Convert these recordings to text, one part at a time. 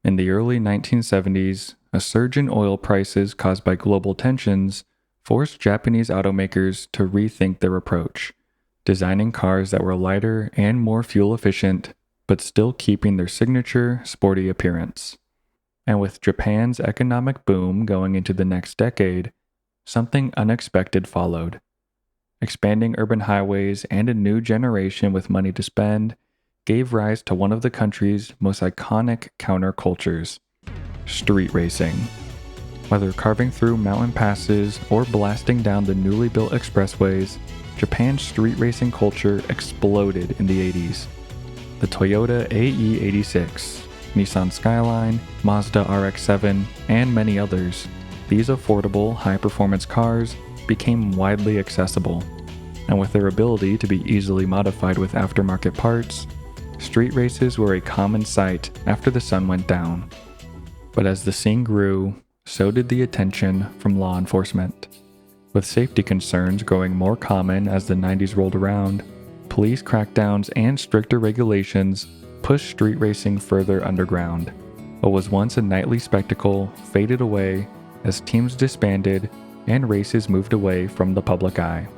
In the early 1970s, a surge in oil prices caused by global tensions forced Japanese automakers to rethink their approach, designing cars that were lighter and more fuel efficient, but still keeping their signature sporty appearance. And with Japan's economic boom going into the next decade, something unexpected followed. Expanding urban highways and a new generation with money to spend gave rise to one of the country's most iconic countercultures: street racing. Whether carving through mountain passes or blasting down the newly built expressways, Japan's street racing culture exploded in the 80s. The Toyota AE86, Nissan Skyline, Mazda RX-7, and many others, these affordable, high-performance cars became widely accessible, and with their ability to be easily modified with aftermarket parts, street races were a common sight after the sun went down. But as the scene grew, so did the attention from law enforcement. With safety concerns growing more common as the 90s rolled around, police crackdowns and stricter regulations pushed street racing further underground. What was once a nightly spectacle faded away as teams disbanded and races moved away from the public eye.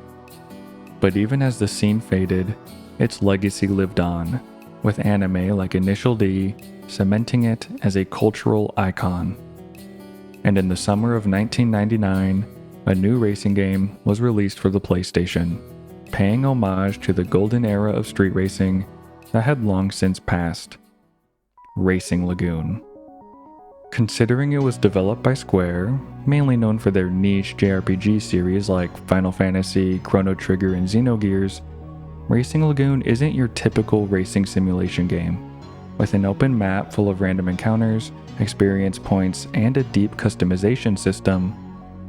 But even as the scene faded, its legacy lived on, with anime like Initial D cementing it as a cultural icon. And in the summer of 1999, a new racing game was released for the PlayStation, paying homage to the golden era of street racing that had long since passed: Racing Lagoon. Considering it was developed by Square, mainly known for their niche JRPG series like Final Fantasy, Chrono Trigger, and Xenogears, Racing Lagoon isn't your typical racing simulation game. With an open map full of random encounters, experience points, and a deep customization system,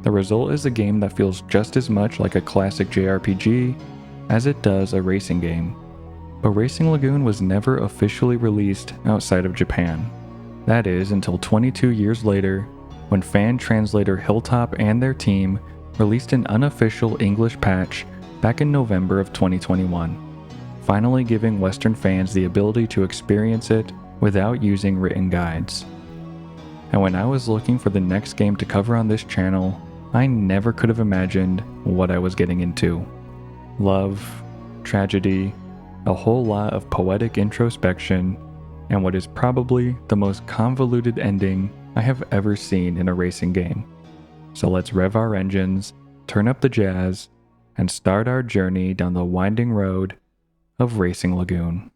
the result is a game that feels just as much like a classic JRPG as it does a racing game. But Racing Lagoon was never officially released outside of Japan. That is, until 22 years later, when fan translator Hilltop and their team released an unofficial English patch back in November of 2021, finally giving Western fans the ability to experience it without using written guides. And when I was looking for the next game to cover on this channel, I never could have imagined what I was getting into. Love, tragedy, a whole lot of poetic introspection, and what is probably the most convoluted ending I have ever seen in a racing game. So let's rev our engines, turn up the jazz, and start our journey down the winding road of Racing Lagoon.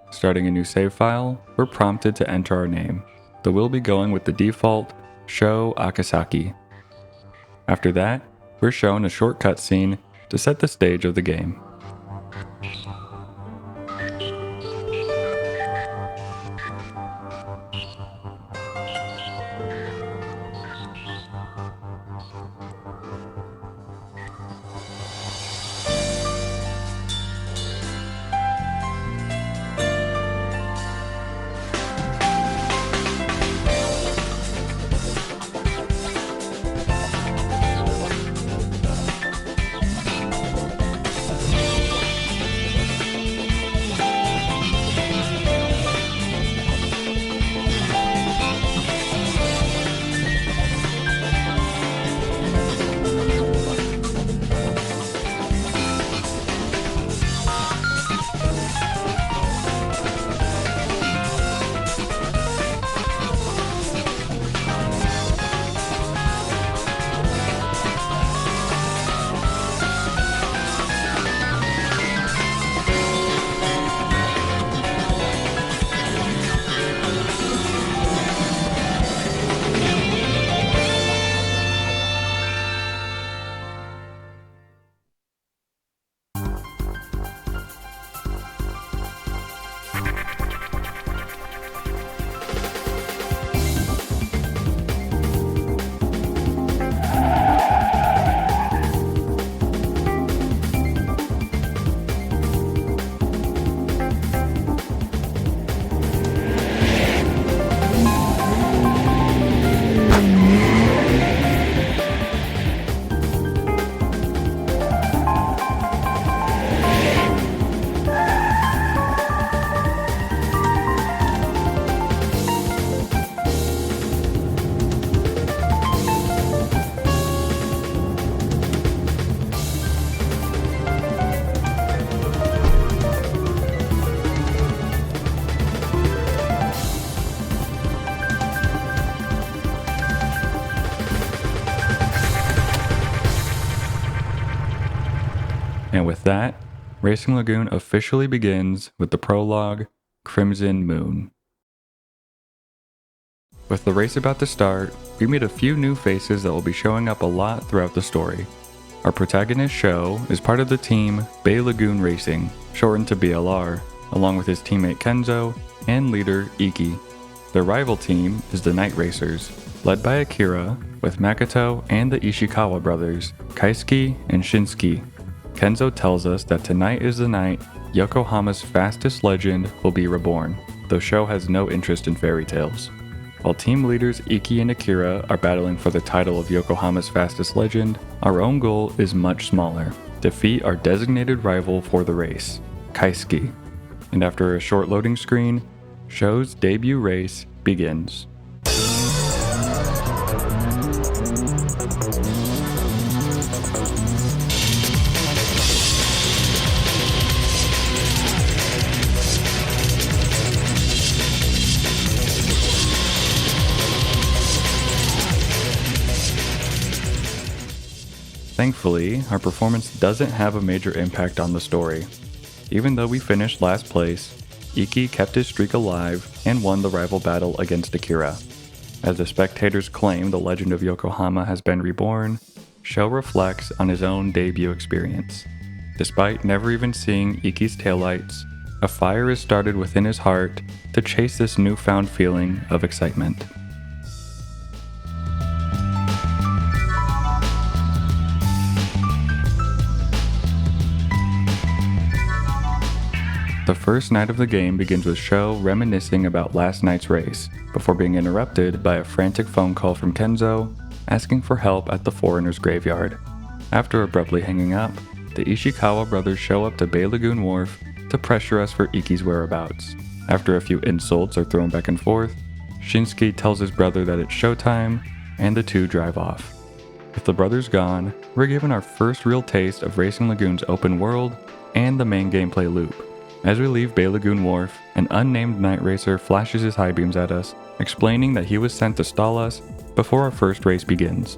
Starting a new save file, we're prompted to enter our name, though we'll be going with the default Sho Akasaki. After that, we're shown a short cutscene to set the stage of the game. with that, Racing Lagoon officially begins with the prologue, Crimson Moon. With the race about to start, we meet a few new faces that will be showing up a lot throughout the story. Our protagonist Sho is part of the team Bay Lagoon Racing, shortened to BLR, along with his teammate Kenzo and leader Iki. Their rival team is the Night Racers, led by Akira, with Makoto and the Ishikawa brothers, Kaisuke and Shinsuke. Kenzo tells us that tonight is the night Yokohama's fastest legend will be reborn, though Sho has no interest in fairy tales. While team leaders Iki and Akira are battling for the title of Yokohama's fastest legend, our own goal is much smaller: defeat our designated rival for the race, Kaisuke. And after a short loading screen, Sho's debut race begins. Thankfully, our performance doesn't have a major impact on the story. Even though we finished last place, Iki kept his streak alive and won the rival battle against Akira. As the spectators claim the legend of Yokohama has been reborn, Sho reflects on his own debut experience. Despite never even seeing Iki's taillights, a fire is started within his heart to chase this newfound feeling of excitement. The first night of the game begins with Sho reminiscing about last night's race, before being interrupted by a frantic phone call from Kenzo, asking for help at the foreigner's graveyard. After abruptly hanging up, the Ishikawa brothers show up to Bay Lagoon Wharf to pressure us for Iki's whereabouts. After a few insults are thrown back and forth, Shinsuke tells his brother that it's showtime, and the two drive off. With the brothers gone, we're given our first real taste of Racing Lagoon's open world and the main gameplay loop. As we leave Bay Lagoon Wharf, an unnamed night racer flashes his high beams at us, explaining that he was sent to stall us before our first race begins.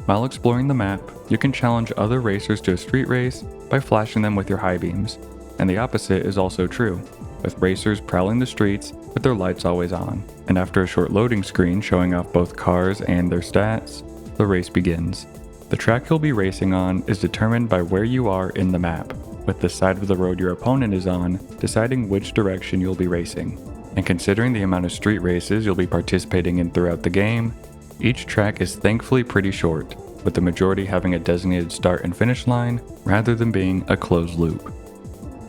While exploring the map, you can challenge other racers to a street race by flashing them with your high beams, and the opposite is also true, with racers prowling the streets with their lights always on. And after a short loading screen showing off both cars and their stats, the race begins. The track you'll be racing on is determined by where you are in the map, with the side of the road your opponent is on deciding which direction you'll be racing. And considering the amount of street races you'll be participating in throughout the game, each track is thankfully pretty short, with the majority having a designated start and finish line rather than being a closed loop.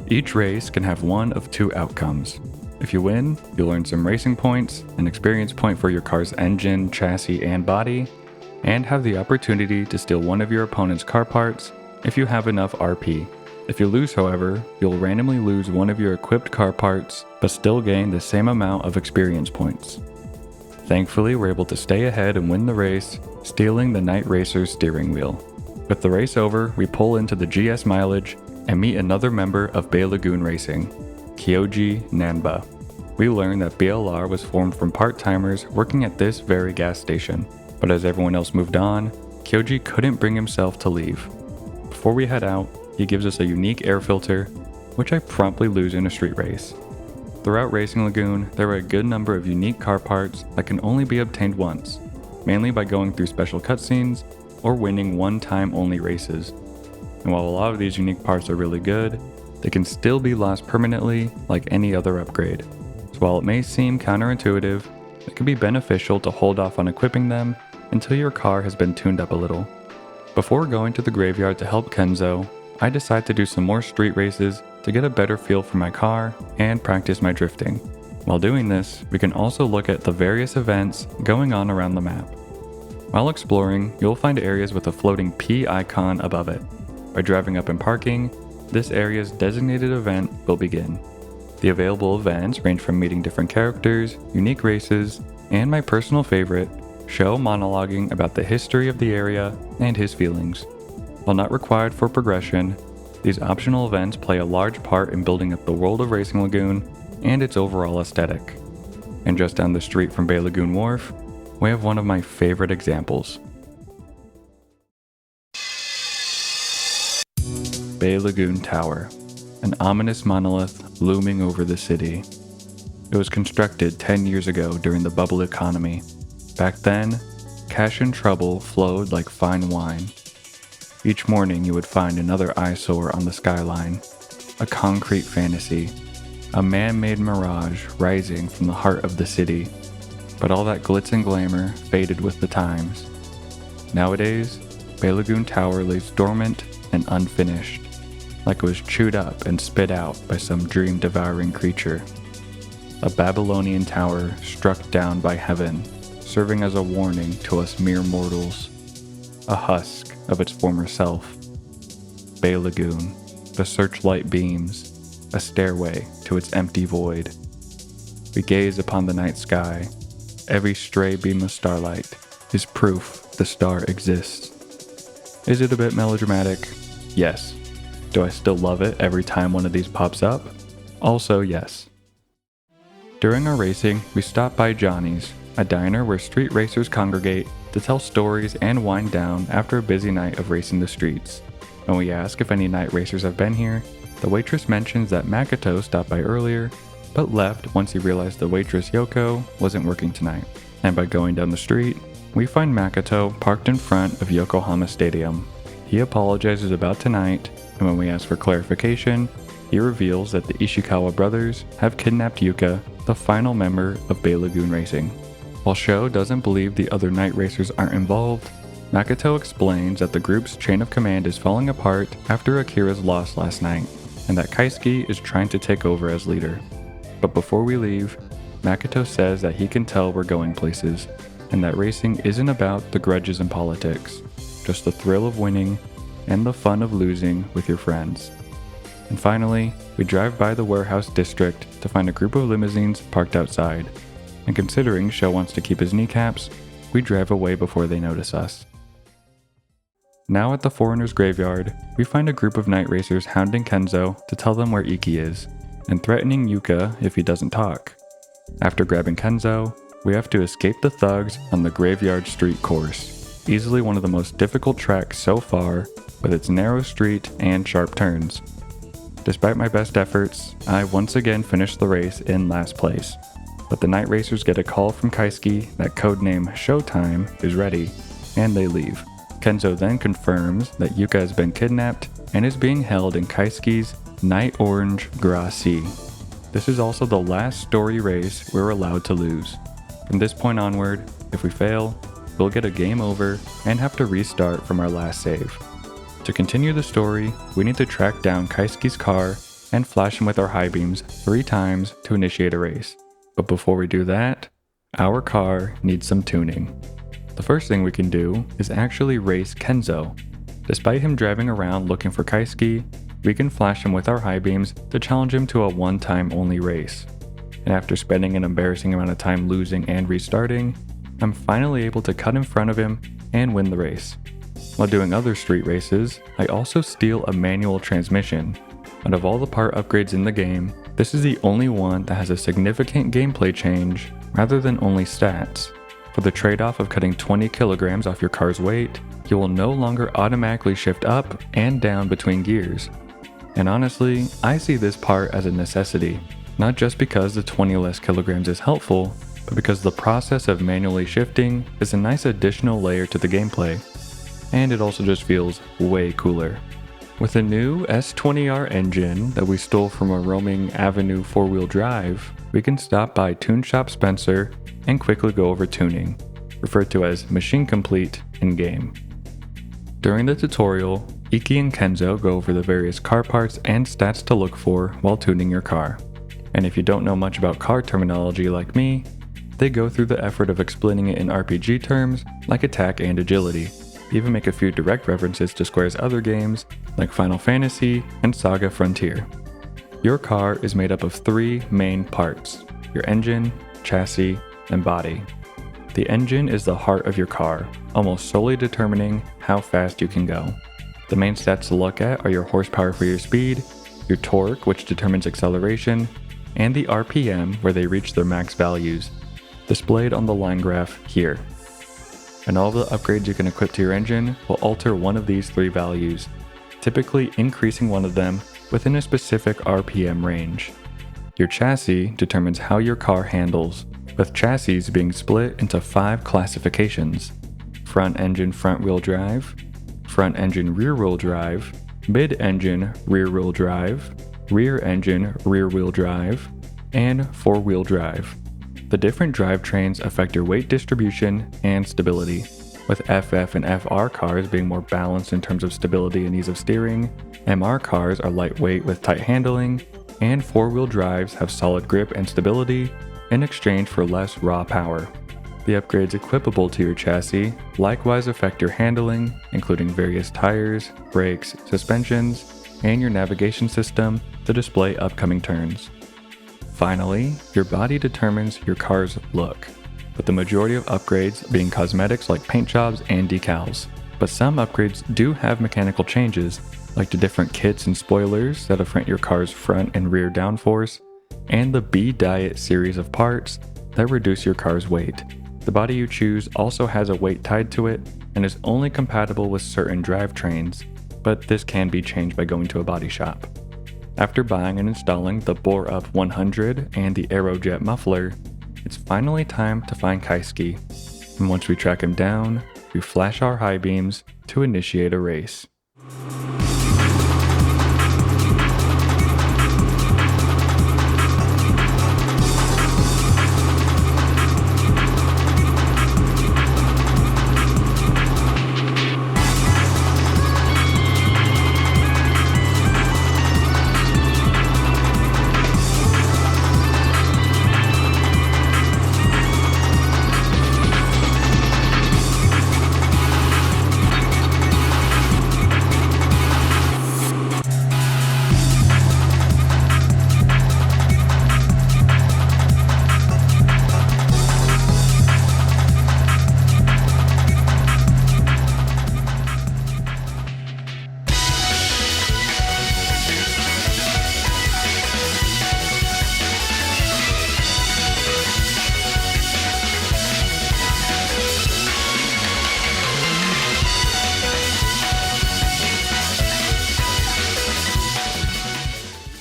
Each race can have one of two outcomes. If you win, you'll earn some racing points, an experience point for your car's engine, chassis, and body, and have the opportunity to steal one of your opponent's car parts if you have enough RP. If you lose, however, you'll randomly lose one of your equipped car parts, but still gain the same amount of experience points. Thankfully, we're able to stay ahead and win the race, stealing the Night Racer's steering wheel. With the race over, we pull into the GS mileage and meet another member of Bay Lagoon Racing, Kyoji Nanba. We learn that BLR was formed from part-timers working at this very gas station, but as everyone else moved on, Kyoji couldn't bring himself to leave. Before we head out, he gives us a unique air filter, which I promptly lose in a street race. Throughout Racing Lagoon, there are a good number of unique car parts that can only be obtained once, mainly by going through special cutscenes or winning one-time only races. And while a lot of these unique parts are really good, they can still be lost permanently like any other upgrade. So while it may seem counterintuitive, it can be beneficial to hold off on equipping them until your car has been tuned up a little. Before going to the graveyard to help Kenzo, I decide to do some more street races to get a better feel for my car and practice my drifting. While doing this, we can also look at the various events going on around the map. While exploring, you'll find areas with a floating P icon above it. By driving up and parking, this area's designated event will begin. The available events range from meeting different characters, unique races, and my personal favorite, Sho monologuing about the history of the area and his feelings. While not required for progression, these optional events play a large part in building up the world of Racing Lagoon and its overall aesthetic. And just down the street from Bay Lagoon Wharf, we have one of my favorite examples. Bay Lagoon Tower, an ominous monolith looming over the city. It was constructed 10 years ago during the bubble economy. Back then, cash and trouble flowed like fine wine. Each morning you would find another eyesore on the skyline, a concrete fantasy, a man-made mirage rising from the heart of the city. But all that glitz and glamour faded with the times. Nowadays, Bay Lagoon Tower lays dormant and unfinished, like it was chewed up and spit out by some dream-devouring creature. A Babylonian tower struck down by heaven, serving as a warning to us mere mortals. A husk of its former self. Bay Lagoon, the searchlight beams, a stairway to its empty void. We gaze upon the night sky. Every stray beam of starlight is proof the star exists. Is it a bit melodramatic? Yes. Do I still love it every time one of these pops up? Also yes. During our racing, we stop by Johnny's, a diner where street racers congregate to tell stories and wind down after a busy night of racing the streets. When we ask if any night racers have been here, the waitress mentions that Makoto stopped by earlier, but left once he realized the waitress Yoko wasn't working tonight. And by going down the street, we find Makoto parked in front of Yokohama Stadium. He apologizes about tonight, and when we ask for clarification, he reveals that the Ishikawa brothers have kidnapped Yuka, the final member of Bay Lagoon Racing. While Sho doesn't believe the other night racers aren't involved, Makoto explains that the group's chain of command is falling apart after Akira's loss last night, and that Kaisuke is trying to take over as leader. But before we leave, Makoto says that he can tell we're going places, and that racing isn't about the grudges and politics, just the thrill of winning and the fun of losing with your friends. And finally, we drive by the warehouse district to find a group of limousines parked outside, and considering Sho wants to keep his kneecaps, we drive away before they notice us. Now at the foreigner's graveyard, we find a group of night racers hounding Kenzo to tell them where Iki is, and threatening Yuka if he doesn't talk. After grabbing Kenzo, we have to escape the thugs on the Graveyard Street course, easily one of the most difficult tracks so far, with its narrow street and sharp turns. Despite my best efforts, I once again finished the race in last place, but the night racers get a call from Kaisuke that codename Showtime is ready, and they leave. Kenzo then confirms that Yuka has been kidnapped and is being held in Kaisuke's Night Orange Gras Sea. This is also the last story race we're allowed to lose. From this point onward, if we fail, we'll get a game over and have to restart from our last save. To continue the story, we need to track down Kaisuke's car and flash him with our high beams 3 times to initiate a race. But before we do that, our car needs some tuning. The first thing we can do is actually race Kenzo. Despite him driving around looking for Kaisuke, we can flash him with our high beams to challenge him to a one-time only race. And after spending an embarrassing amount of time losing and restarting, I'm finally able to cut in front of him and win the race. While doing other street races, I also steal a manual transmission. Out of all the part upgrades in the game, this is the only one that has a significant gameplay change rather than only stats. For the trade-off of cutting 20 kilograms off your car's weight, you will no longer automatically shift up and down between gears. And honestly, I see this part as a necessity, not just because the 20 less kilograms is helpful, but because the process of manually shifting is a nice additional layer to the gameplay. And it also just feels way cooler. With a new S20R engine that we stole from a roaming Avenue 4-wheel drive, we can stop by Tune Shop Spencer and quickly go over tuning, referred to as Machine Complete in-game. During the tutorial, Iki and Kenzo go over the various car parts and stats to look for while tuning your car. And if you don't know much about car terminology like me, they go through the effort of explaining it in RPG terms like attack and agility. Even make a few direct references to Square's other games like Final Fantasy and Saga Frontier. Your car is made up of 3 main parts: your engine, chassis, and body. The engine is the heart of your car, almost solely determining how fast you can go. The main stats to look at are your horsepower for your speed, your torque, which determines acceleration, and the RPM where they reach their max values, displayed on the line graph here. And all the upgrades you can equip to your engine will alter one of these 3 values. typically increasing one of them within a specific RPM range. Your chassis determines how your car handles, with chassis being split into 5 classifications: front engine front-wheel drive, front engine rear-wheel drive, mid-engine rear-wheel drive, rear engine rear-wheel drive, and four-wheel drive. The different drivetrains affect your weight distribution and stability, with FF and FR cars being more balanced in terms of stability and ease of steering. MR cars are lightweight with tight handling, and four-wheel drives have solid grip and stability in exchange for less raw power. The upgrades equipable to your chassis likewise affect your handling, including various tires, brakes, suspensions, and your navigation system to display upcoming turns. Finally, your body determines your car's look, with the majority of upgrades being cosmetics like paint jobs and decals. But some upgrades do have mechanical changes, like the different kits and spoilers that affect your car's front and rear downforce, and the B-Diet series of parts that reduce your car's weight. The body you choose also has a weight tied to it and is only compatible with certain drivetrains, but this can be changed by going to a body shop. After buying and installing the Bore Up 100 and the Aerojet muffler, it's finally time to find Kaisuke. And once we track him down, we flash our high beams to initiate a race.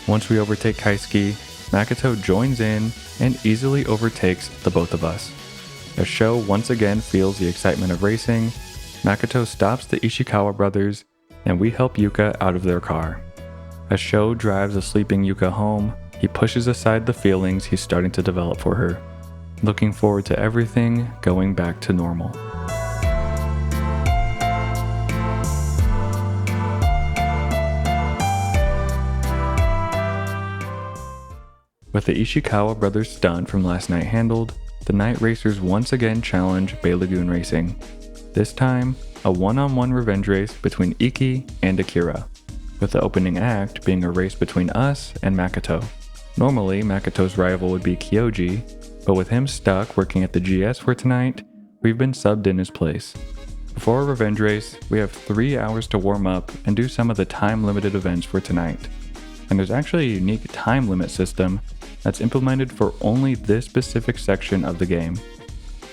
Once we overtake Kaisuke, Makoto joins in and easily overtakes the both of us. As Sho once again feels the excitement of racing, Makoto stops the Ishikawa brothers and we help Yuka out of their car. As Sho drives a sleeping Yuka home, he pushes aside the feelings he's starting to develop for her, looking forward to everything going back to normal. With the Ishikawa brothers stunt from last night handled, the night racers once again challenge Bay Lagoon Racing. This time, a one-on-one revenge race between Iki and Akira, with the opening act being a race between us and Makoto. Normally, Makoto's rival would be Kyoji, but with him stuck working at the GS for tonight, we've been subbed in his place. Before a revenge race, we have 3 hours to warm up and do some of the time-limited events for tonight. And there's actually a unique time limit system that's implemented for only this specific section of the game.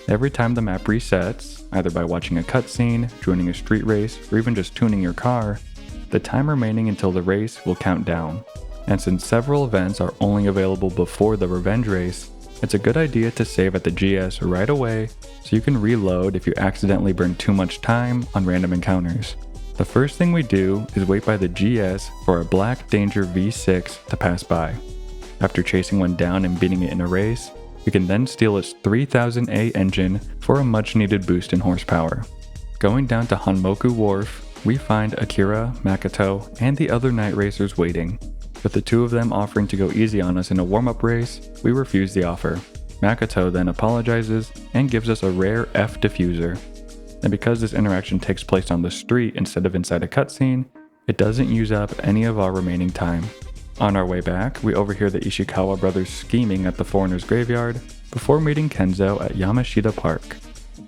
Every time the map resets, either by watching a cutscene, joining a street race, or even just tuning your car, the time remaining until the race will count down. And since several events are only available before the revenge race, it's a good idea to save at the GS right away so you can reload if you accidentally burn too much time on random encounters. The first thing we do is wait by the GS for a Black Danger V6 to pass by. After chasing one down and beating it in a race, we can then steal its 3000A engine for a much needed boost in horsepower. Going down to Hanmoku Wharf, we find Akira, Makoto, and the other night racers waiting. With the two of them offering to go easy on us in a warm-up race, we refuse the offer. Makoto then apologizes and gives us a rare F diffuser. And because this interaction takes place on the street instead of inside a cutscene, it doesn't use up any of our remaining time. On our way back, we overhear the Ishikawa brothers scheming at the foreigner's graveyard before meeting Kenzo at Yamashita Park.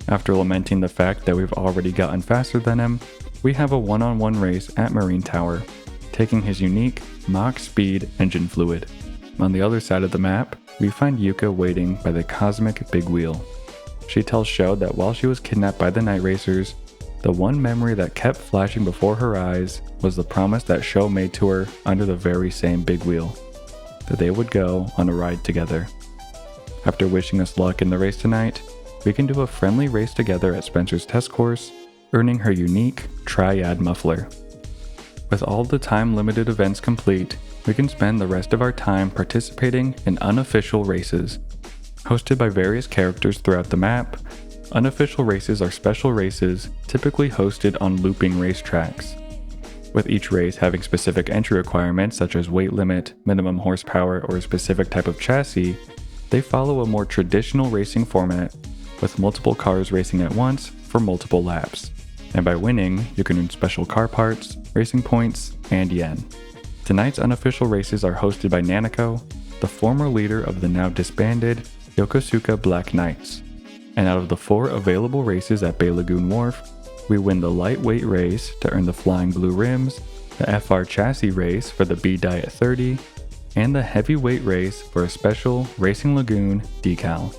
After lamenting the fact that we've already gotten faster than him, we have a one-on-one race at Marine Tower, taking his unique Mach Speed engine fluid. On the other side of the map, we find Yuka waiting by the Cosmic Big Wheel. She tells Sho that while she was kidnapped by the night racers, The one memory that kept flashing before her eyes was the promise that Sho made to her under the very same big wheel, that they would go on a ride together. After wishing us luck in the race tonight, we can do a friendly race together at Spencer's test course, earning her unique Triad muffler. With all the time-limited events complete, we can spend the rest of our time participating in unofficial races. Hosted by various characters throughout the map, unofficial races are special races typically hosted on looping racetracks. With each race having specific entry requirements such as weight limit, minimum horsepower, or a specific type of chassis, they follow a more traditional racing format with multiple cars racing at once for multiple laps. And by winning, you can earn special car parts, racing points, and yen. Tonight's unofficial races are hosted by Nanako, the former leader of the now disbanded Yokosuka Black Knights. And out of the 4 available races at Bay Lagoon Wharf, we win the lightweight race to earn the Flying Blue Rims, the FR Chassis race for the B Diet 30, and the heavyweight race for a special Racing Lagoon decal.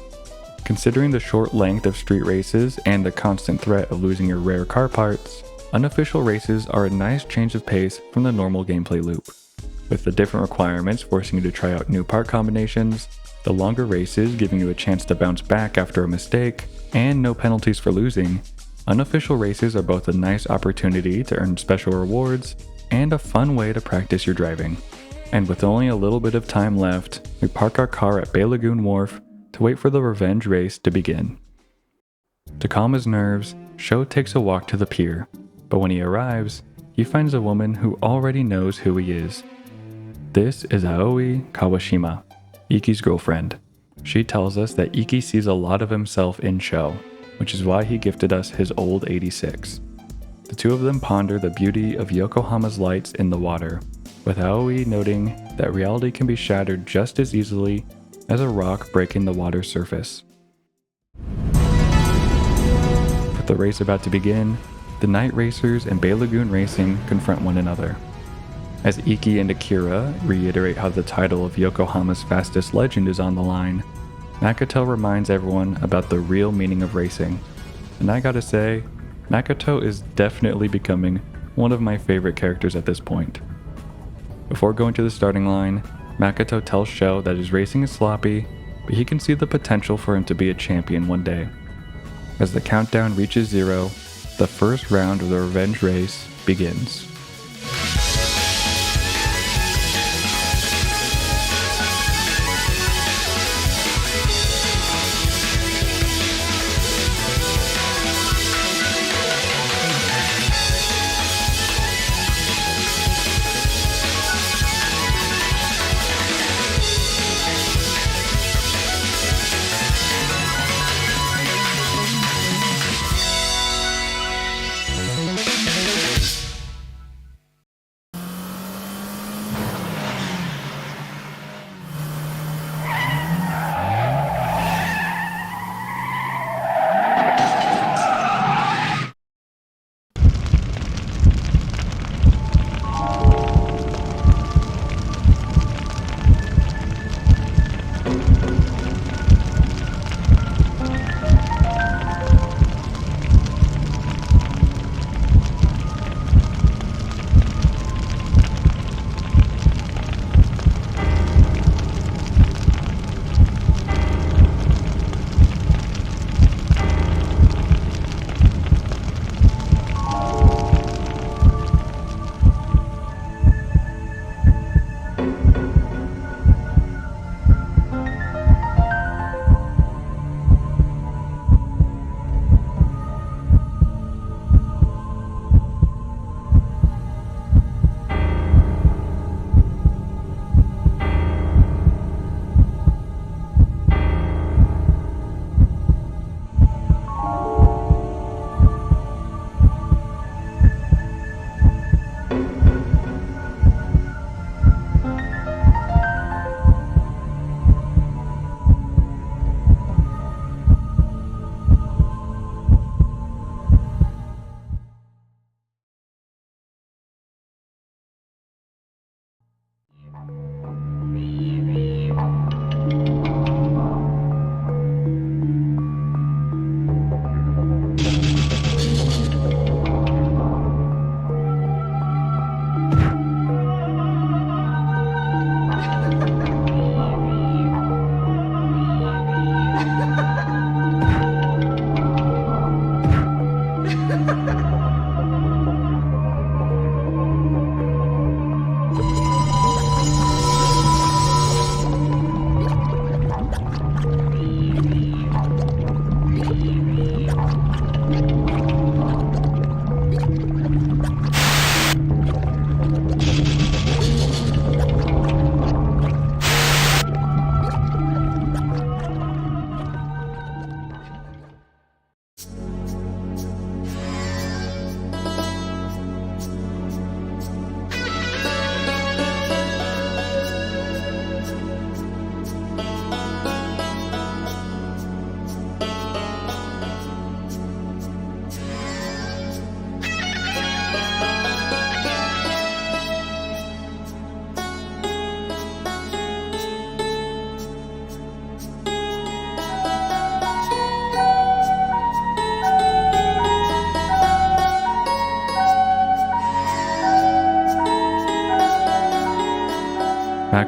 Considering the short length of street races and the constant threat of losing your rare car parts, unofficial races are a nice change of pace from the normal gameplay loop. With the different requirements forcing you to try out new part combinations, the longer races giving you a chance to bounce back after a mistake, and no penalties for losing, unofficial races are both a nice opportunity to earn special rewards and a fun way to practice your driving. And with only a little bit of time left, we park our car at Bay Lagoon Wharf to wait for the revenge race to begin. To calm his nerves, Sho takes a walk to the pier, but when he arrives, he finds a woman who already knows who he is. This is Aoi Kawashima, Iki's girlfriend. She tells us that Iki sees a lot of himself in Sho, which is why he gifted us his old 86. The two of them ponder the beauty of Yokohama's lights in the water, with Aoi noting that reality can be shattered just as easily as a rock breaking the water's surface. With the race about to begin, the night racers and Bay Lagoon Racing confront one another. As Iki and Akira reiterate how the title of Yokohama's fastest legend is on the line, Makoto reminds everyone about the real meaning of racing. And I gotta say, Makoto is definitely becoming one of my favorite characters at this point. Before going to the starting line, Makoto tells Sho that his racing is sloppy, but he can see the potential for him to be a champion one day. As the countdown reaches 0, the first round of the revenge race begins.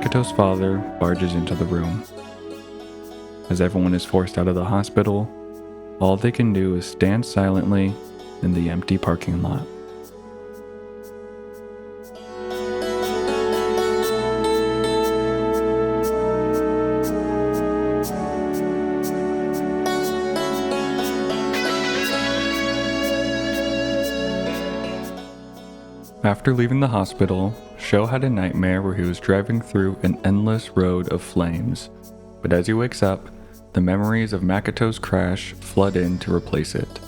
Makato's father barges into the room. As everyone is forced out of the hospital, all they can do is stand silently in the empty parking lot. After leaving the hospital, Sho had a nightmare where he was driving through an endless road of flames, but as he wakes up, the memories of Makato's crash flood in to replace it.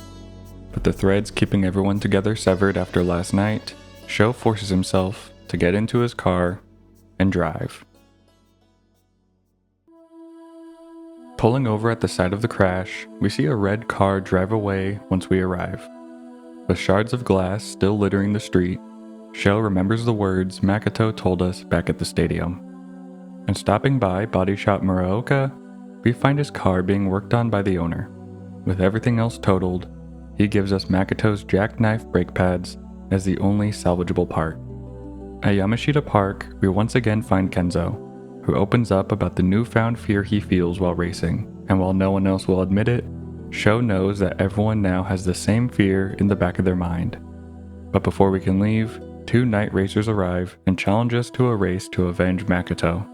With the threads keeping everyone together severed after last night, Sho forces himself to get into his car and drive. Pulling over at the side of the crash, we see a red car drive away once we arrive. With shards of glass still littering the street, Sho remembers the words Makato told us back at the stadium. And stopping by Body Shop Muraoka, we find his car being worked on by the owner. With everything else totaled, he gives us Makato's jackknife brake pads as the only salvageable part. At Yamashita Park, we once again find Kenzo, who opens up about the newfound fear he feels while racing, and while no one else will admit it, Sho knows that everyone now has the same fear in the back of their mind. But before we can leave, 2 night racers arrive and challenge us to a race to avenge Makato.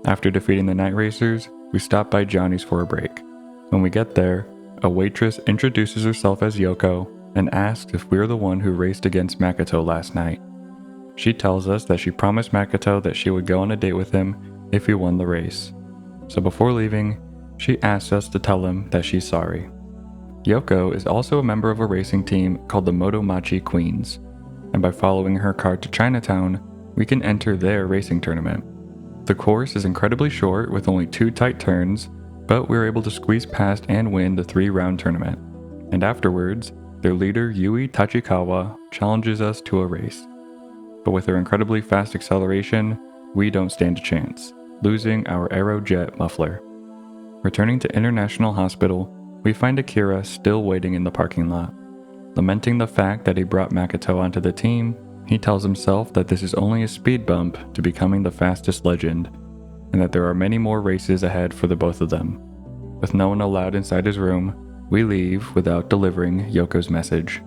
After defeating the night racers, we stop by Johnny's for a break. When we get there, a waitress introduces herself as Yoko and asks if we're the one who raced against Makato last night. She tells us that she promised Makato that she would go on a date with him if he won the race. So before leaving, she asks us to tell him that she's sorry. Yoko is also a member of a racing team called the Motomachi Queens, and by following her car to Chinatown, we can enter their racing tournament. The course is incredibly short with only 2 tight turns, but we're able to squeeze past and win the 3-round tournament. And afterwards, their leader Yui Tachikawa challenges us to a race. But with her incredibly fast acceleration, we don't stand a chance, losing our Aerojet muffler. Returning to International Hospital, we find Akira still waiting in the parking lot. Lamenting the fact that he brought Makato onto the team, he tells himself that this is only a speed bump to becoming the fastest legend, and that there are many more races ahead for the both of them. With no one allowed inside his room, we leave without delivering Yoko's message.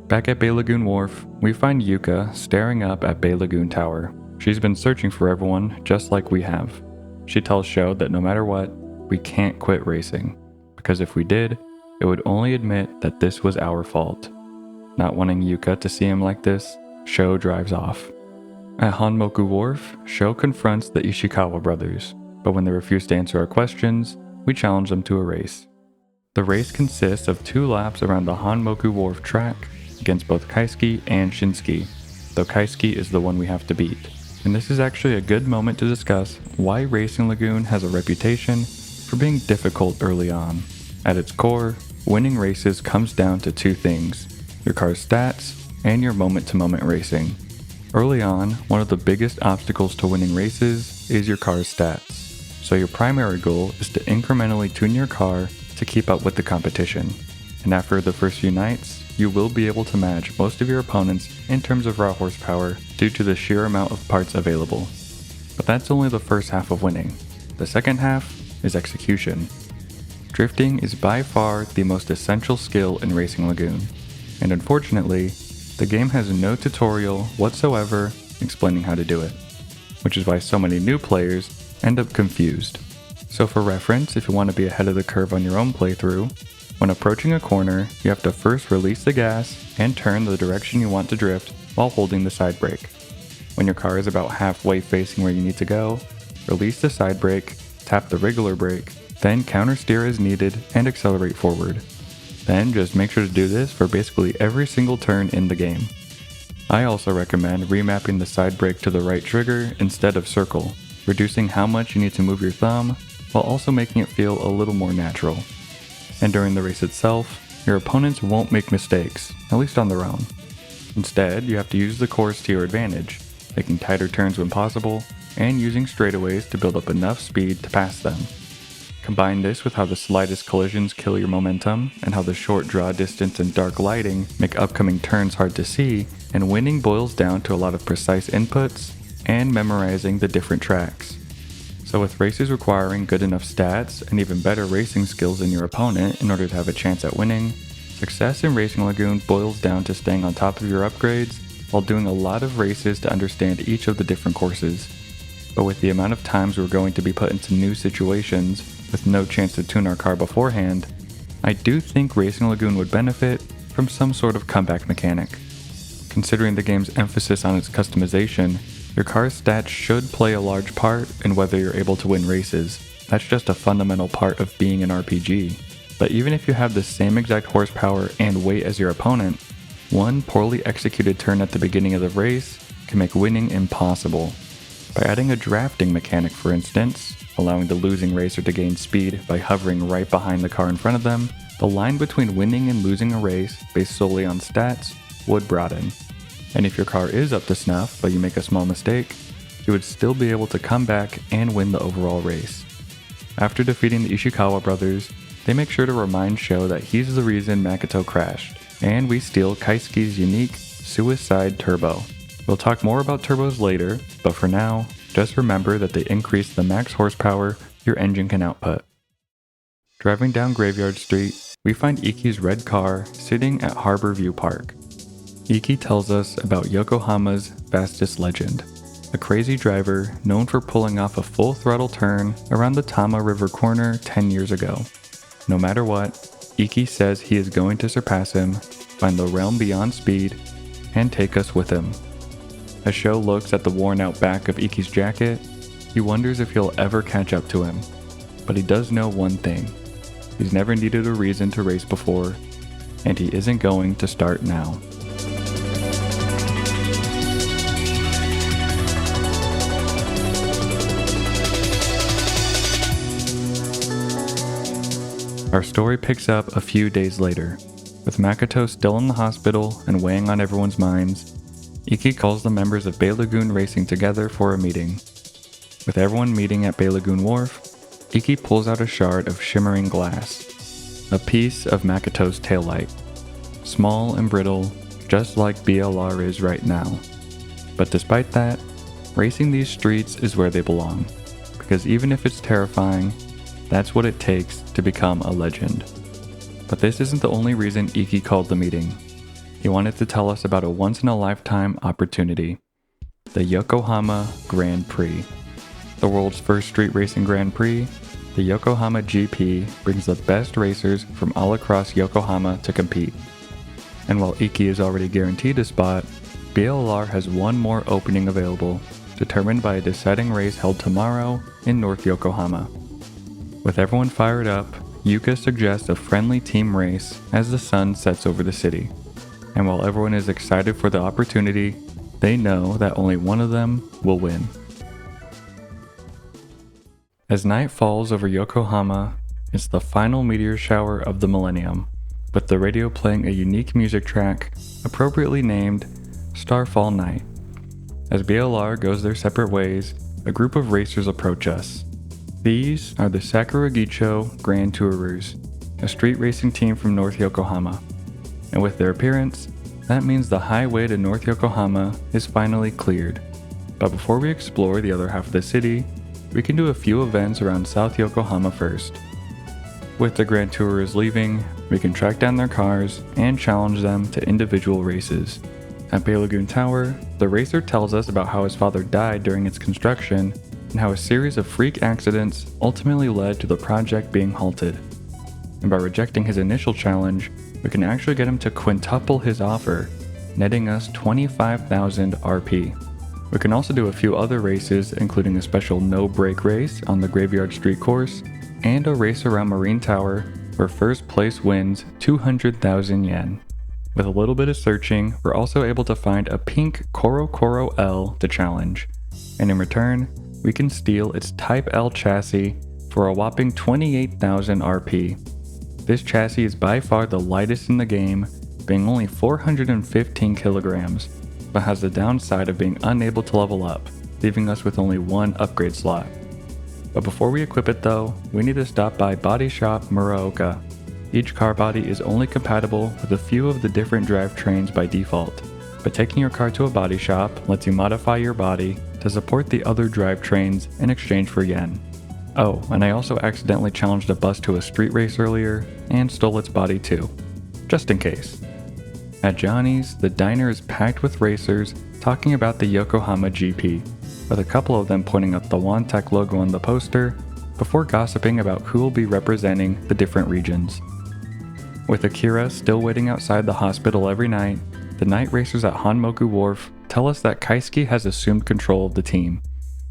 Back at Bay Lagoon Wharf, we find Yuka staring up at Bay Lagoon Tower. She's been searching for everyone just like we have. She tells Sho that no matter what, we can't quit racing, because if we did, it would only admit that this was our fault. Not wanting Yuka to see him like this, Sho drives off. At Honmoku Wharf, Sho confronts the Ishikawa brothers, but when they refuse to answer our questions, we challenge them to a race. The race consists of 2 laps around the Honmoku Wharf track against both Kaisuke and Shinsuke, though Kaisuke is the one we have to beat. And this is actually a good moment to discuss why Racing Lagoon has a reputation for being difficult early on. At its core, winning races comes down to 2 things: your car's stats and your moment-to-moment racing. Early on, one of the biggest obstacles to winning races is your car's stats. So your primary goal is to incrementally tune your car to keep up with the competition. And after the first few nights, you will be able to match most of your opponents in terms of raw horsepower due to the sheer amount of parts available. But that's only the first half of winning. The second half is execution. Drifting is by far the most essential skill in Racing Lagoon, and unfortunately, the game has no tutorial whatsoever explaining how to do it, which is why so many new players end up confused. So for reference, if you want to be ahead of the curve on your own playthrough, when approaching a corner, you have to first release the gas and turn the direction you want to drift while holding the side brake. When your car is about halfway facing where you need to go, release the side brake, tap the regular brake, then counter steer as needed and accelerate forward. Then just make sure to do this for basically every single turn in the game. I also recommend remapping the side brake to the right trigger instead of circle, reducing how much you need to move your thumb while also making it feel a little more natural. And during the race itself, your opponents won't make mistakes, at least on their own. Instead, you have to use the course to your advantage, making tighter turns when possible, and using straightaways to build up enough speed to pass them. Combine this with how the slightest collisions kill your momentum, and how the short draw distance and dark lighting make upcoming turns hard to see, and winning boils down to a lot of precise inputs, and memorizing the different tracks. So with races requiring good enough stats and even better racing skills than your opponent in order to have a chance at winning, success in Racing Lagoon boils down to staying on top of your upgrades while doing a lot of races to understand each of the different courses. But with the amount of times we're going to be put into new situations with no chance to tune our car beforehand, I do think Racing Lagoon would benefit from some sort of comeback mechanic. Considering the game's emphasis on its customization, your car's stats should play a large part in whether you're able to win races. That's just a fundamental part of being an RPG. But even if you have the same exact horsepower and weight as your opponent, one poorly executed turn at the beginning of the race can make winning impossible. By adding a drafting mechanic, for instance, allowing the losing racer to gain speed by hovering right behind the car in front of them, the line between winning and losing a race based solely on stats would broaden. And if your car is up to snuff, but you make a small mistake, you would still be able to come back and win the overall race. After defeating the Ishikawa brothers, they make sure to remind Sho that he's the reason Makoto crashed, and we steal Kaisuke's unique Suicide Turbo. We'll talk more about turbos later, but for now, just remember that they increase the max horsepower your engine can output. Driving down Graveyard Street, we find Iki's red car sitting at Harbor View Park. Iki tells us about Yokohama's fastest legend, a crazy driver known for pulling off a full throttle turn around the Tama River corner 10 years ago. No matter what, Iki says he is going to surpass him, find the realm beyond speed, and take us with him. As Sho looks at the worn out back of Iki's jacket, he wonders if he'll ever catch up to him. But he does know one thing. He's never needed a reason to race before, and he isn't going to start now. Our story picks up a few days later. With Makoto still in the hospital and weighing on everyone's minds, Iki calls the members of Bay Lagoon Racing together for a meeting. With everyone meeting at Bay Lagoon Wharf, Iki pulls out a shard of shimmering glass, a piece of Makoto's taillight, small and brittle, just like BLR is right now. But despite that, racing these streets is where they belong, because even if it's terrifying, that's what it takes to become a legend. But this isn't the only reason Iki called the meeting. He wanted to tell us about a once-in-a-lifetime opportunity, the Yokohama Grand Prix. The world's first street racing Grand Prix, the Yokohama GP brings the best racers from all across Yokohama to compete. And while Iki is already guaranteed a spot, BLR has one more opening available, determined by a deciding race held tomorrow in North Yokohama. With everyone fired up, Yuka suggests a friendly team race as the sun sets over the city. And while everyone is excited for the opportunity, they know that only one of them will win. As night falls over Yokohama, it's the final meteor shower of the millennium, with the radio playing a unique music track appropriately named Starfall Night. As BLR goes their separate ways, a group of racers approach us. These are the Sakuragicho Grand Tourers, a street racing team from North Yokohama. And with their appearance, that means the highway to North Yokohama is finally cleared. But before we explore the other half of the city, we can do a few events around South Yokohama first. With the Grand Tourers leaving, we can track down their cars and challenge them to individual races. At Bay Lagoon Tower, the racer tells us about how his father died during its construction and how a series of freak accidents ultimately led to the project being halted. And by rejecting his initial challenge, we can actually get him to quintuple his offer, netting us 25,000 RP. We can also do a few other races, including a special no-break race on the Graveyard Street course, and a race around Marine Tower where first place wins 200,000 yen. With a little bit of searching, we're also able to find a pink Koro Koro L to challenge, and in return, we can steal its Type L chassis for a whopping 28,000 RP. This chassis is by far the lightest in the game, being only 415 kilograms, but has the downside of being unable to level up, leaving us with only one upgrade slot. But before we equip it though, we need to stop by Body Shop Muraoka. Each car body is only compatible with a few of the different drivetrains by default, but taking your car to a body shop lets you modify your body to support the other drivetrains in exchange for yen. Oh, and I also accidentally challenged a bus to a street race earlier and stole its body too, just in case. At Johnny's, the diner is packed with racers talking about the Yokohama GP, with a couple of them pointing out the Wantech logo on the poster before gossiping about who will be representing the different regions. With Akira still waiting outside the hospital every night, the night racers at Hanmoku Wharf tell us that Keisuke has assumed control of the team,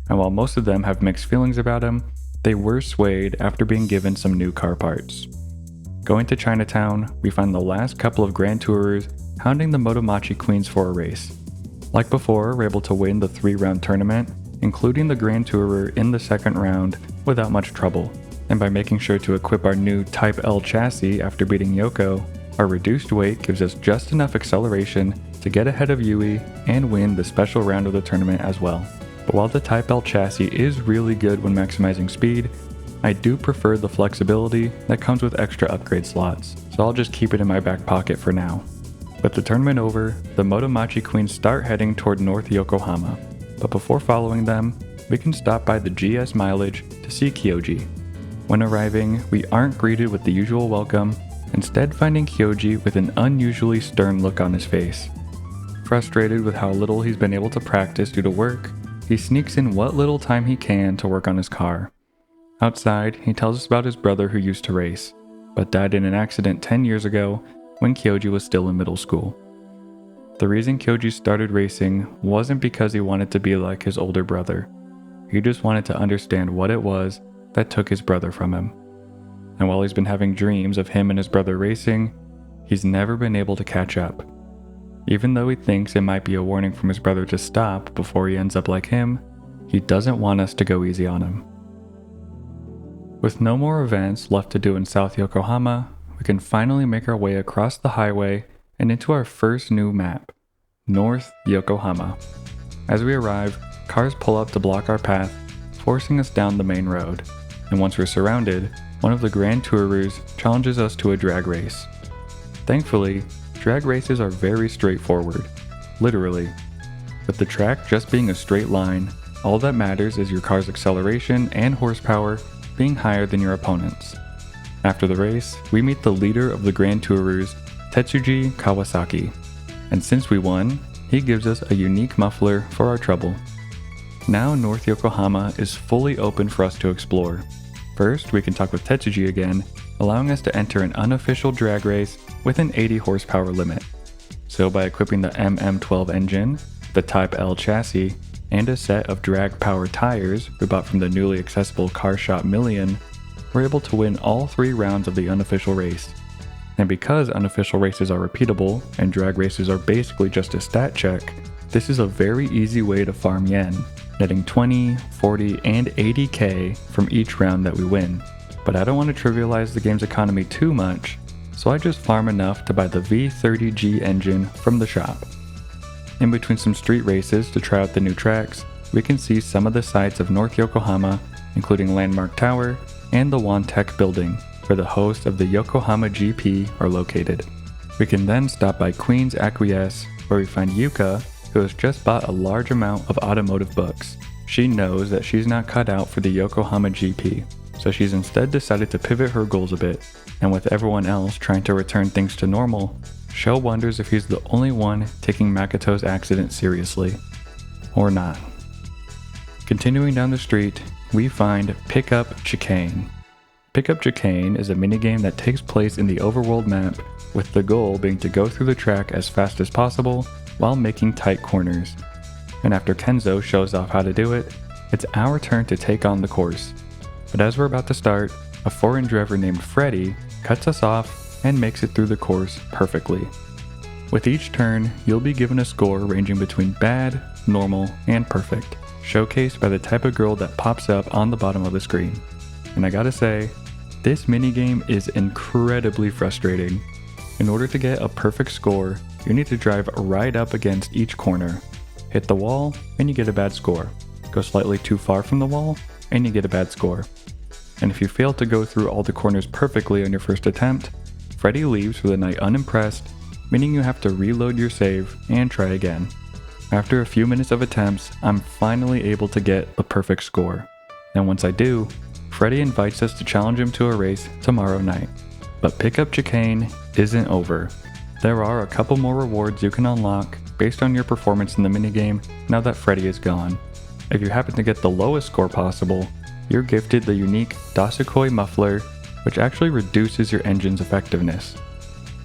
and while most of them have mixed feelings about him, they were swayed after being given some new car parts. Going to Chinatown, we find the last couple of Grand Tourers hounding the Motomachi Queens for a race. Like before, we're able to win the 3-round tournament, including the Grand Tourer in the second round without much trouble, and by making sure to equip our new Type L chassis after beating Yoko, our reduced weight gives us just enough acceleration to get ahead of Yui and win the special round of the tournament as well. But while the Type L chassis is really good when maximizing speed, I do prefer the flexibility that comes with extra upgrade slots, so I'll just keep it in my back pocket for now. With the tournament over, the Motomachi Queens start heading toward North Yokohama, but before following them, we can stop by the GS Mileage to see Kyoji. When arriving, we aren't greeted with the usual welcome, instead finding Kyoji with an unusually stern look on his face. Frustrated with how little he's been able to practice due to work, he sneaks in what little time he can to work on his car. Outside, he tells us about his brother who used to race, but died in an accident 10 years ago when Kyoji was still in middle school. The reason Kyoji started racing wasn't because he wanted to be like his older brother. He just wanted to understand what it was that took his brother from him. And while he's been having dreams of him and his brother racing, he's never been able to catch up. Even though he thinks it might be a warning from his brother to stop before he ends up like him, he doesn't want us to go easy on him. With no more events left to do in South Yokohama, we can finally make our way across the highway and into our first new map, North Yokohama. As we arrive, cars pull up to block our path, forcing us down the main road, and once we're surrounded, one of the Grand Tourers challenges us to a drag race. Thankfully, drag races are very straightforward, literally. With the track just being a straight line, all that matters is your car's acceleration and horsepower being higher than your opponent's. After the race, we meet the leader of the Grand Tourers, Tetsuji Kawasaki, and since we won, he gives us a unique muffler for our trouble. Now North Yokohama is fully open for us to explore. First, we can talk with Tetsuji again, allowing us to enter an unofficial drag race with an 80 horsepower limit. So by equipping the MM12 engine, the Type L chassis, and a set of drag power tires we bought from the newly accessible car shop Million, we're able to win all 3 rounds of the unofficial race. And because unofficial races are repeatable and drag races are basically just a stat check, this is a very easy way to farm yen, netting 20, 40, and 80k from each round that we win. But I don't want to trivialize the game's economy too much, so I just farm enough to buy the V30G engine from the shop. In between some street races to try out the new tracks, we can see some of the sights of North Yokohama, including Landmark Tower and the Wantech building, where the hosts of the Yokohama GP are located. We can then stop by Queen's Acquiesce, where we find Yuka, who has just bought a large amount of automotive books. She knows that she's not cut out for the Yokohama GP, so she's instead decided to pivot her goals a bit, and with everyone else trying to return things to normal, Sho wonders if he's the only one taking Makoto's accident seriously. Or not. Continuing down the street, we find Pickup Chicane. Pickup Chicane is a minigame that takes place in the overworld map, with the goal being to go through the track as fast as possible while making tight corners. And after Kenzo shows off how to do it, it's our turn to take on the course. But as we're about to start, a foreign driver named Freddy cuts us off and makes it through the course perfectly. With each turn, you'll be given a score ranging between bad, normal, and perfect, showcased by the type of girl that pops up on the bottom of the screen. And I gotta say, this minigame is incredibly frustrating. In order to get a perfect score, you need to drive right up against each corner, hit the wall, and you get a bad score. Go slightly too far from the wall, and you get a bad score. And if you fail to go through all the corners perfectly on your first attempt, Freddy leaves for the night unimpressed, meaning you have to reload your save and try again. After a few minutes of attempts, I'm finally able to get the perfect score. And once I do, Freddy invites us to challenge him to a race tomorrow night. But Pickup Chicane isn't over. There are a couple more rewards you can unlock based on your performance in the minigame now that Freddy is gone. If you happen to get the lowest score possible, you're gifted the unique Dasukoi muffler, which actually reduces your engine's effectiveness.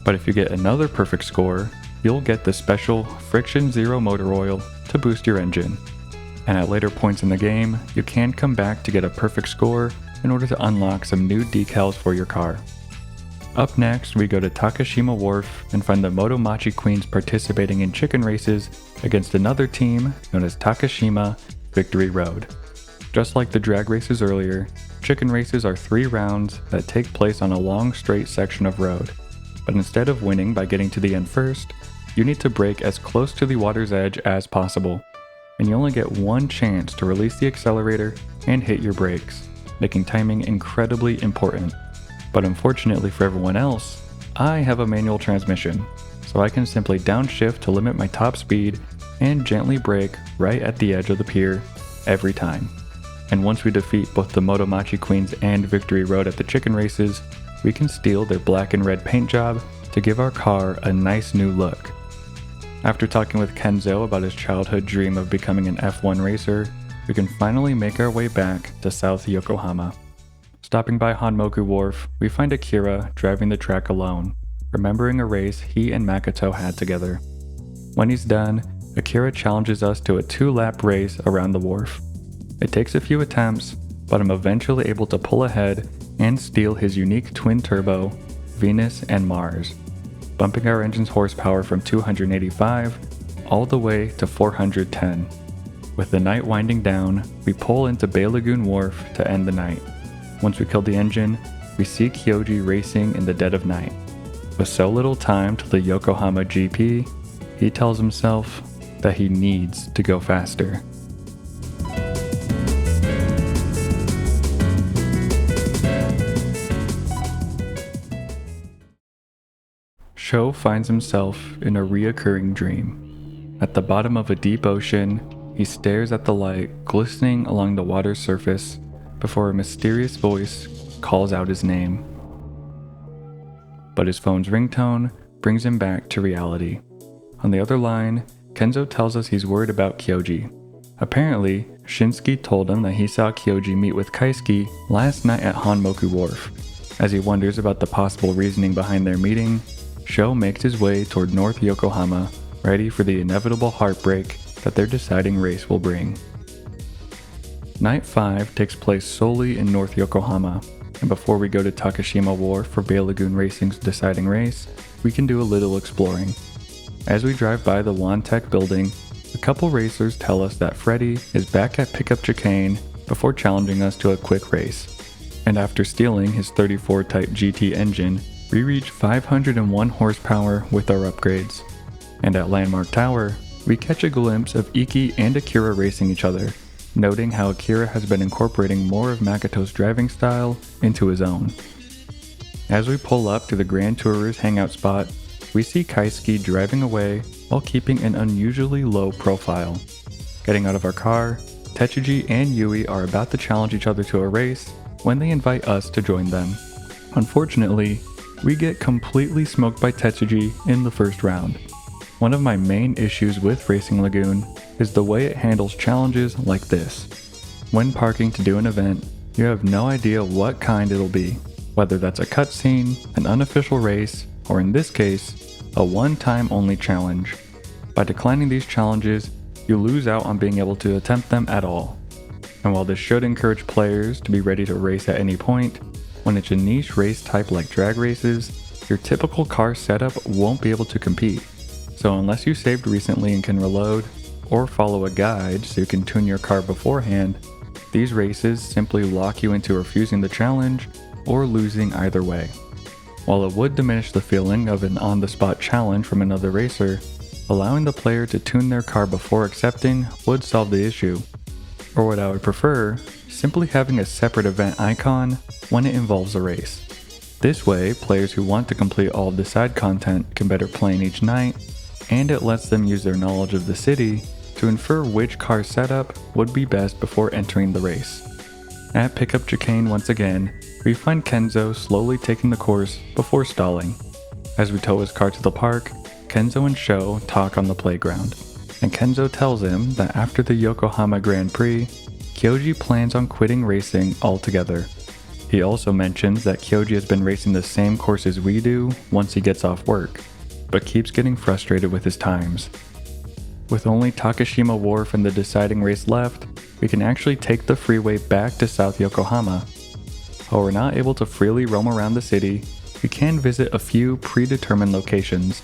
But if you get another perfect score, you'll get the special Friction Zero motor oil to boost your engine. And at later points in the game, you can come back to get a perfect score in order to unlock some new decals for your car. Up next, we go to Takashima Wharf and find the Motomachi Queens participating in chicken races against another team known as Takashima Victory Road. Just like the drag races earlier, chicken races are 3 rounds that take place on a long straight section of road. But instead of winning by getting to the end first, you need to brake as close to the water's edge as possible, and you only get one chance to release the accelerator and hit your brakes, making timing incredibly important. But unfortunately for everyone else, I have a manual transmission, so I can simply downshift to limit my top speed and gently brake right at the edge of the pier every time. And once we defeat both the Motomachi Queens and Victory Road at the chicken races, we can steal their black and red paint job to give our car a nice new look. After talking with Kenzo about his childhood dream of becoming an F1 racer, we can finally make our way back to South Yokohama. Stopping by Hanmoku Wharf, we find Akira driving the track alone, remembering a race he and Makoto had together. When he's done, Akira challenges us to a 2-lap race around the wharf. It takes a few attempts, but I'm eventually able to pull ahead and steal his unique twin-turbo, Venus and Mars, bumping our engine's horsepower from 285 all the way to 410. With the night winding down, we pull into Bay Lagoon Wharf to end the night. Once we kill the engine, we see Kyoji racing in the dead of night. With so little time till the Yokohama GP, he tells himself that he needs to go faster. Sho finds himself in a reoccurring dream. At the bottom of a deep ocean, he stares at the light glistening along the water's surface before a mysterious voice calls out his name. But his phone's ringtone brings him back to reality. On the other line, Kenzo tells us he's worried about Kyoji. Apparently, Shinsuke told him that he saw Kyoji meet with Kaisuke last night at Hanmoku Wharf. As he wonders about the possible reasoning behind their meeting, Sho makes his way toward North Yokohama, ready for the inevitable heartbreak that their deciding race will bring. Night 5 takes place solely in North Yokohama, and before we go to Takashima Wharf for Bay Lagoon Racing's deciding race, we can do a little exploring. As we drive by the Wantech building, a couple racers tell us that Freddy is back at Pickup Chicane before challenging us to a quick race. And after stealing his 34 Type GT engine, we reach 501 horsepower with our upgrades. And at Landmark Tower, we catch a glimpse of Iki and Akira racing each other, noting how Akira has been incorporating more of Makoto's driving style into his own. As we pull up to the Grand Tourers hangout spot, we see Kaisuke driving away while keeping an unusually low profile. Getting out of our car, Tetsuji and Yui are about to challenge each other to a race when they invite us to join them. Unfortunately, we get completely smoked by Tetsuji in the first round. One of my main issues with Racing Lagoon is the way it handles challenges like this. When parking to do an event, you have no idea what kind it'll be, whether that's a cutscene, an unofficial race, or in this case, a one-time only challenge. By declining these challenges, you lose out on being able to attempt them at all. And while this should encourage players to be ready to race at any point, when it's a niche race type like drag races, your typical car setup won't be able to compete. So unless you saved recently and can reload, or follow a guide so you can tune your car beforehand, these races simply lock you into refusing the challenge or losing either way. While it would diminish the feeling of an on-the-spot challenge from another racer, allowing the player to tune their car before accepting would solve the issue. Or what I would prefer, simply having a separate event icon when it involves a race. This way, players who want to complete all of the side content can better plan each night, and it lets them use their knowledge of the city to infer which car setup would be best before entering the race. At Pickup Chicane once again, we find Kenzo slowly taking the course before stalling. As we tow his car to the park, Kenzo and Sho talk on the playground, and Kenzo tells him that after the Yokohama Grand Prix, Kyoji plans on quitting racing altogether. He also mentions that Kyoji has been racing the same courses we do once he gets off work, but keeps getting frustrated with his times. With only Takashima Wharf and the deciding race left, we can actually take the freeway back to South Yokohama. While we're not able to freely roam around the city, we can visit a few predetermined locations.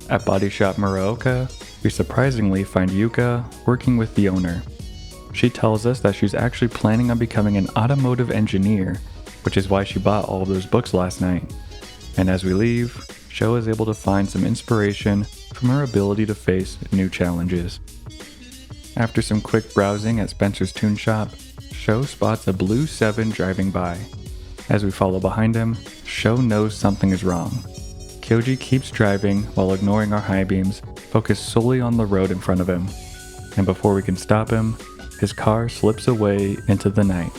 At Body Shop Muraoka, we surprisingly find Yuka working with the owner. She tells us that she's actually planning on becoming an automotive engineer, which is why she bought all of those books last night. And as we leave, Sho is able to find some inspiration from her ability to face new challenges. After some quick browsing at Spencer's Tune Shop, Sho spots a blue 7 driving by. As we follow behind him, Sho knows something is wrong. Kyoji keeps driving while ignoring our high beams, focused solely on the road in front of him. And before we can stop him, his car slips away into the night.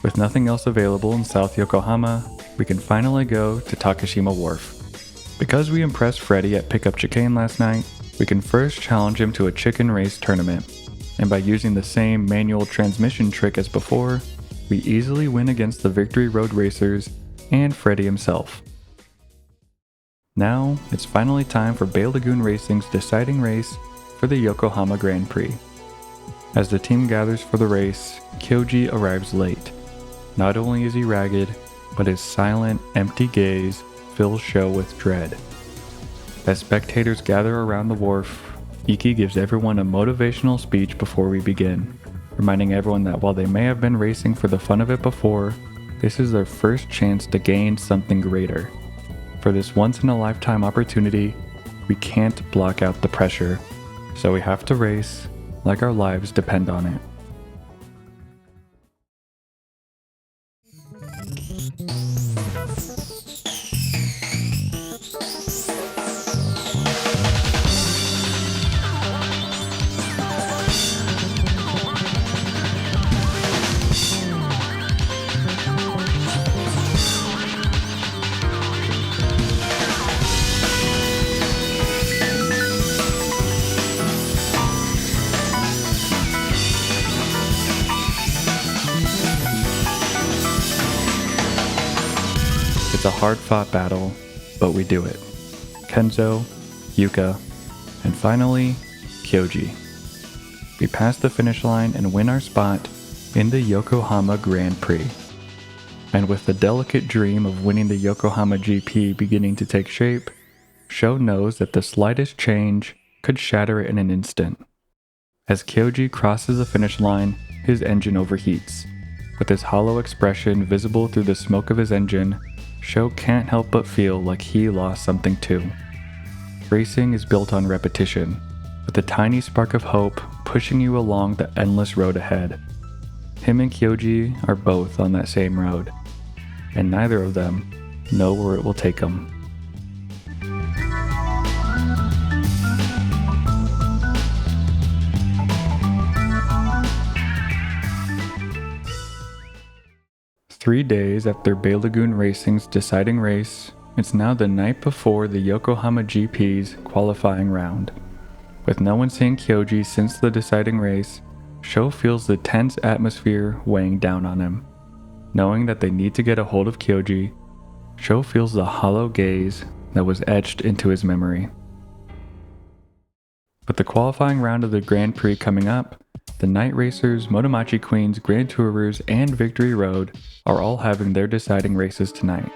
With nothing else available in South Yokohama, we can finally go to Takashima Wharf. Because we impressed Freddy at Pickup Chicane last night, we can first challenge him to a chicken race tournament. And by using the same manual transmission trick as before, we easily win against the Victory Road racers and Freddy himself. Now, it's finally time for Bay Lagoon Racing's deciding race for the Yokohama Grand Prix. As the team gathers for the race, Kyoji arrives late. Not only is he ragged, but his silent, empty gaze fills Sho with dread. As spectators gather around the wharf, Iki gives everyone a motivational speech before we begin, reminding everyone that while they may have been racing for the fun of it before, this is their first chance to gain something greater. For this once-in-a-lifetime opportunity, we can't block out the pressure, so we have to race like our lives depend on it. It's a hard-fought battle, but we do it. Kenzo, Yuka, and finally, Kyoji. We pass the finish line and win our spot in the Yokohama Grand Prix. And with the delicate dream of winning the Yokohama GP beginning to take shape, Sho knows that the slightest change could shatter it in an instant. As Kyoji crosses the finish line, his engine overheats. With his hollow expression visible through the smoke of his engine, Sho can't help but feel like he lost something too. Racing is built on repetition, with a tiny spark of hope pushing you along the endless road ahead. Him and Kyoji are both on that same road, and neither of them know where it will take them. Three days after Bay Lagoon Racing's deciding race, it's now the night before the Yokohama GP's qualifying round. With no one seeing Kyoji since the deciding race, Sho feels the tense atmosphere weighing down on him. Knowing that they need to get a hold of Kyoji, Sho feels the hollow gaze that was etched into his memory. With the qualifying round of the Grand Prix coming up, the Night Racers, Motomachi Queens, Grand Tourers, and Victory Road are all having their deciding races tonight.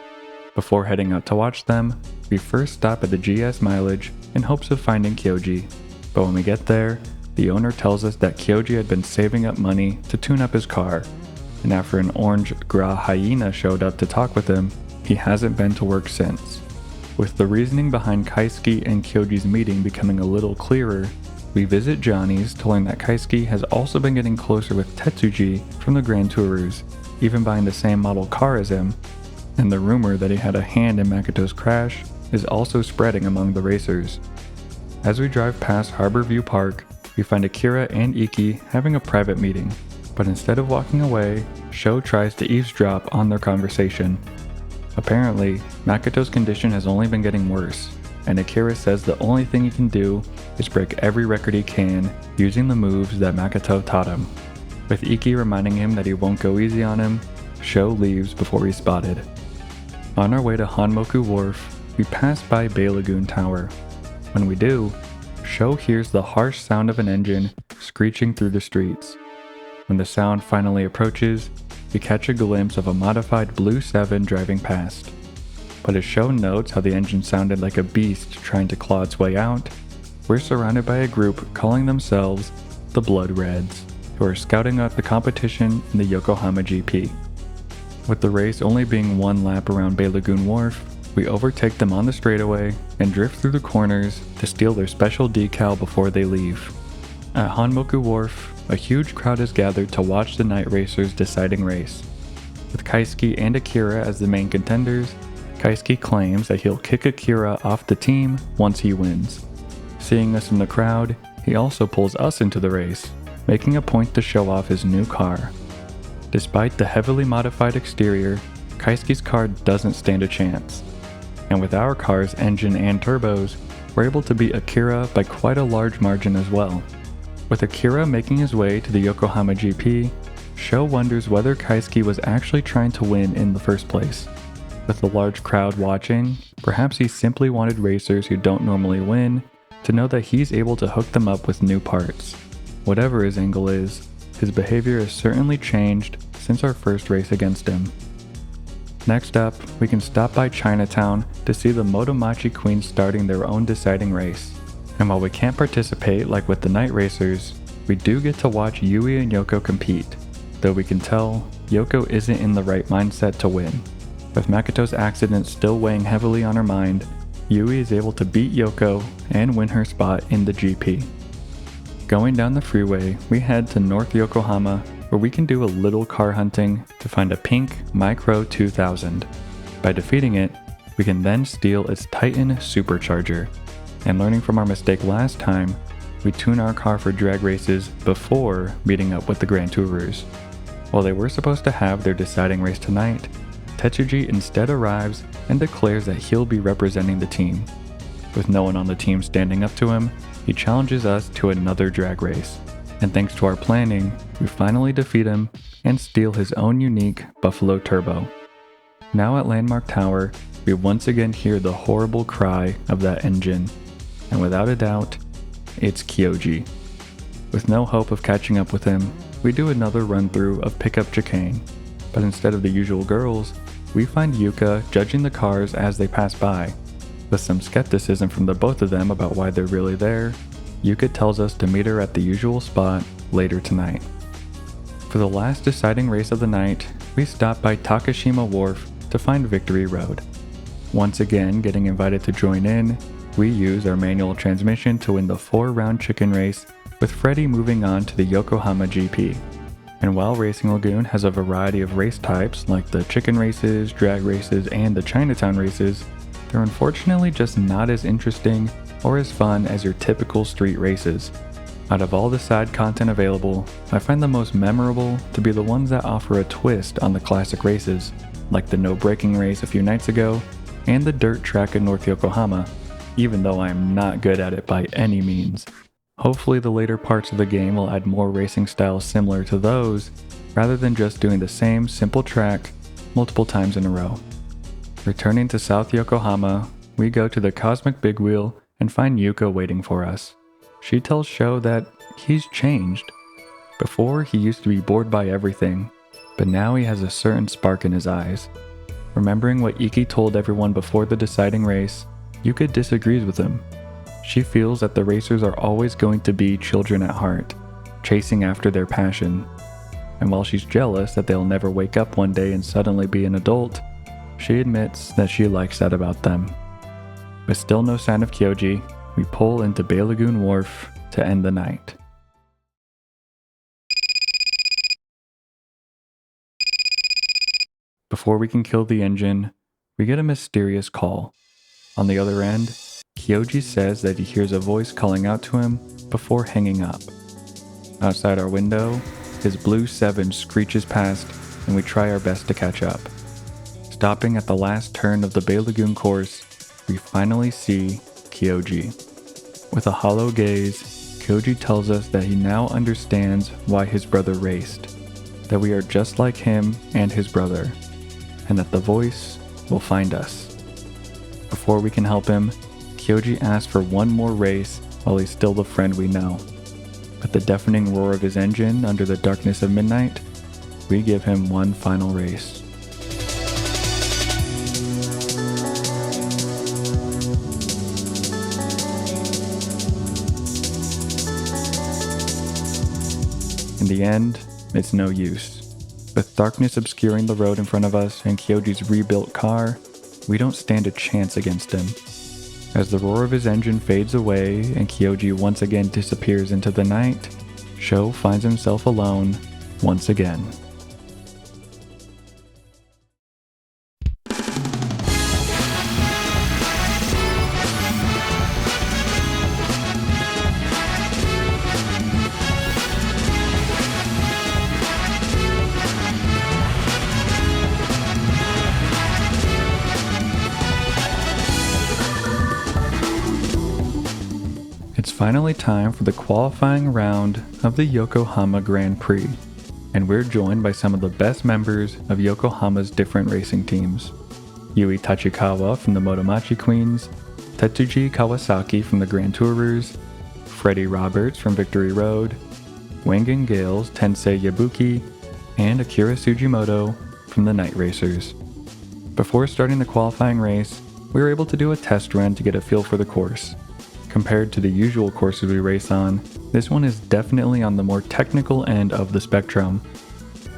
Before heading out to watch them, we first stop at the GS Mileage in hopes of finding Kyoji. But when we get there, the owner tells us that Kyoji had been saving up money to tune up his car, and after an orange Gra Hyena showed up to talk with him, he hasn't been to work since. With the reasoning behind Kaisuke and Kyoji's meeting becoming a little clearer, we visit Johnny's, telling that Kaisuke has also been getting closer with Tetsuji from the Grand Tourers, even buying the same model car as him, and the rumor that he had a hand in Makoto's crash is also spreading among the racers. As we drive past Harborview Park, we find Akira and Iki having a private meeting, but instead of walking away, Sho tries to eavesdrop on their conversation. Apparently, Makoto's condition has only been getting worse, and Akira says the only thing he can do is break every record he can using the moves that Makoto taught him. With Iki reminding him that he won't go easy on him, Sho leaves before he's spotted. On our way to Hanmoku Wharf, we pass by Bay Lagoon Tower. When we do, Sho hears the harsh sound of an engine screeching through the streets. When the sound finally approaches, we catch a glimpse of a modified Blue 7 driving past. But as Sho notes how the engine sounded like a beast trying to claw its way out, we're surrounded by a group calling themselves the Blood Reds, who are scouting out the competition in the Yokohama GP. With the race only being one lap around Bay Lagoon Wharf, we overtake them on the straightaway and drift through the corners to steal their special decal before they leave. At Hanmoku Wharf, a huge crowd is gathered to watch the night racers' deciding race. With Kaisuke and Akira as the main contenders, Kaisuke claims that he'll kick Akira off the team once he wins. Seeing us in the crowd, he also pulls us into the race, making a point to show off his new car. Despite the heavily modified exterior, Kaisuke's car doesn't stand a chance. And with our car's engine and turbos, we're able to beat Akira by quite a large margin as well. With Akira making his way to the Yokohama GP, Sho wonders whether Kaisuke was actually trying to win in the first place. With the large crowd watching, perhaps he simply wanted racers who don't normally win to know that he's able to hook them up with new parts. Whatever his angle is, his behavior has certainly changed since our first race against him. Next up, we can stop by Chinatown to see the Motomachi Queens starting their own deciding race. And while we can't participate like with the night racers, we do get to watch Yui and Yoko compete, though we can tell Yoko isn't in the right mindset to win. With Makoto's accident still weighing heavily on her mind, Yui is able to beat Yoko and win her spot in the GP. Going down the freeway, we head to North Yokohama, where we can do a little car hunting to find a pink Micro 2000. By defeating it, we can then steal its Titan supercharger. And learning from our mistake last time, we tune our car for drag races before meeting up with the Grand Tourers. While they were supposed to have their deciding race tonight, Tetsuji instead arrives and declares that he'll be representing the team. With no one on the team standing up to him, he challenges us to another drag race. And thanks to our planning, we finally defeat him and steal his own unique Buffalo Turbo. Now at Landmark Tower, we once again hear the horrible cry of that engine. And without a doubt, it's Kyoji. With no hope of catching up with him, we do another run-through of Pickup Chicane. But instead of the usual girls, we find Yuka judging the cars as they pass by. With some skepticism from the both of them about why they're really there, Yuka tells us to meet her at the usual spot later tonight. For the last deciding race of the night, we stop by Takashima Wharf to find Victory Road. Once again getting invited to join in, we use our manual transmission to win the 4-round chicken race, with Freddy moving on to the Yokohama GP. And while Racing Lagoon has a variety of race types like the chicken races, drag races, and the Chinatown races, they're unfortunately just not as interesting or as fun as your typical street races. Out of all the side content available, I find the most memorable to be the ones that offer a twist on the classic races, like the no braking race a few nights ago, and the dirt track in North Yokohama, even though I am not good at it by any means. Hopefully the later parts of the game will add more racing styles similar to those, rather than just doing the same simple track multiple times in a row. Returning to South Yokohama, we go to the Cosmic Big Wheel and find Yuka waiting for us. She tells Sho that he's changed. Before, he used to be bored by everything, but now he has a certain spark in his eyes. Remembering what Iki told everyone before the deciding race, Yuka disagrees with him. She feels that the racers are always going to be children at heart, chasing after their passion. And while she's jealous that they'll never wake up one day and suddenly be an adult, she admits that she likes that about them. With still no sign of Kyoji, we pull into Bay Lagoon Wharf to end the night. Before we can kill the engine, we get a mysterious call. On the other end, Kyoji says that he hears a voice calling out to him before hanging up. Outside our window, his blue 7 screeches past and we try our best to catch up. Stopping at the last turn of the Bay Lagoon course, we finally see Kyoji. With a hollow gaze, Kyoji tells us that he now understands why his brother raced, that we are just like him and his brother, and that the voice will find us. Before we can help him, Kyoji asks for one more race while he's still the friend we know. With the deafening roar of his engine under the darkness of midnight, we give him one final race. In the end, it's no use. With darkness obscuring the road in front of us and Kyoji's rebuilt car, we don't stand a chance against him. As the roar of his engine fades away and Kyoji once again disappears into the night, Sho finds himself alone once again. It's finally time for the qualifying round of the Yokohama Grand Prix, and we're joined by some of the best members of Yokohama's different racing teams. Yui Tachikawa from the Motomachi Queens, Tetsuji Kawasaki from the Grand Tourers, Freddie Roberts from Victory Road, Wangan Gale's Tensei Yabuki, and Akira Sugimoto from the Night Racers. Before starting the qualifying race, we were able to do a test run to get a feel for the course. Compared to the usual courses we race on, this one is definitely on the more technical end of the spectrum.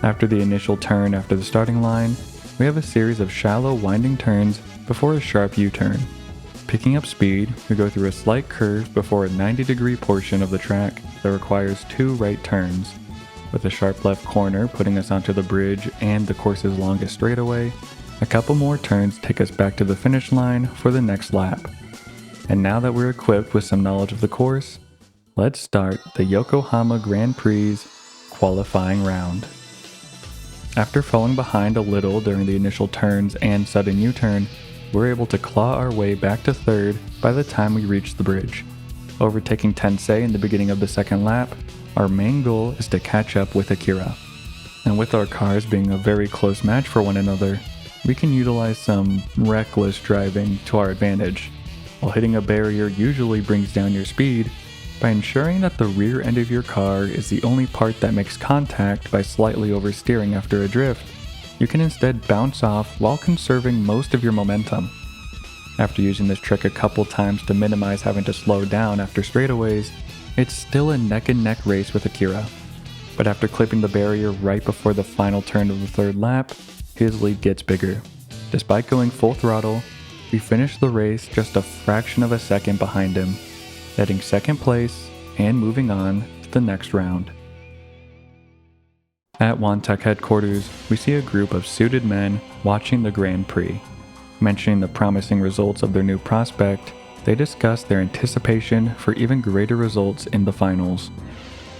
After the initial turn after the starting line, we have a series of shallow winding turns before a sharp U-turn. Picking up speed, we go through a slight curve before a 90-degree portion of the track that requires 2 right turns, with a sharp left corner putting us onto the bridge and the course's longest straightaway. A couple more turns take us back to the finish line for the next lap. And now that we're equipped with some knowledge of the course, let's start the Yokohama Grand Prix qualifying round. After falling behind a little during the initial turns and sudden U-turn, we're able to claw our way back to third by the time we reach the bridge. Overtaking Tensei in the beginning of the second lap, our main goal is to catch up with Akira. And with our cars being a very close match for one another, we can utilize some reckless driving to our advantage. While hitting a barrier usually brings down your speed, by ensuring that the rear end of your car is the only part that makes contact by slightly oversteering after a drift, you can instead bounce off while conserving most of your momentum. After using this trick a couple times to minimize having to slow down after straightaways, it's still a neck-and-neck race with Akira. But after clipping the barrier right before the final turn of the third lap, his lead gets bigger. Despite going full throttle, we finished the race just a fraction of a second behind him, netting second place and moving on to the next round. At Wantec headquarters, we see a group of suited men watching the Grand Prix. Mentioning the promising results of their new prospect, they discuss their anticipation for even greater results in the finals.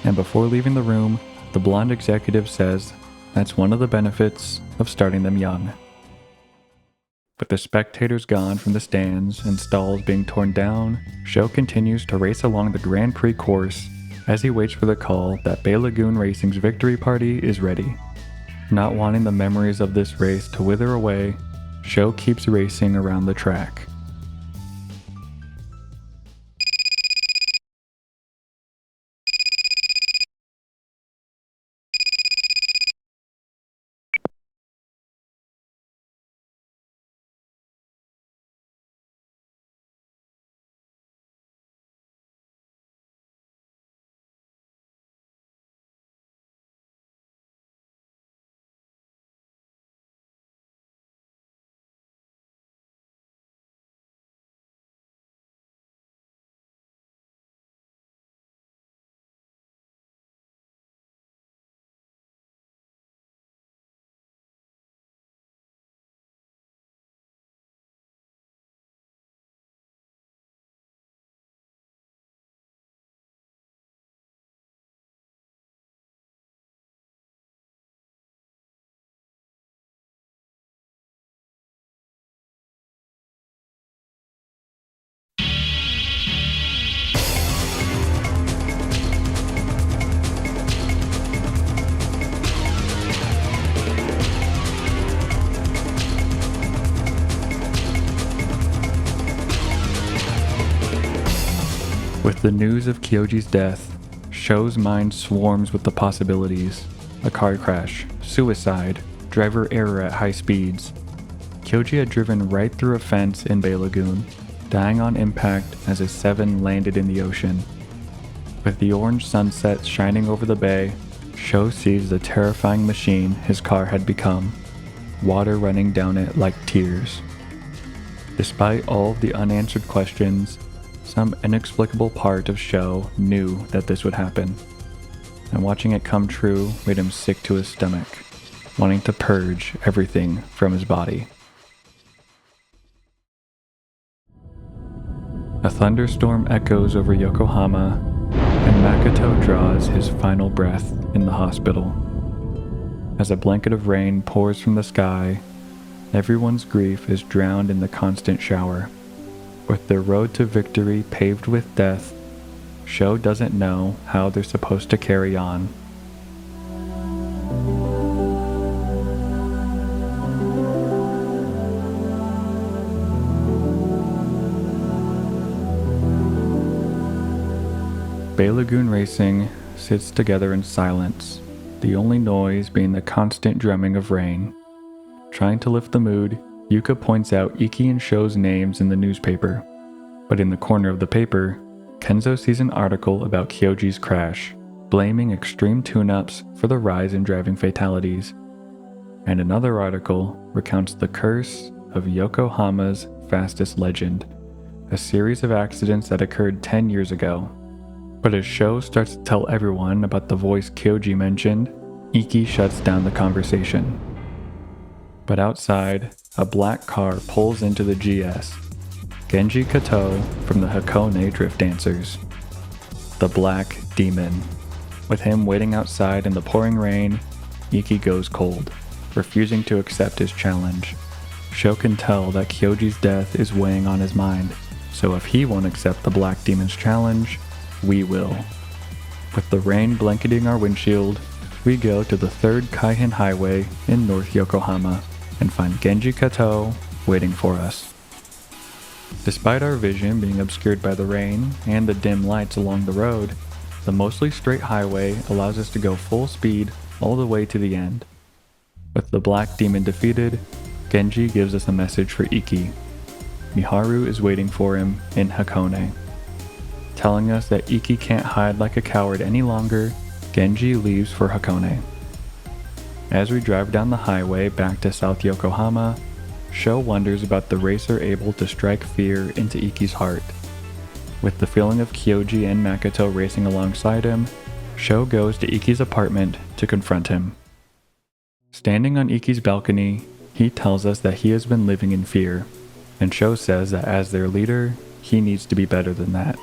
And before leaving the room, the blonde executive says that's one of the benefits of starting them young. With the spectators gone from the stands and stalls being torn down, Sho continues to race along the Grand Prix course as he waits for the call that Bay Lagoon Racing's victory party is ready. Not wanting the memories of this race to wither away, Sho keeps racing around the track. With the news of Kyoji's death, Sho's mind swarms with the possibilities. A car crash, suicide, driver error at high speeds. Kyoji had driven right through a fence in Bay Lagoon, dying on impact as his 7 landed in the ocean. With the orange sunset shining over the bay, Sho sees the terrifying machine his car had become, water running down it like tears. Despite all of the unanswered questions, some inexplicable part of Sho knew that this would happen, and watching it come true made him sick to his stomach, wanting to purge everything from his body. A thunderstorm echoes over Yokohama, and Makoto draws his final breath in the hospital. As a blanket of rain pours from the sky, everyone's grief is drowned in the constant shower. With their road to victory paved with death, Sho doesn't know how they're supposed to carry on. Bay Lagoon Racing sits together in silence, the only noise being the constant drumming of rain. Trying to lift the mood, Yuka points out Iki and Sho's names in the newspaper, but in the corner of the paper, Kenzo sees an article about Kyoji's crash, blaming extreme tune-ups for the rise in driving fatalities, and another article recounts the curse of Yokohama's fastest legend, a series of accidents that occurred 10 years ago. But as Sho starts to tell everyone about the voice Kyoji mentioned, Iki shuts down the conversation. But outside, a black car pulls into the GS. Genji Kato from the Hakone Drift Dancers. The Black Demon. With him waiting outside in the pouring rain, Iki goes cold, refusing to accept his challenge. Sho can tell that Kyoji's death is weighing on his mind, so if he won't accept the Black Demon's challenge, we will. With the rain blanketing our windshield, we go to the 3rd Kaihin Highway in North Yokohama and find Genji Kato waiting for us. Despite our vision being obscured by the rain and the dim lights along the road, the mostly straight highway allows us to go full speed all the way to the end. With the Black Demon defeated, Genji gives us a message for Iki. Miharu is waiting for him in Hakone. Telling us that Iki can't hide like a coward any longer, Genji leaves for Hakone. As we drive down the highway back to South Yokohama, Sho wonders about the racer able to strike fear into Iki's heart. With the feeling of Kyoji and Makoto racing alongside him, Sho goes to Iki's apartment to confront him. Standing on Iki's balcony, he tells us that he has been living in fear, and Sho says that as their leader, he needs to be better than that.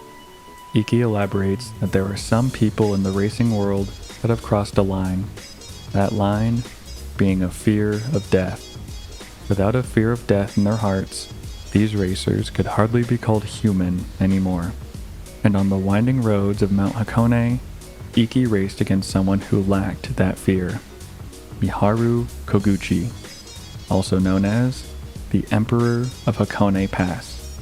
Iki elaborates that there are some people in the racing world that have crossed a line. That line being a fear of death. Without a fear of death in their hearts, these racers could hardly be called human anymore. And on the winding roads of Mount Hakone, Iki raced against someone who lacked that fear. Miharu Koguchi, also known as the Emperor of Hakone Pass.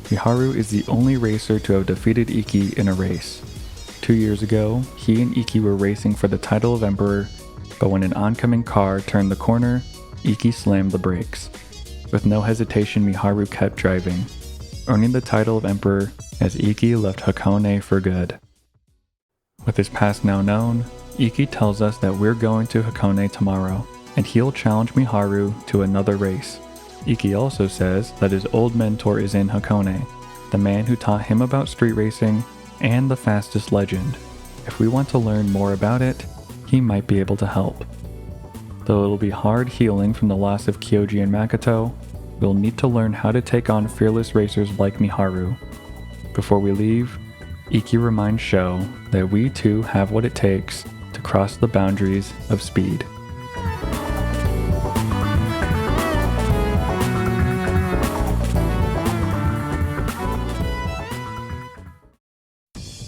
Miharu is the only racer to have defeated Iki in a race. 2 years ago, he and Iki were racing for the title of Emperor, but when an oncoming car turned the corner, Iki slammed the brakes. With no hesitation, Miharu kept driving, earning the title of Emperor as Iki left Hakone for good. With his past now known, Iki tells us that we're going to Hakone tomorrow, and he'll challenge Miharu to another race. Iki also says that his old mentor is in Hakone, the man who taught him about street racing and the fastest legend. If we want to learn more about it, he might be able to help. Though it'll be hard healing from the loss of Kyoji and Makoto, we'll need to learn how to take on fearless racers like Miharu. Before we leave, Iki reminds Sho that we too have what it takes to cross the boundaries of speed.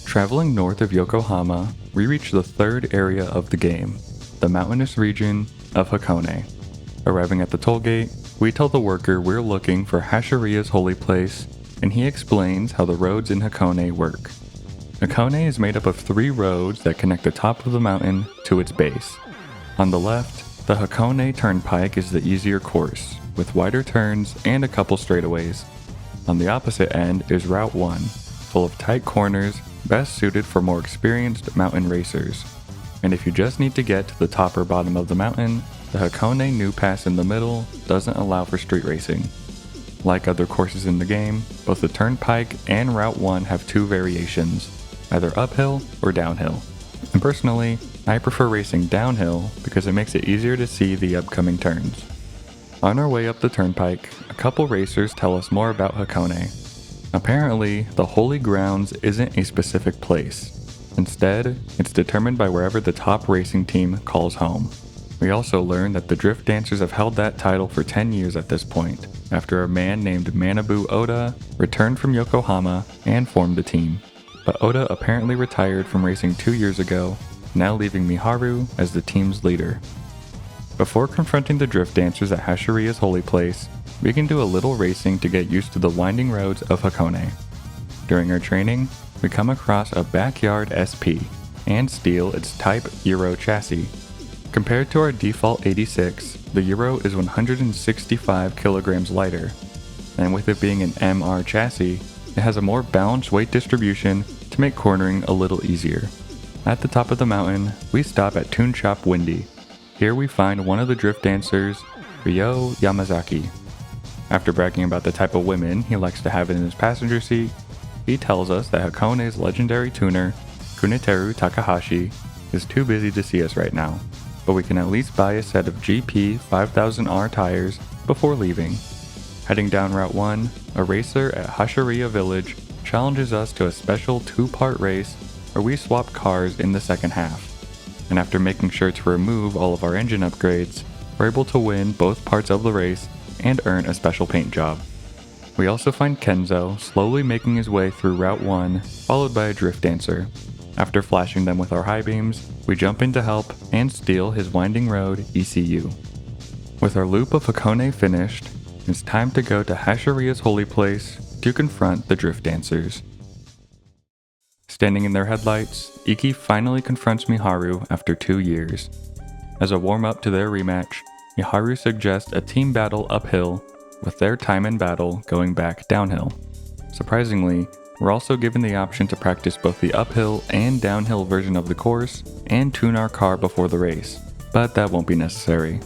Traveling north of Yokohama, we reach the 3rd area of the game, the mountainous region of Hakone. Arriving at the toll gate, we tell the worker we're looking for Hashiria's holy place and he explains how the roads in Hakone work. Hakone is made up of 3 roads that connect the top of the mountain to its base. On the left, the Hakone Turnpike is the easier course, with wider turns and a couple straightaways. On the opposite end is Route 1, full of tight corners, best suited for more experienced mountain racers. And if you just need to get to the top or bottom of the mountain, the Hakone New Pass in the middle doesn't allow for street racing. Like other courses in the game, both the Turnpike and Route 1 have 2 variations, either uphill or downhill. And personally, I prefer racing downhill because it makes it easier to see the upcoming turns. On our way up the Turnpike, a couple racers tell us more about Hakone. Apparently, the Holy Grounds isn't a specific place. Instead, it's determined by wherever the top racing team calls home. We also learn that the Drift Dancers have held that title for 10 years at this point, after a man named Manabu Oda returned from Yokohama and formed the team. But Oda apparently retired from racing 2 years ago, now leaving Miharu as the team's leader. Before confronting the Drift Dancers at Hashiria's holy place, we can do a little racing to get used to the winding roads of Hakone. During our training, we come across a backyard SP and steal its Type Euro chassis. Compared to our default 86, the Euro is 165 kilograms lighter, and with it being an MR chassis, it has a more balanced weight distribution to make cornering a little easier. At the top of the mountain, we stop at Toon Shop Windy. Here we find one of the Drift Dancers, Ryo Yamazaki. After bragging about the type of women he likes to have in his passenger seat, he tells us that Hakone's legendary tuner, Kuniteru Takahashi, is too busy to see us right now, but we can at least buy a set of GP 5000R tires before leaving. Heading down Route 1, a racer at Hashiria Village challenges us to a special 2-part race where we swap cars in the second half. And after making sure to remove all of our engine upgrades, we're able to win both parts of the race and earn a special paint job. We also find Kenzo slowly making his way through Route 1, followed by a Drift Dancer. After flashing them with our high beams, we jump in to help and steal his winding road ECU. With our loop of Hakone finished, it's time to go to Hashiria's holy place to confront the Drift Dancers. Standing in their headlights, Iki finally confronts Miharu after 2 years. As a warm-up to their rematch, Miharu suggests a team battle uphill, with their time in battle going back downhill. Surprisingly, we're also given the option to practice both the uphill and downhill version of the course and tune our car before the race, but that won't be necessary.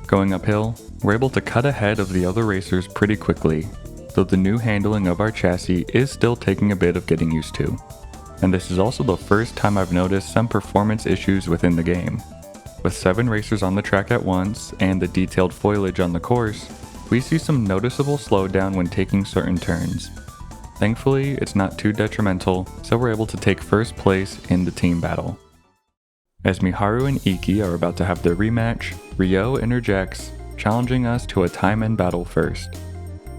Going uphill, we're able to cut ahead of the other racers pretty quickly, though the new handling of our chassis is still taking a bit of getting used to. And this is also the first time I've noticed some performance issues within the game. With 7 racers on the track at once and the detailed foliage on the course, we see some noticeable slowdown when taking certain turns. Thankfully, it's not too detrimental, so we're able to take first place in the team battle. As Miharu and Iki are about to have their rematch, Ryo interjects, challenging us to a time in battle first.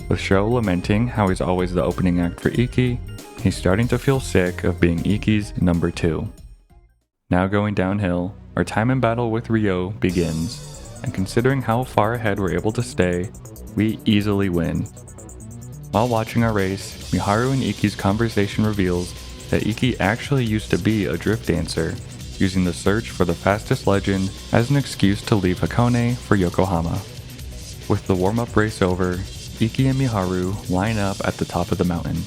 With Sho lamenting how he's always the opening act for Iki, he's starting to feel sick of being Iki's number 2. Now going downhill, our time in battle with Ryo begins, and considering how far ahead we're able to stay, we easily win. While watching our race, Miharu and Iki's conversation reveals that Iki actually used to be a Drift Dancer, using the search for the fastest legend as an excuse to leave Hakone for Yokohama. With the warm-up race over, Iki and Miharu line up at the top of the mountain,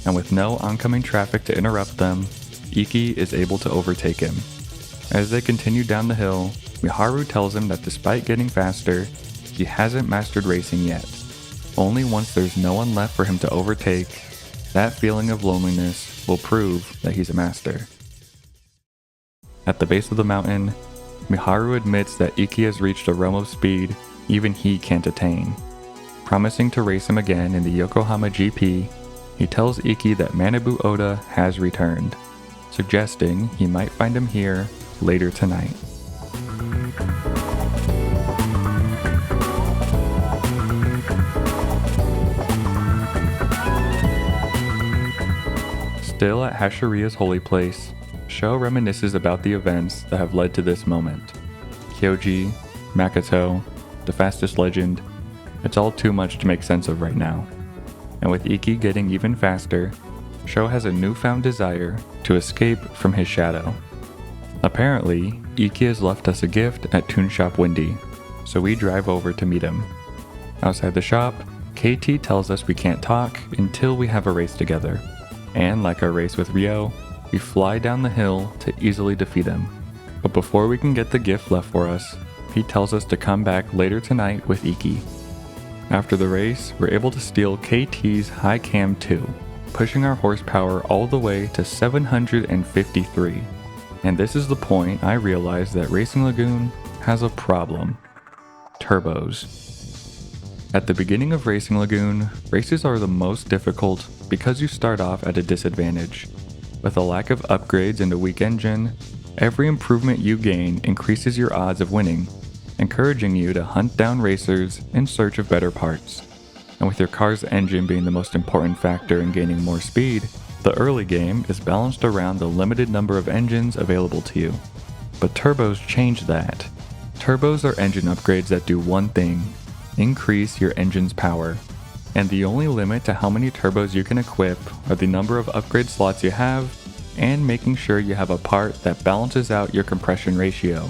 and with no oncoming traffic to interrupt them, Iki is able to overtake him. As they continue down the hill, Miharu tells him that despite getting faster, he hasn't mastered racing yet. Only once there's no one left for him to overtake, that feeling of loneliness will prove that he's a master. At the base of the mountain, Miharu admits that Iki has reached a realm of speed even he can't attain. Promising to race him again in the Yokohama GP, he tells Iki that Manabu Oda has returned, suggesting he might find him here later tonight. Still at Hashiria's holy place, Sho reminisces about the events that have led to this moment. Kyoji, Makoto, the fastest legend, it's all too much to make sense of right now. and with Iki getting even faster, Sho has a newfound desire to escape from his shadow. Apparently, Iki has left us a gift at Toon Shop Windy, so we drive over to meet him. Outside the shop, KT tells us we can't talk until we have a race together, and like our race with Ryo, we fly down the hill to easily defeat him. But before we can get the gift left for us, he tells us to come back later tonight with Iki. After the race, we're able to steal KT's High Cam 2, pushing our horsepower all the way to 753. And this is the point I realized that Racing Lagoon has a problem. Turbos. At the beginning of Racing Lagoon, races are the most difficult because you start off at a disadvantage. With a lack of upgrades and a weak engine, every improvement you gain increases your odds of winning, encouraging you to hunt down racers in search of better parts. And with your car's engine being the most important factor in gaining more speed, the early game is balanced around the limited number of engines available to you. But turbos change that. Turbos are engine upgrades that do one thing: increase your engine's power. And the only limit to how many turbos you can equip are the number of upgrade slots you have, and making sure you have a part that balances out your compression ratio.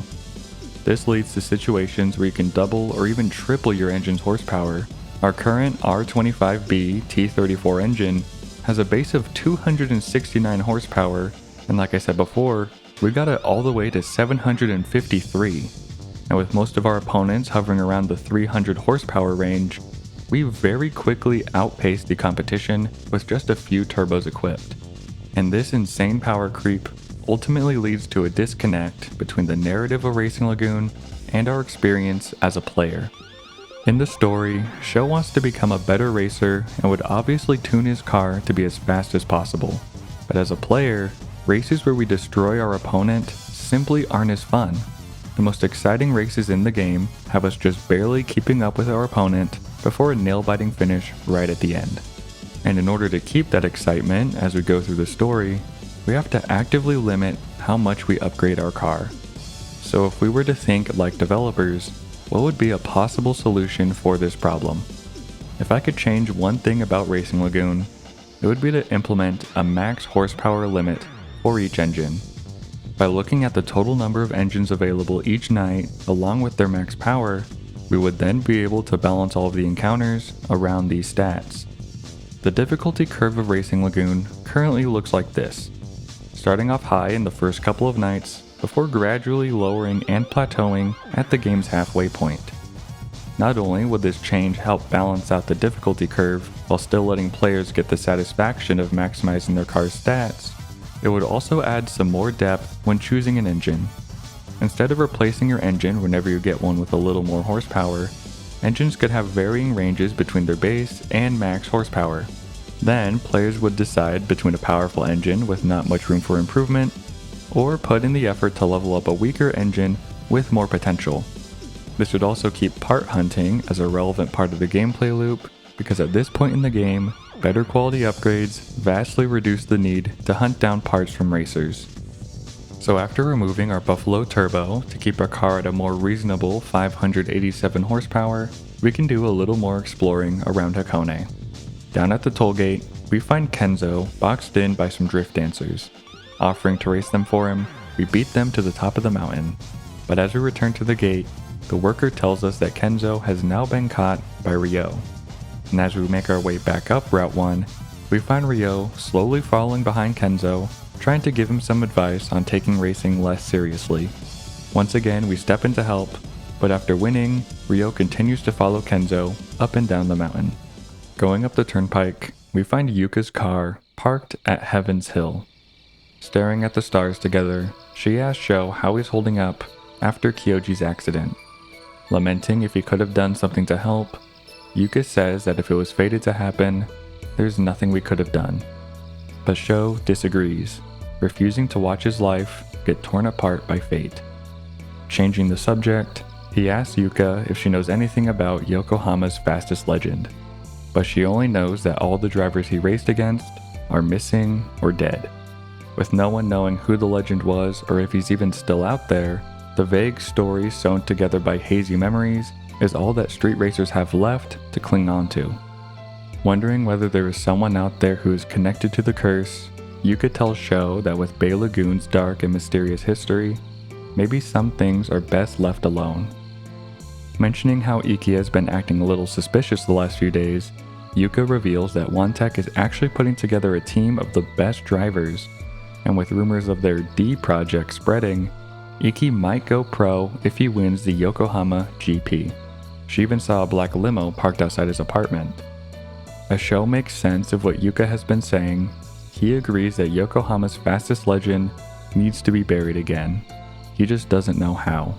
This leads to situations where you can double or even triple your engine's horsepower. Our current R25B T34 engine has a base of 269 horsepower, and like I said before, we got it all the way to 753. And with most of our opponents hovering around the 300 horsepower range, we very quickly outpaced the competition with just a few turbos equipped. And this insane power creep ultimately leads to a disconnect between the narrative of Racing Lagoon and our experience as a player. In the story, Sho wants to become a better racer and would obviously tune his car to be as fast as possible. But as a player, races where we destroy our opponent simply aren't as fun. The most exciting races in the game have us just barely keeping up with our opponent before a nail-biting finish right at the end. And in order to keep that excitement as we go through the story, we have to actively limit how much we upgrade our car. So if we were to think like developers, what would be a possible solution for this problem? If I could change one thing about Racing Lagoon, it would be to implement a max horsepower limit for each engine. By looking at the total number of engines available each night along with their max power, we would then be able to balance all of the encounters around these stats. The difficulty curve of Racing Lagoon currently looks like this, starting off high in the first couple of nights before gradually lowering and plateauing at the game's halfway point. Not only would this change help balance out the difficulty curve while still letting players get the satisfaction of maximizing their car's stats, it would also add some more depth when choosing an engine. Instead of replacing your engine whenever you get one with a little more horsepower, engines could have varying ranges between their base and max horsepower. Then, players would decide between a powerful engine with not much room for improvement, or put in the effort to level up a weaker engine with more potential. This would also keep part hunting as a relevant part of the gameplay loop, because at this point in the game, better quality upgrades vastly reduce the need to hunt down parts from racers. So after removing our Buffalo Turbo to keep our car at a more reasonable 587 horsepower, we can do a little more exploring around Hakone. Down at the toll gate, we find Kenzo boxed in by some drift dancers. Offering to race them for him, we beat them to the top of the mountain. But as we return to the gate, the worker tells us that Kenzo has now been caught by Ryo. And as we make our way back up Route 1, we find Ryo slowly following behind Kenzo, trying to give him some advice on taking racing less seriously. Once again, we step in to help, but after winning, Ryo continues to follow Kenzo up and down the mountain. Going up the turnpike, we find Yuka's car parked at Heaven's Hill. Staring at the stars together, she asks Sho how he's holding up after Kyoji's accident. Lamenting if he could have done something to help, Yuka says that if it was fated to happen, there's nothing we could have done. But Sho disagrees, refusing to watch his life get torn apart by fate. Changing the subject, he asks Yuka if she knows anything about Yokohama's fastest legend, but she only knows that all the drivers he raced against are missing or dead. With no one knowing who the legend was or if he's even still out there, the vague story sewn together by hazy memories is all that street racers have left to cling on to. Wondering whether there is someone out there who is connected to the curse, Yuka tells Sho that with Bay Lagoon's dark and mysterious history, maybe some things are best left alone. Mentioning how Iki has been acting a little suspicious the last few days, Yuka reveals that One Tech is actually putting together a team of the best drivers, and with rumors of their D project spreading, Iki might go pro if he wins the Yokohama GP. She even saw a black limo parked outside his apartment. As Sho makes sense of what Yuka has been saying, he agrees that Yokohama's fastest legend needs to be buried again. He just doesn't know how.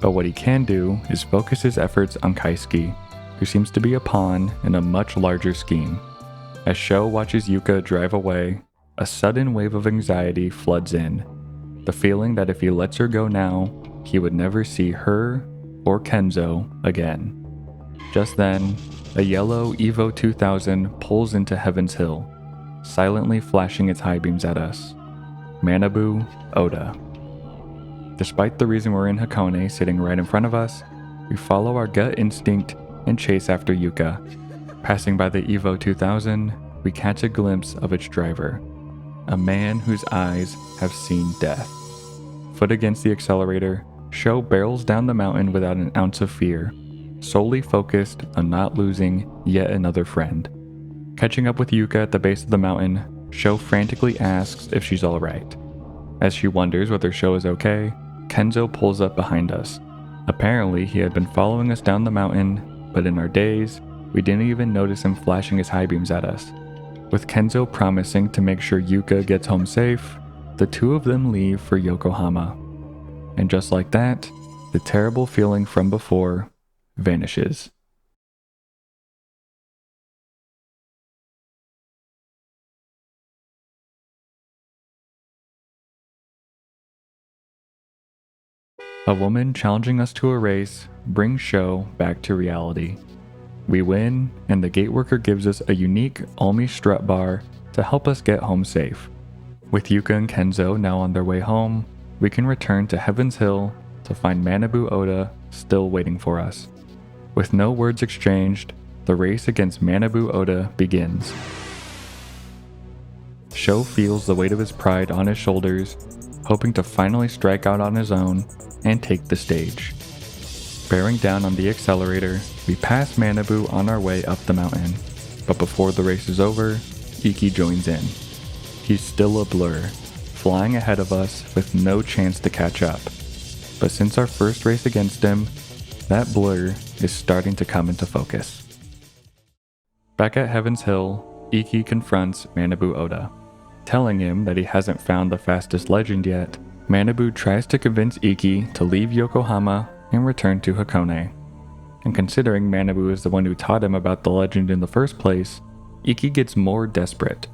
But what he can do is focus his efforts on Kaisuke, who seems to be a pawn in a much larger scheme. As Sho watches Yuka drive away, a sudden wave of anxiety floods in. The feeling that if he lets her go now, he would never see her or Kenzo again. Just then, a yellow Evo 2000 pulls into Heaven's Hill, silently flashing its high beams at us. Manabu Oda. Despite the reason we're in Hakone sitting right in front of us, we follow our gut instinct and chase after Yuka. Passing by the Evo 2000, we catch a glimpse of its driver, a man whose eyes have seen death. Foot against the accelerator, Sho barrels down the mountain without an ounce of fear, solely focused on not losing yet another friend. Catching up with Yuka at the base of the mountain, Sho frantically asks if she's alright. As she wonders whether Sho is okay, Kenzo pulls up behind us. Apparently, he had been following us down the mountain, but in our daze, we didn't even notice him flashing his high beams at us. With Kenzo promising to make sure Yuka gets home safe, the two of them leave for Yokohama. And just like that, the terrible feeling from before vanishes. A woman challenging us to a race brings Sho back to reality. We win, and the gateworker gives us a unique Almi strut bar to help us get home safe. With Yuka and Kenzo now on their way home, we can return to Heaven's Hill to find Manabu Oda still waiting for us. With no words exchanged, the race against Manabu Oda begins. Sho feels the weight of his pride on his shoulders, hoping to finally strike out on his own and take the stage. Bearing down on the accelerator, we pass Manabu on our way up the mountain, but before the race is over, Iki joins in. He's still a blur, flying ahead of us with no chance to catch up. But since our first race against him, that blur is starting to come into focus. Back at Heaven's Hill, Iki confronts Manabu Oda. Telling him that he hasn't found the fastest legend yet, Manabu tries to convince Iki to leave Yokohama and return to Hakone. And considering Manabu is the one who taught him about the legend in the first place, Iki gets more desperate,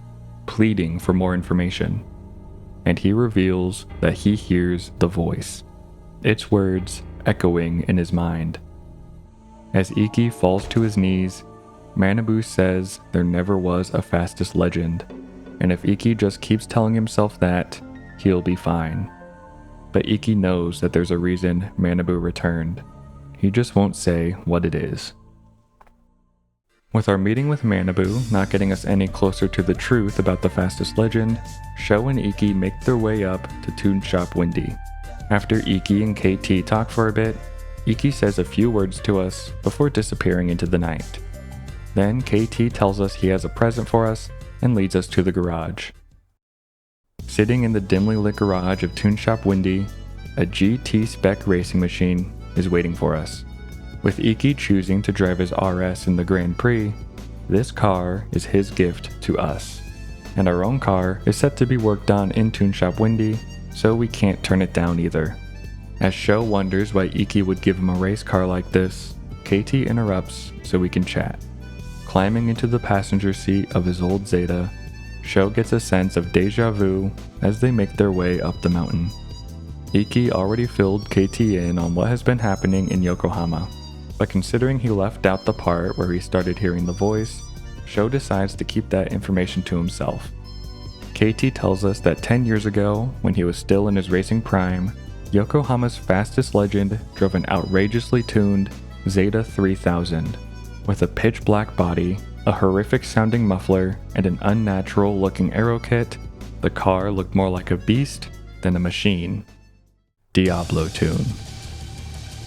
pleading for more information. And he reveals that he hears the voice, its words echoing in his mind. As Iki falls to his knees, Manabu says there never was a fastest legend, and if Iki just keeps telling himself that, he'll be fine. But Iki knows that there's a reason Manabu returned. He just won't say what it is. With our meeting with Manabu not getting us any closer to the truth about the fastest legend, Sho and Iki make their way up to Toon Shop Windy. After Iki and KT talk for a bit, Iki says a few words to us before disappearing into the night. Then KT tells us he has a present for us and leads us to the garage. Sitting in the dimly lit garage of Toon Shop Windy, a GT spec racing machine is waiting for us. With Iki choosing to drive his RS in the Grand Prix, this car is his gift to us. And our own car is set to be worked on in Toon Shop Windy, so we can't turn it down either. As Sho wonders why Iki would give him a race car like this, KT interrupts so we can chat. Climbing into the passenger seat of his old Zeta, Sho gets a sense of deja vu as they make their way up the mountain. Iki already filled KT in on what has been happening in Yokohama, but considering he left out the part where he started hearing the voice, Sho decides to keep that information to himself. KT tells us that 10 years ago, when he was still in his racing prime, Yokohama's fastest legend drove an outrageously tuned Zeta 3000 with a pitch black body a horrific sounding muffler, and an unnatural looking aero kit, the car looked more like a beast than a machine. Diablo Tune.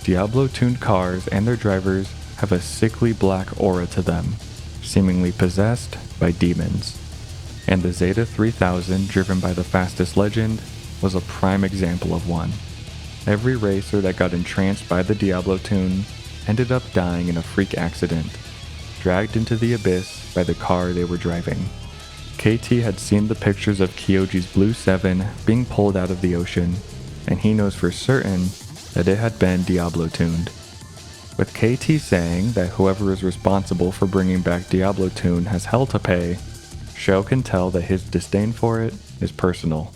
Diablo tuned cars and their drivers have a sickly black aura to them, seemingly possessed by demons. And the Zeta 3000, driven by the fastest legend, was a prime example of one. Every racer that got entranced by the Diablo tune ended up dying in a freak accident, dragged into the abyss by the car they were driving. KT had seen the pictures of Kyoji's Blue 7 being pulled out of the ocean, and he knows for certain that it had been Diablo tuned. With KT saying that whoever is responsible for bringing back Diablo tune has hell to pay, Sho can tell that his disdain for it is personal.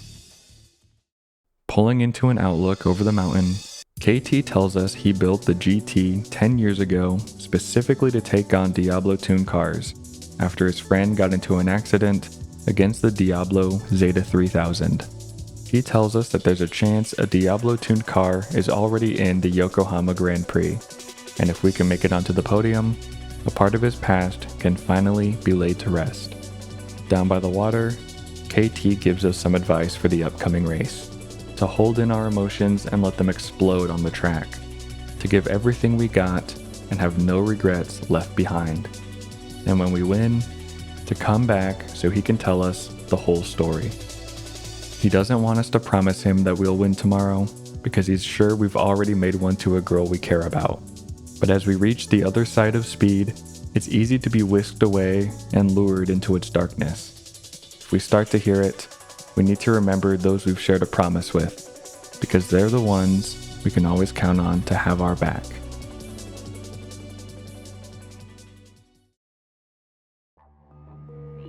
Pulling into an outlook over the mountain, KT tells us he built the GT 10 years ago specifically to take on Diablo tune cars after his friend got into an accident against the Diablo Zeta 3000. He tells us that there's a chance a Diablo tuned car is already in the Yokohama Grand Prix, and if we can make it onto the podium, a part of his past can finally be laid to rest. Down by the water, KT gives us some advice for the upcoming race: to hold in our emotions and let them explode on the track, to give everything we got and have no regrets left behind, and when we win, to come back so he can tell us the whole story. He doesn't want us to promise him that we'll win tomorrow because he's sure we've already made one to a girl we care about. But as we reach the other side of speed, it's easy to be whisked away and lured into its darkness. If we start to hear it, we need to remember those we've shared a promise with, because they're the ones we can always count on to have our back.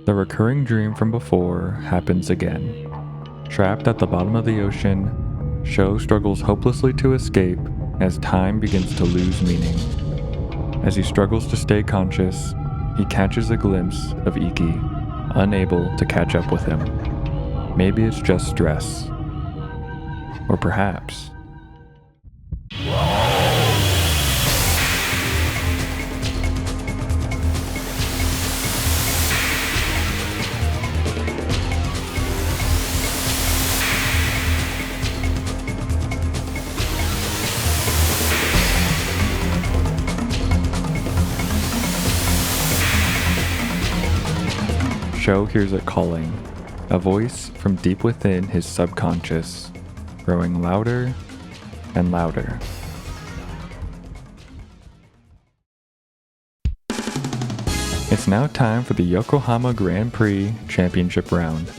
The recurring dream from before happens again. Trapped at the bottom of the ocean, Sho struggles hopelessly to escape as time begins to lose meaning. As he struggles to stay conscious, he catches a glimpse of Iki, unable to catch up with him. Maybe it's just stress. Or perhaps... Sho hears it calling, a voice from deep within his subconscious, growing louder and louder. It's now time for the Yokohama Grand Prix Championship round.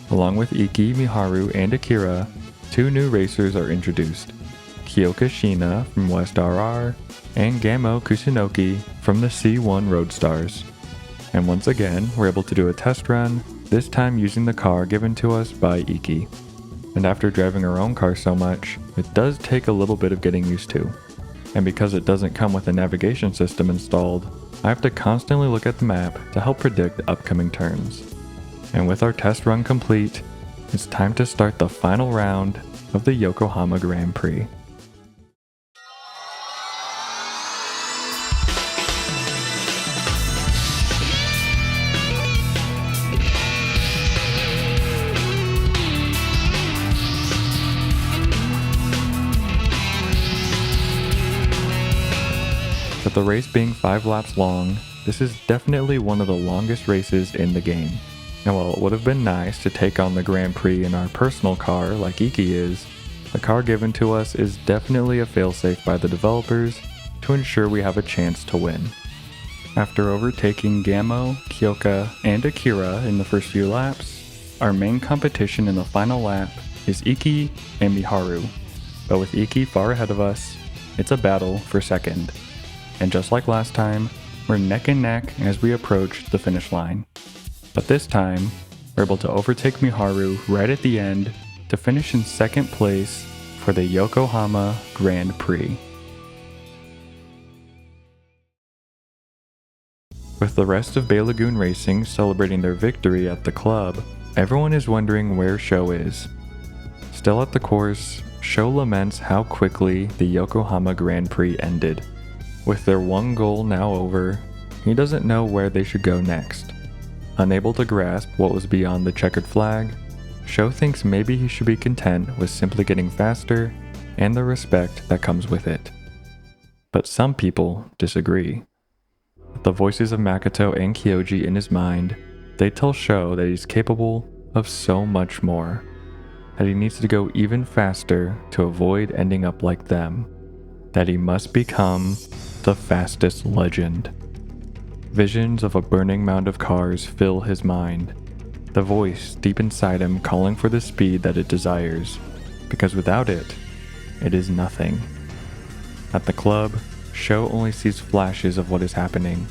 Along with Iki, Miharu, and Akira, 2 new racers are introduced: Kyoka Shina from West RR and Gamo Kusunoki from the C1 Roadstars. And once again, we're able to do a test run, this time using the car given to us by Iki. And after driving our own car so much, it does take a little bit of getting used to. And because it doesn't come with a navigation system installed, I have to constantly look at the map to help predict upcoming turns. And with our test run complete, it's time to start the final round of the Yokohama Grand Prix. With the race being 5 laps long, this is definitely one of the longest races in the game. And while it would have been nice to take on the Grand Prix in our personal car like Iki is, the car given to us is definitely a failsafe by the developers to ensure we have a chance to win. After overtaking Gamo, Kyoka, and Akira in the first few laps, our main competition in the final lap is Iki and Miharu. But with Iki far ahead of us, it's a battle for second. And just like last time, we're neck and neck as we approach the finish line. But this time, we're able to overtake Miharu right at the end to finish in second place for the Yokohama Grand Prix. With the rest of Bay Lagoon Racing celebrating their victory at the club, everyone is wondering where Sho is. Still at the course, Sho laments how quickly the Yokohama Grand Prix ended. With their one goal now over, he doesn't know where they should go next. Unable to grasp what was beyond the checkered flag, Sho thinks maybe he should be content with simply getting faster and the respect that comes with it. But some people disagree. With the voices of Makoto and Kyoji in his mind, they tell Sho that he's capable of so much more, that he needs to go even faster to avoid ending up like them, that he must become the fastest legend. Visions of a burning mound of cars fill his mind, the voice deep inside him calling for the speed that it desires, because without it, it is nothing. At the club, Sho only sees flashes of what is happening,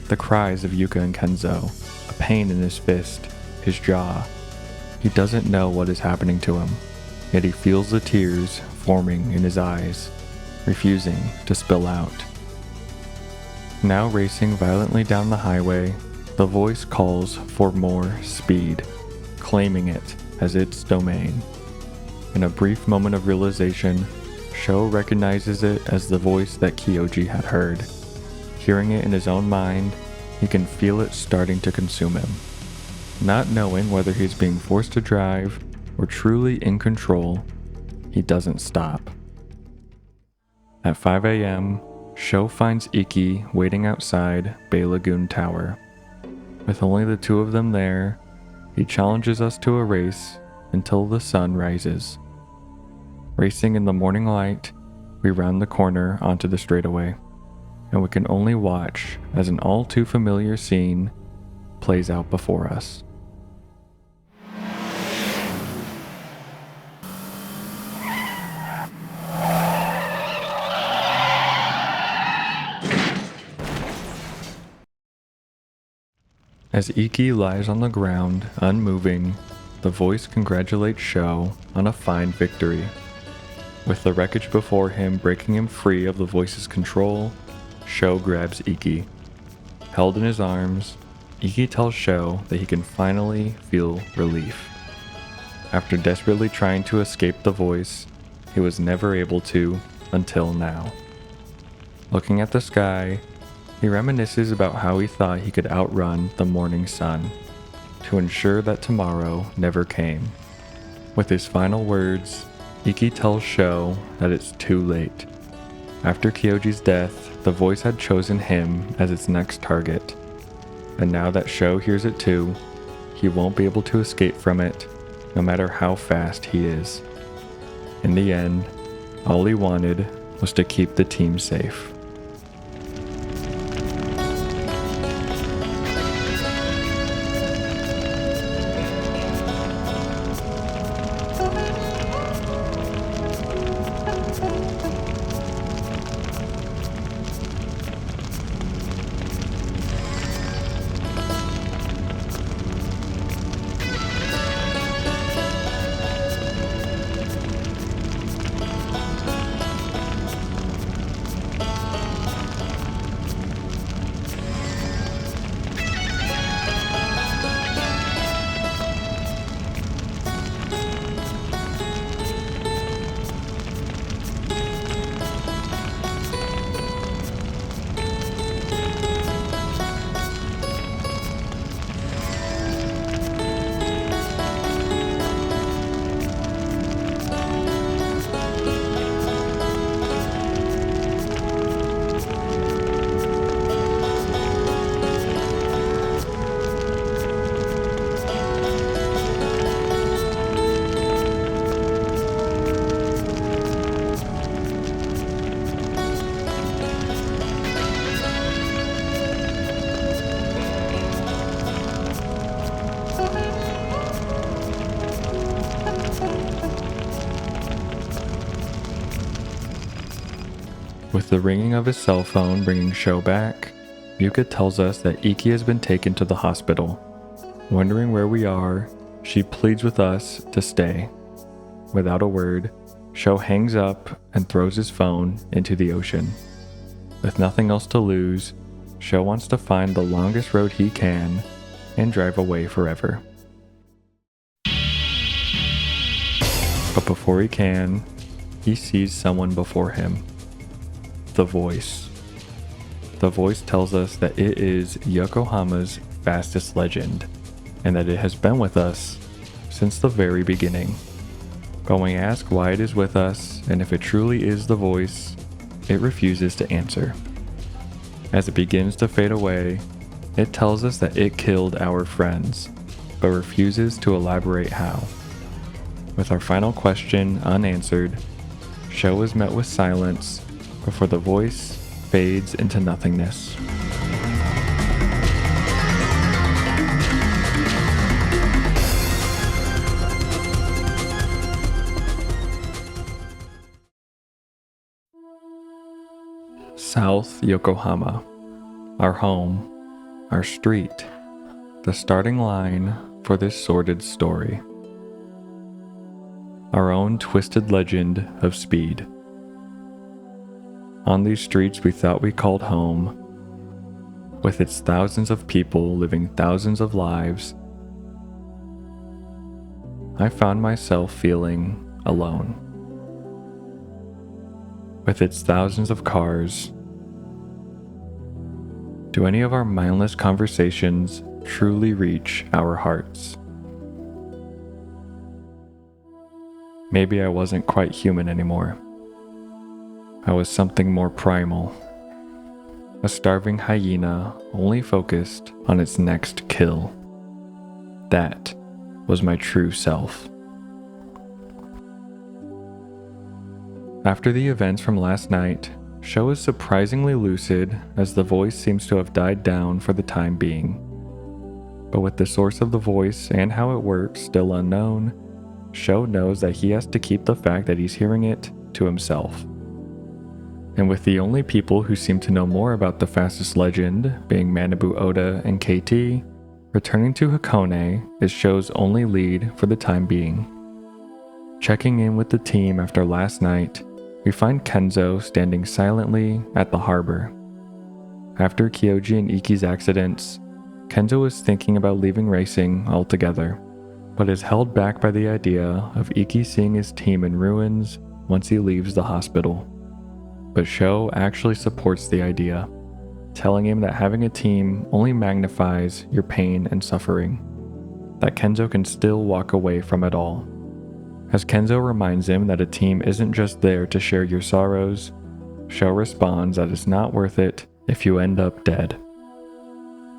the cries of Yuka and Kenzo, a pain in his fist, his jaw. He doesn't know what is happening to him, yet he feels the tears forming in his eyes, refusing to spill out. Now racing violently down the highway, the voice calls for more speed, claiming it as its domain. In a brief moment of realization, Sho recognizes it as the voice that Kyoji had heard. Hearing it in his own mind, he can feel it starting to consume him. Not knowing whether he's being forced to drive or truly in control, he doesn't stop. At 5 a.m., Sho finds Iki waiting outside Bay Lagoon Tower. With only the two of them there, he challenges us to a race until the sun rises. Racing in the morning light, we round the corner onto the straightaway, and we can only watch as an all too familiar scene plays out before us. As Iki lies on the ground, unmoving, the voice congratulates Sho on a fine victory. With the wreckage before him breaking him free of the voice's control, Sho grabs Iki. Held in his arms, Iki tells Sho that he can finally feel relief. After desperately trying to escape the voice, he was never able to until now. Looking at the sky, he reminisces about how he thought he could outrun the morning sun, to ensure that tomorrow never came. With his final words, Iki tells Sho that it's too late. After Kyoji's death, the voice had chosen him as its next target. And now that Sho hears it too, he won't be able to escape from it, no matter how fast he is. In the end, all he wanted was to keep the team safe. With the ringing of his cell phone bringing Sho back, Yuka tells us that Iki has been taken to the hospital. Wondering where we are, she pleads with us to stay. Without a word, Sho hangs up and throws his phone into the ocean. With nothing else to lose, Sho wants to find the longest road he can and drive away forever. But before he can, he sees someone before him. The voice. the voice tells us that it is Yokohama's fastest legend, and that it has been with us since the very beginning. But when we ask why it is with us, and if it truly is the voice, it refuses to answer. As it begins to fade away, it tells us that it killed our friends, but refuses to elaborate how. With our final question unanswered, Sho is met with silence before the voice fades into nothingness. South Yokohama, our home, our street, the starting line for this sordid story. Our own twisted legend of speed. On these streets we thought we called home, with its thousands of people living thousands of lives, I found myself feeling alone. With its thousands of cars, do any of our mindless conversations truly reach our hearts? Maybe I wasn't quite human anymore. I was something more primal. A starving hyena only focused on its next kill. That was my true self. After the events from last night, Sho is surprisingly lucid as the voice seems to have died down for the time being. But with the source of the voice and how it works still unknown, Sho knows that he has to keep the fact that he's hearing it to himself. And with the only people who seem to know more about the fastest legend being Manabu Oda and KT, returning to Hakone is Sho's only lead for the time being. Checking in with the team after last night, we find Kenzo standing silently at the harbor. After Kyoji and Iki's accidents, Kenzo is thinking about leaving racing altogether, but is held back by the idea of Iki seeing his team in ruins once he leaves the hospital. But Sho actually supports the idea, telling him that having a team only magnifies your pain and suffering, that Kenzo can still walk away from it all. As Kenzo reminds him that a team isn't just there to share your sorrows, Sho responds that it's not worth it if you end up dead.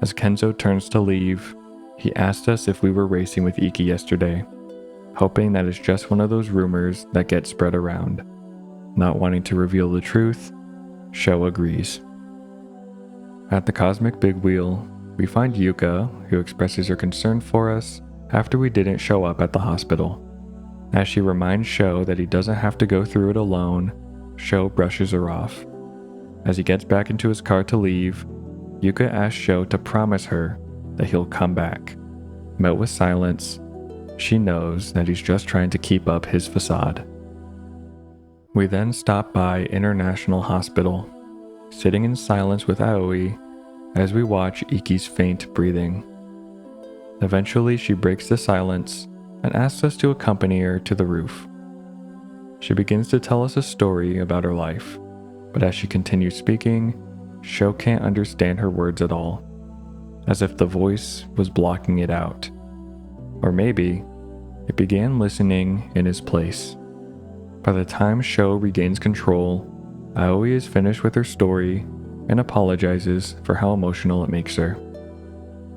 As Kenzo turns to leave, he asked us if we were racing with Iki yesterday, hoping that it's just one of those rumors that get spread around. Not wanting to reveal the truth, Sho agrees. At the Cosmic Big Wheel, we find Yuka, who expresses her concern for us after we didn't show up at the hospital. As she reminds Sho that he doesn't have to go through it alone, Sho brushes her off. As he gets back into his car to leave, Yuka asks Sho to promise her that he'll come back. Met with silence, she knows that he's just trying to keep up his facade. We then stop by International Hospital, sitting in silence with Aoi as we watch Iki's faint breathing. Eventually she breaks the silence and asks us to accompany her to the roof. She begins to tell us a story about her life, but as she continues speaking, Sho can't understand her words at all, as if the voice was blocking it out. Or maybe it began listening in his place. By the time Sho regains control, Aoi is finished with her story and apologizes for how emotional it makes her.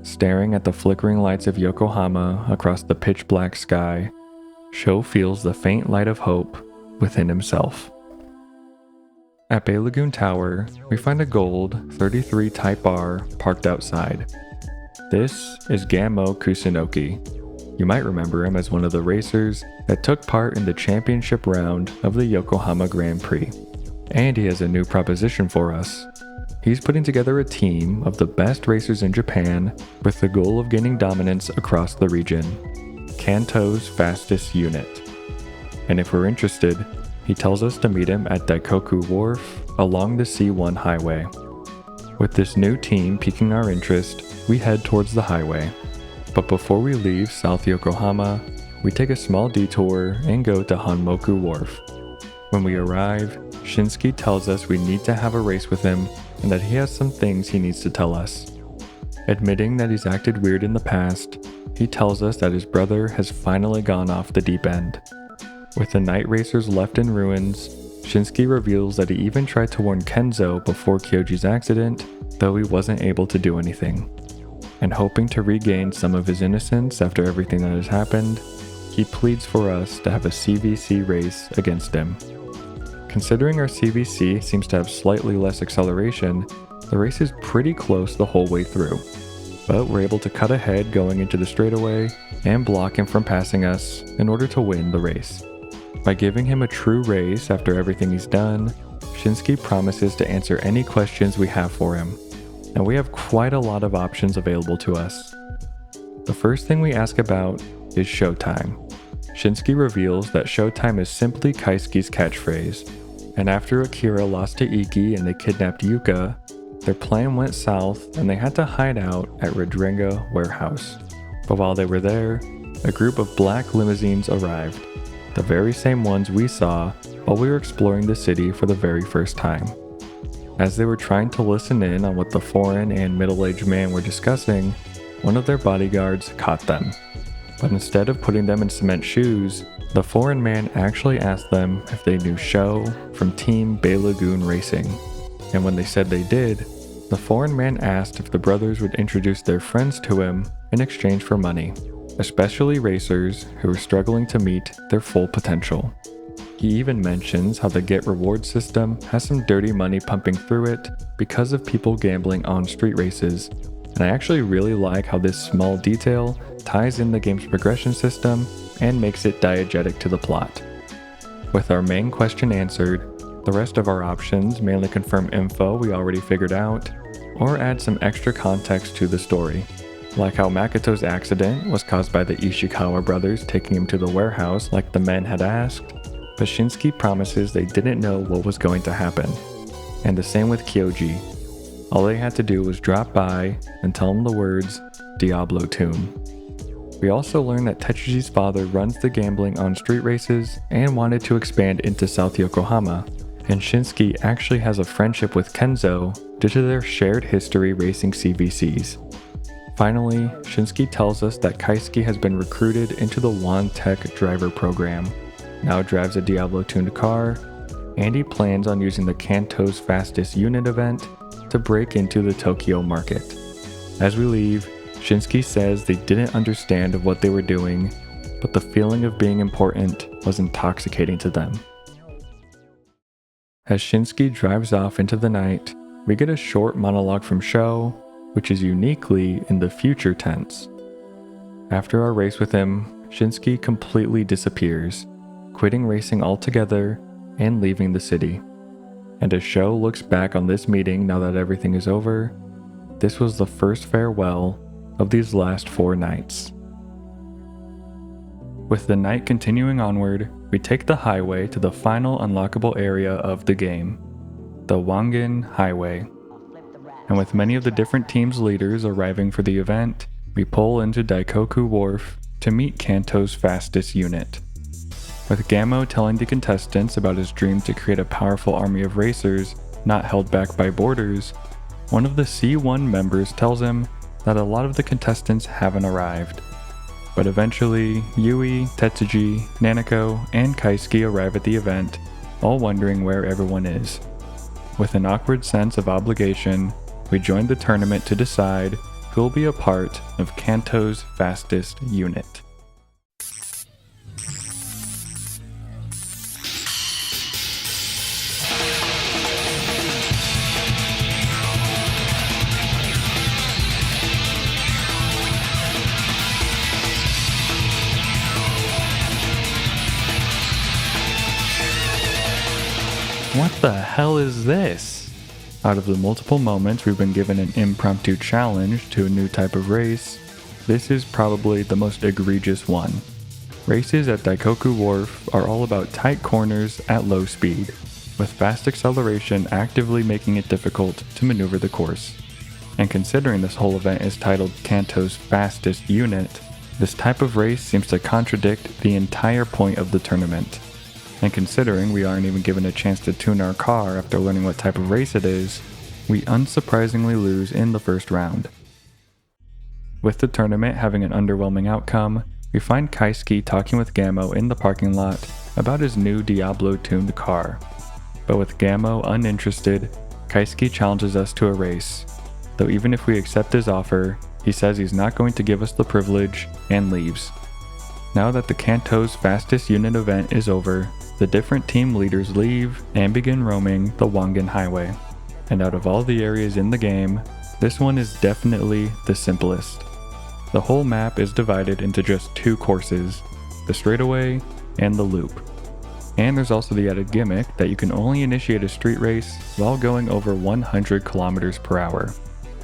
Staring at the flickering lights of Yokohama across the pitch-black sky, Sho feels the faint light of hope within himself. At Bay Lagoon Tower, we find a gold 33 Type R parked outside. This is Gammo Kusunoki. You might remember him as one of the racers that took part in the championship round of the Yokohama Grand Prix. And he has a new proposition for us. He's putting together a team of the best racers in Japan with the goal of gaining dominance across the region, Kanto's fastest unit. And if we're interested, he tells us to meet him at Daikoku Wharf along the C1 highway. With this new team piquing our interest, we head towards the highway. But before we leave South Yokohama, we take a small detour and go to Honmoku Wharf. When we arrive, Shinsuke tells us we need to have a race with him and that he has some things he needs to tell us. Admitting that he's acted weird in the past, he tells us that his brother has finally gone off the deep end. With the night racers left in ruins, Shinsuke reveals that he even tried to warn Kenzo before Kyoji's accident, though he wasn't able to do anything. And hoping to regain some of his innocence after everything that has happened, he pleads for us to have a CVC race against him. Considering our CVC seems to have slightly less acceleration, the race is pretty close the whole way through. But we're able to cut ahead going into the straightaway and block him from passing us in order to win the race. By giving him a true race after everything he's done, Shinsuke promises to answer any questions we have for him, and we have quite a lot of options available to us. The first thing we ask about is showtime. Shinsuke reveals that showtime is simply Kaisuke's catchphrase, and after Akira lost to Iki and they kidnapped Yuka, their plan went south and they had to hide out at Redringa Warehouse. But while they were there, a group of black limousines arrived, the very same ones we saw while we were exploring the city for the very first time. As they were trying to listen in on what the foreign and middle-aged man were discussing, one of their bodyguards caught them. But instead of putting them in cement shoes, the foreign man actually asked them if they knew Sho from Team Bay Lagoon Racing. And when they said they did, the foreign man asked if the brothers would introduce their friends to him in exchange for money, especially racers who were struggling to meet their full potential. He even mentions how the Get Reward system has some dirty money pumping through it because of people gambling on street races, and I actually really like how this small detail ties in the game's progression system and makes it diegetic to the plot. With our main question answered, the rest of our options mainly confirm info we already figured out, or add some extra context to the story, like how Makoto's accident was caused by the Ishikawa brothers taking him to the warehouse like the men had asked, but Shinsuke promises they didn't know what was going to happen. And the same with Kyoji. All they had to do was drop by and tell him the words, Diablo Tune. We also learned that Tetsuji's father runs the gambling on street races and wanted to expand into South Yokohama, and Shinsuke actually has a friendship with Kenzo due to their shared history racing CVCs. Finally, Shinsuke tells us that Kaisuke has been recruited into the Wan Tech driver program, now drives a Diablo-tuned car, and he plans on using the Kanto's Fastest Unit event to break into the Tokyo market. As we leave, Shinsuke says they didn't understand of what they were doing, but the feeling of being important was intoxicating to them. As Shinsuke drives off into the night, we get a short monologue from Sho, which is uniquely in the future tense. After our race with him, Shinsuke completely disappears, quitting racing altogether and leaving the city. And as Sho looks back on this meeting now that everything is over, this was the first farewell of these last 4 nights. With the night continuing onward, we take the highway to the final unlockable area of the game, the Wangen Highway. And with many of the different teams' leaders arriving for the event, we pull into Daikoku Wharf to meet Kanto's Fastest Unit. With Gammo telling the contestants about his dream to create a powerful army of racers not held back by borders, one of the C1 members tells him that a lot of the contestants haven't arrived. But eventually, Yui, Tetsuji, Nanako, and Kaisuke arrive at the event, all wondering where everyone is. With an awkward sense of obligation, we join the tournament to decide who will be a part of Kanto's Fastest Unit. What the hell is this? Out of the multiple moments we've been given an impromptu challenge to a new type of race, this is probably the most egregious one. Races at Daikoku Wharf are all about tight corners at low speed, with fast acceleration actively making it difficult to maneuver the course. And considering this whole event is titled Kanto's Fastest Unit, this type of race seems to contradict the entire point of the tournament. And considering we aren't even given a chance to tune our car after learning what type of race it is, we unsurprisingly lose in the first round. With the tournament having an underwhelming outcome, we find Kaisuke talking with Gammo in the parking lot about his new Diablo-tuned car. But with Gammo uninterested, Kaisuke challenges us to a race, though even if we accept his offer, he says he's not going to give us the privilege and leaves. Now that the Kanto's fastest unit event is over, the different team leaders leave and begin roaming the Wangan Highway. And out of all the areas in the game, this one is definitely the simplest. The whole map is divided into just 2 courses, the straightaway and the loop. And there's also the added gimmick that you can only initiate a street race while going over 100 kilometers per hour.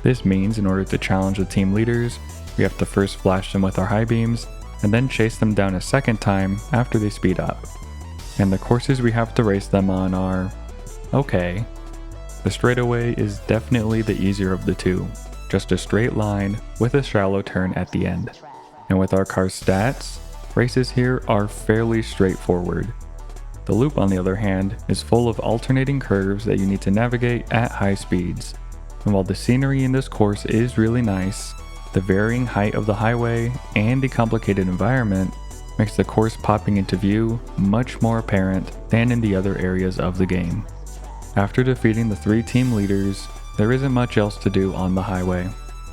This means in order to challenge the team leaders, we have to first flash them with our high beams and then chase them down a second time after they speed up. And the courses we have to race them on are okay. The straightaway is definitely the easier of the two, just a straight line with a shallow turn at the end. And with our car's stats, races here are fairly straightforward. The loop, on the other hand, is full of alternating curves that you need to navigate at high speeds. And while the scenery in this course is really nice, the varying height of the highway and the complicated environment makes the course popping into view much more apparent than in the other areas of the game. After defeating the 3 team leaders, there isn't much else to do on the highway.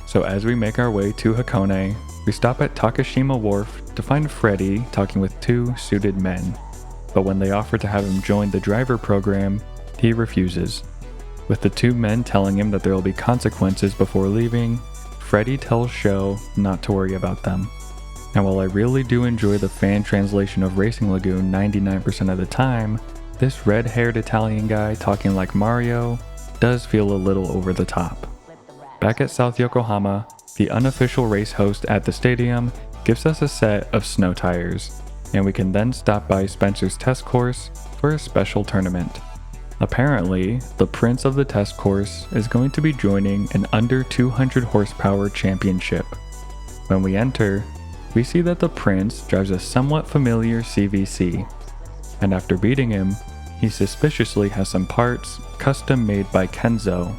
So as we make our way to Hakone, we stop at Takashima Wharf to find Freddy talking with 2 suited men. But when they offer to have him join the driver program, he refuses. With the 2 men telling him that there will be consequences before leaving, Freddy tells Sho not to worry about them. And while I really do enjoy the fan translation of Racing Lagoon 99% of the time, this red-haired Italian guy talking like Mario does feel a little over the top. Back at South Yokohama, the unofficial race host at the stadium gives us a set of snow tires, and we can then stop by Spencer's test course for a special tournament. Apparently, the prince of the test course is going to be joining an under 200 horsepower championship. When we enter, we see that the prince drives a somewhat familiar CVC, and after beating him, he suspiciously has some parts custom made by Kenzo.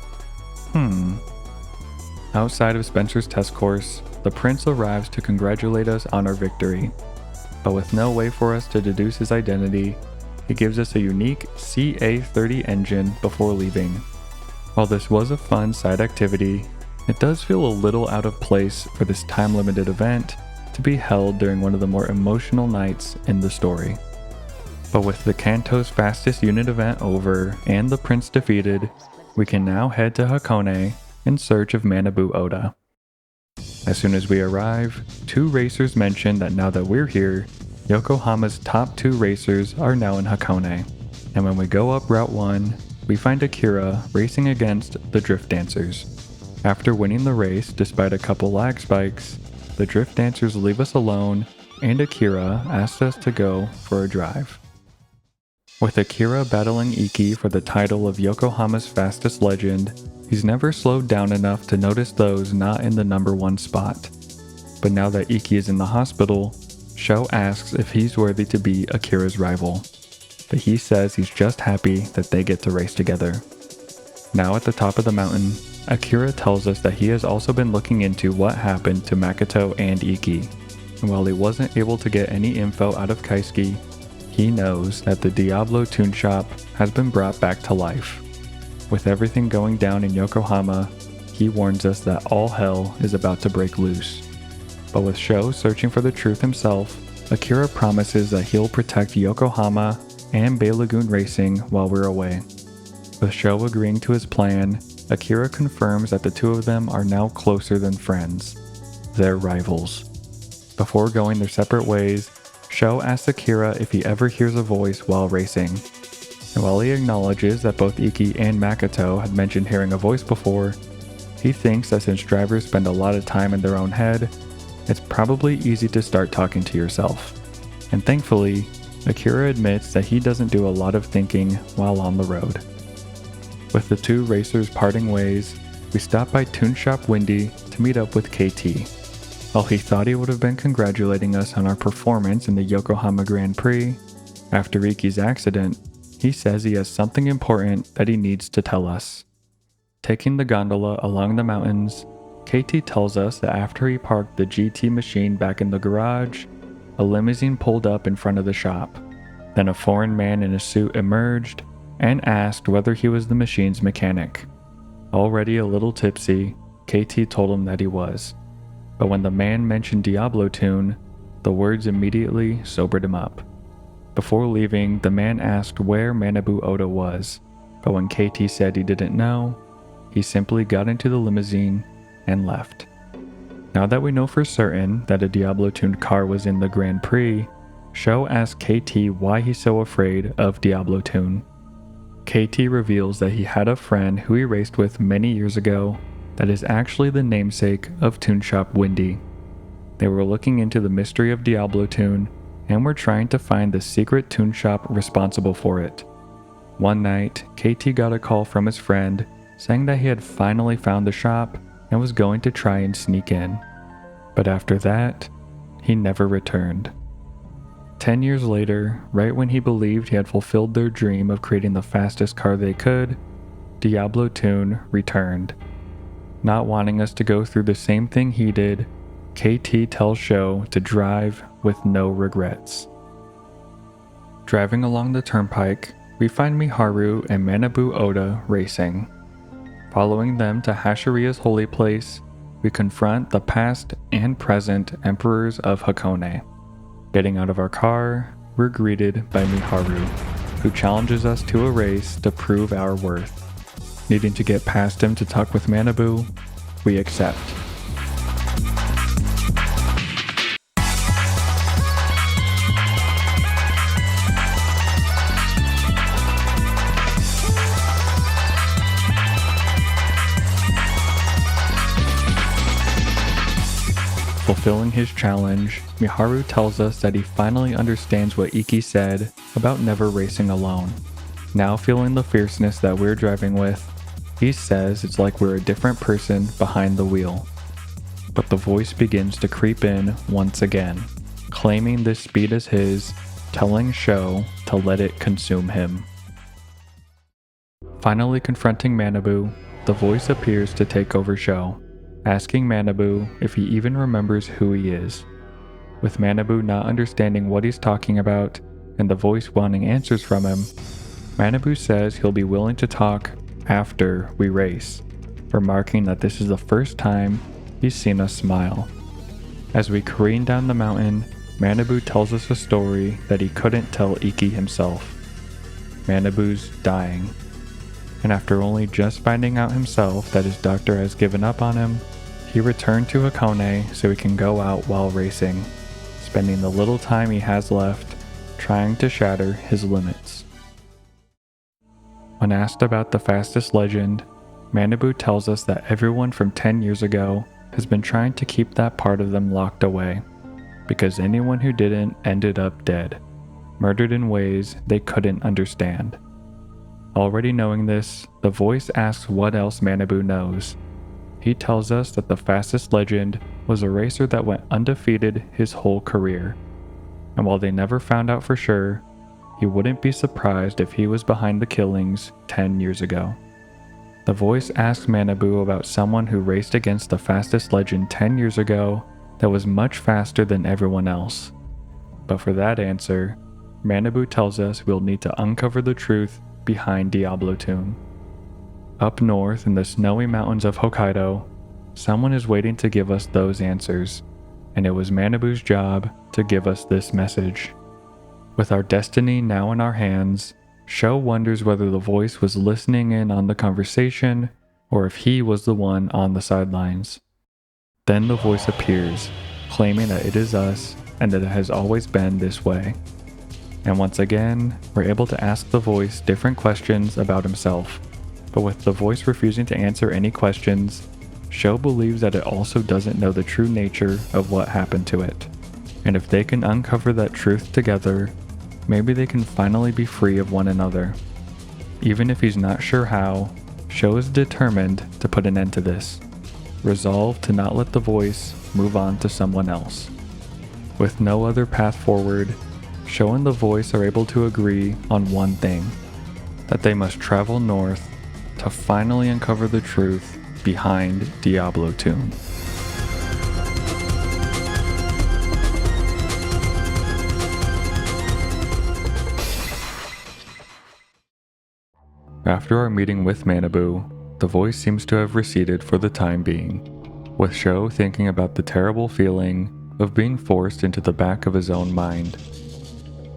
Outside of Spencer's test course, the prince arrives to congratulate us on our victory, but with no way for us to deduce his identity, he gives us a unique CA30 engine before leaving. While this was a fun side activity, it does feel a little out of place for this time-limited event to be held during one of the more emotional nights in the story. But with the Kanto's fastest unit event over and the prince defeated, we can now head to Hakone in search of Manabu Oda. As soon as we arrive, 2 racers mention that now that we're here, Yokohama's top 2 racers are now in Hakone, and when we go up Route 1, we find Akira racing against the Drift Dancers. After winning the race despite a couple lag spikes, the Drift Dancers leave us alone, and Akira asks us to go for a drive. With Akira battling Iki for the title of Yokohama's fastest legend, he's never slowed down enough to notice those not in the number 1 spot. But now that Iki is in the hospital, Sho asks if he's worthy to be Akira's rival, but he says he's just happy that they get to race together. Now at the top of the mountain, Akira tells us that he has also been looking into what happened to Makoto and Iki, and while he wasn't able to get any info out of Kaisuke, he knows that the Diablo Tune Shop has been brought back to life. With everything going down in Yokohama, he warns us that all hell is about to break loose. But with Sho searching for the truth himself, Akira promises that he'll protect Yokohama and Bay Lagoon Racing while we're away. With Sho agreeing to his plan, Akira confirms that the 2 of them are now closer than friends. They're rivals. Before going their separate ways, Sho asks Akira if he ever hears a voice while racing. And while he acknowledges that both Iki and Makoto had mentioned hearing a voice before, he thinks that since drivers spend a lot of time in their own head, it's probably easy to start talking to yourself. And thankfully, Akira admits that he doesn't do a lot of thinking while on the road. With the 2 racers parting ways, we stop by Tune Shop Windy to meet up with KT. While he thought he would have been congratulating us on our performance in the Yokohama Grand Prix, after Iki's accident, he says he has something important that he needs to tell us. Taking the gondola along the mountains, KT tells us that after he parked the GT machine back in the garage, a limousine pulled up in front of the shop. Then a foreign man in a suit emerged and asked whether he was the machine's mechanic. Already a little tipsy, KT told him that he was. But when the man mentioned Diablo Tune, the words immediately sobered him up. Before leaving, the man asked where Manabu Oda was, but when KT said he didn't know, he simply got into the limousine and left. Now that we know for certain that a Diablo-tuned car was in the Grand Prix, Sho asks KT why he's so afraid of Diablo Tune. KT reveals that he had a friend who he raced with many years ago that is actually the namesake of Tune Shop Windy. They were looking into the mystery of Diablo Tune and were trying to find the secret tune shop responsible for it. One night, KT got a call from his friend saying that he had finally found the shop and was going to try and sneak in. But after that, he never returned. 10 years later, right when he believed he had fulfilled their dream of creating the fastest car they could, Diablo Tune returned. Not wanting us to go through the same thing he did, KT tells Sho to drive with no regrets. Driving along the turnpike, we find Miharu and Manabu Oda racing. Following them to Hashiria's holy place, we confront the past and present emperors of Hakone. Getting out of our car, we're greeted by Miharu, who challenges us to a race to prove our worth. Needing to get past him to talk with Manabu, we accept. Fulfilling his challenge, Miharu tells us that he finally understands what Iki said about never racing alone. Now feeling the fierceness that we're driving with, he says it's like we're a different person behind the wheel. But the voice begins to creep in once again, claiming this speed is his, telling Sho to let it consume him. Finally confronting Manabu, the voice appears to take over Sho, asking Manabu if he even remembers who he is. With Manabu not understanding what he's talking about and the voice wanting answers from him, Manabu says he'll be willing to talk after we race, remarking that this is the first time he's seen us smile. As we careen down the mountain, Manabu tells us a story that he couldn't tell Iki himself. Manabu's dying. And after only just finding out himself that his doctor has given up on him, he returned to Hakone so he can go out while racing, spending the little time he has left trying to shatter his limits. When asked about the fastest legend, Manabu tells us that everyone from 10 years ago has been trying to keep that part of them locked away, because anyone who didn't ended up dead, murdered in ways they couldn't understand. Already knowing this, the voice asks what else Manabu knows. He tells us that the fastest legend was a racer that went undefeated his whole career. And while they never found out for sure, he wouldn't be surprised if he was behind the killings 10 years ago. The voice asks Manabu about someone who raced against the fastest legend 10 years ago that was much faster than everyone else. But for that answer, Manabu tells us we'll need to uncover the truth behind Diablo Tune. Up north in the snowy mountains of Hokkaido, someone is waiting to give us those answers, and it was Manabu's job to give us this message. With our destiny now in our hands, Sho wonders whether the voice was listening in on the conversation or if he was the one on the sidelines. Then the voice appears, claiming that it is us and that it has always been this way. And once again, we're able to ask the voice different questions about himself. But with the voice refusing to answer any questions, Sho believes that it also doesn't know the true nature of what happened to it. And if they can uncover that truth together, maybe they can finally be free of one another. Even if he's not sure how, Sho is determined to put an end to this, resolved to not let the voice move on to someone else. With no other path forward, Sho and the voice are able to agree on one thing, that they must travel north to finally uncover the truth behind Diablo Tomb. After our meeting with Manabu, the voice seems to have receded for the time being, with Sho thinking about the terrible feeling of being forced into the back of his own mind.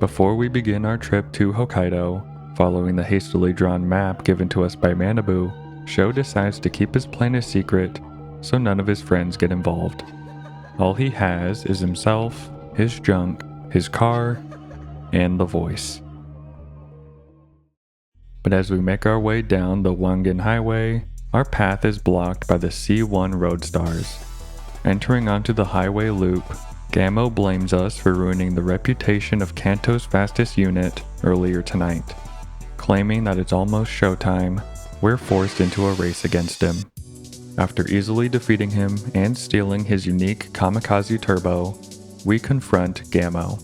Before we begin our trip to Hokkaido, following the hastily drawn map given to us by Manabu, Sho decides to keep his plan a secret so none of his friends get involved. All he has is himself, his junk, his car, and the voice. But as we make our way down the Wangan Highway, our path is blocked by the C1 road stars. Entering onto the highway loop, Gammo blames us for ruining the reputation of Kanto's fastest unit earlier tonight. Claiming that it's almost showtime, we're forced into a race against him. After easily defeating him and stealing his unique Kamikaze Turbo, we confront Gammo.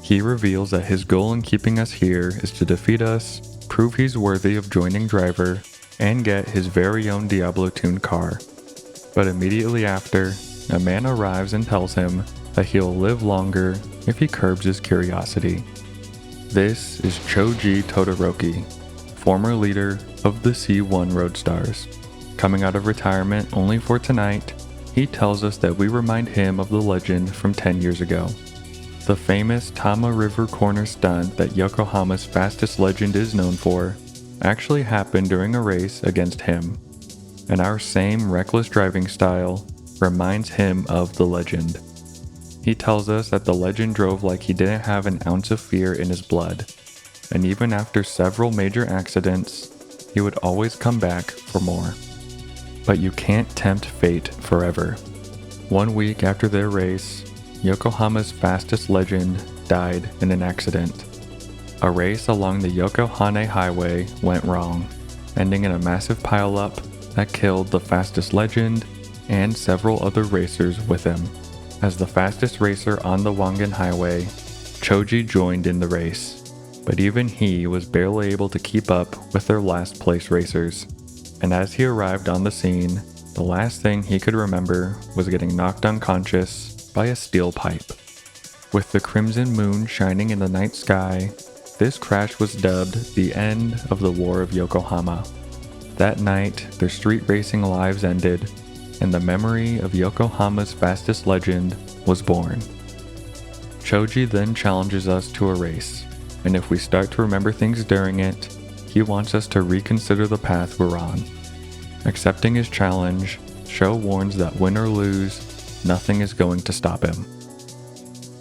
He reveals that his goal in keeping us here is to defeat us, prove he's worthy of joining Driver, and get his very own Diablo-tuned car. But immediately after, a man arrives and tells him that he'll live longer if he curbs his curiosity. This is Choji Todoroki, former leader of the C1 Roadstars. Coming out of retirement only for tonight, he tells us that we remind him of the legend from 10 years ago. The famous Tama River corner stunt that Yokohama's fastest legend is known for actually happened during a race against him, and our same reckless driving style reminds him of the legend. He tells us that the legend drove like he didn't have an ounce of fear in his blood, and even after several major accidents, he would always come back for more. But you can't tempt fate forever. 1 week after their race, Yokohama's fastest legend died in an accident. A race along the Yokohama Highway went wrong, ending in a massive pileup that killed the fastest legend and several other racers with him. As the fastest racer on the Wangan Highway, Choji joined in the race, but even he was barely able to keep up with their last place racers. And as he arrived on the scene, the last thing he could remember was getting knocked unconscious by a steel pipe. With the crimson moon shining in the night sky, this crash was dubbed the end of the War of Yokohama. That night, their street racing lives ended, and the memory of Yokohama's fastest legend was born. Choji then challenges us to a race, and if we start to remember things during it, he wants us to reconsider the path we're on. Accepting his challenge, Sho warns that win or lose, nothing is going to stop him.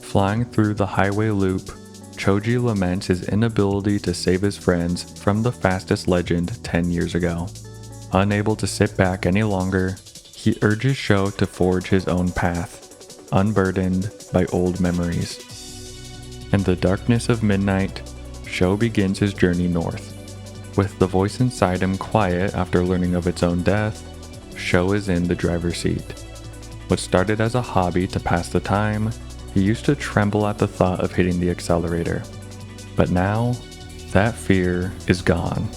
Flying through the highway loop, Choji laments his inability to save his friends from the fastest legend 10 years ago. Unable to sit back any longer, he urges Sho to forge his own path, unburdened by old memories. In the darkness of midnight, Sho begins his journey north. With the voice inside him quiet after learning of its own death, Sho is in the driver's seat. What started as a hobby to pass the time, he used to tremble at the thought of hitting the accelerator. But now, that fear is gone.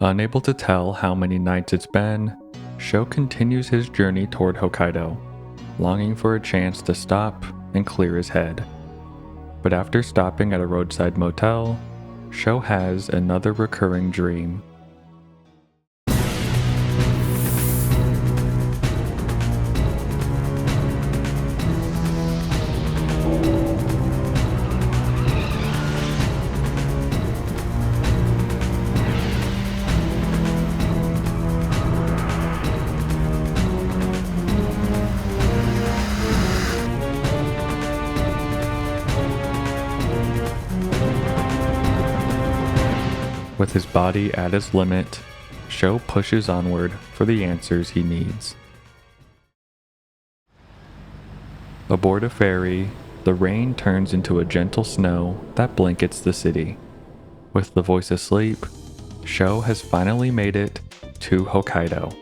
Unable to tell how many nights it's been, Sho continues his journey toward Hokkaido, longing for a chance to stop and clear his head. But after stopping at a roadside motel, Sho has another recurring dream. With his body at its limit, Sho pushes onward for the answers he needs. Aboard a ferry, the rain turns into a gentle snow that blankets the city. With the voice asleep, Sho has finally made it to Hokkaido,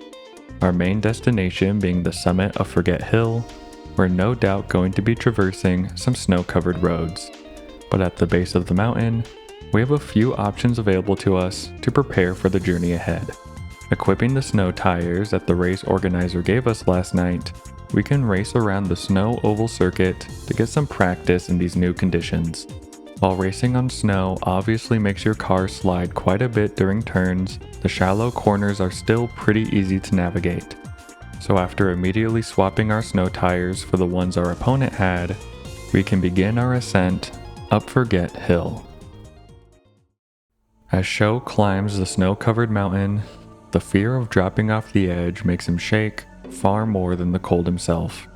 our main destination being the summit of Forget Hill, We're no doubt going to be traversing some snow-covered roads, but at the base of the mountain, we have a few options available to us to prepare for the journey ahead. Equipping the snow tires that the race organizer gave us last night, we can race around the snow oval circuit to get some practice in these new conditions. While racing on snow obviously makes your car slide quite a bit during turns, the shallow corners are still pretty easy to navigate. So after immediately swapping our snow tires for the ones our opponent had, we can begin our ascent up Forget Hill. As Sho climbs the snow-covered mountain, the fear of dropping off the edge makes him shake far more than the cold himself.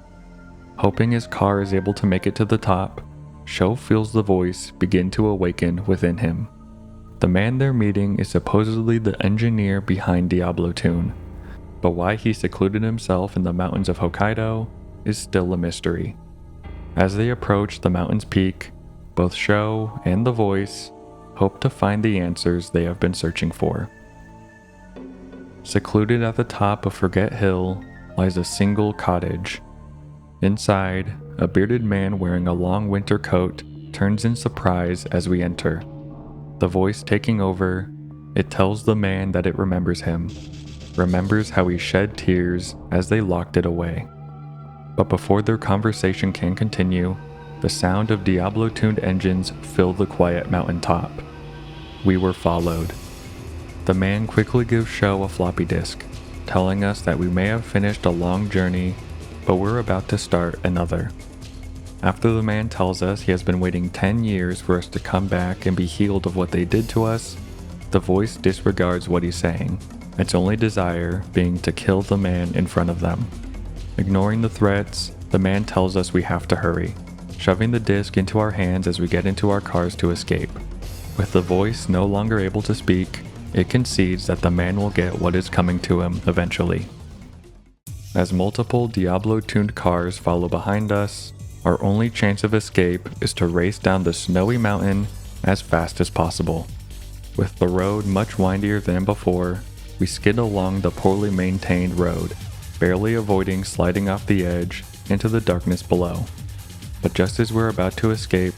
Hoping his car is able to make it to the top, Sho feels the voice begin to awaken within him. The man they're meeting is supposedly the engineer behind Diablo Tune, but why he secluded himself in the mountains of Hokkaido is still a mystery. As they approach the mountain's peak, both Sho and the voice hope to find the answers they have been searching for. Secluded at the top of Forget Hill lies a single cottage. Inside, a bearded man wearing a long winter coat turns in surprise as we enter. The voice taking over, it tells the man that it remembers him, remembers how he shed tears as they locked it away. But before their conversation can continue, the sound of Diablo-tuned engines fill the quiet mountaintop. We were followed. The man quickly gives Sho a floppy disk, telling us that we may have finished a long journey, but we're about to start another. After the man tells us he has been waiting 10 years for us to come back and be healed of what they did to us, the voice disregards what he's saying, its only desire being to kill the man in front of them. Ignoring the threats, the man tells us we have to hurry, shoving the disc into our hands as we get into our cars to escape. With the voice no longer able to speak, it concedes that the man will get what is coming to him eventually. As multiple Diablo-tuned cars follow behind us, our only chance of escape is to race down the snowy mountain as fast as possible. With the road much windier than before, we skid along the poorly maintained road, barely avoiding sliding off the edge into the darkness below. But just as we're about to escape,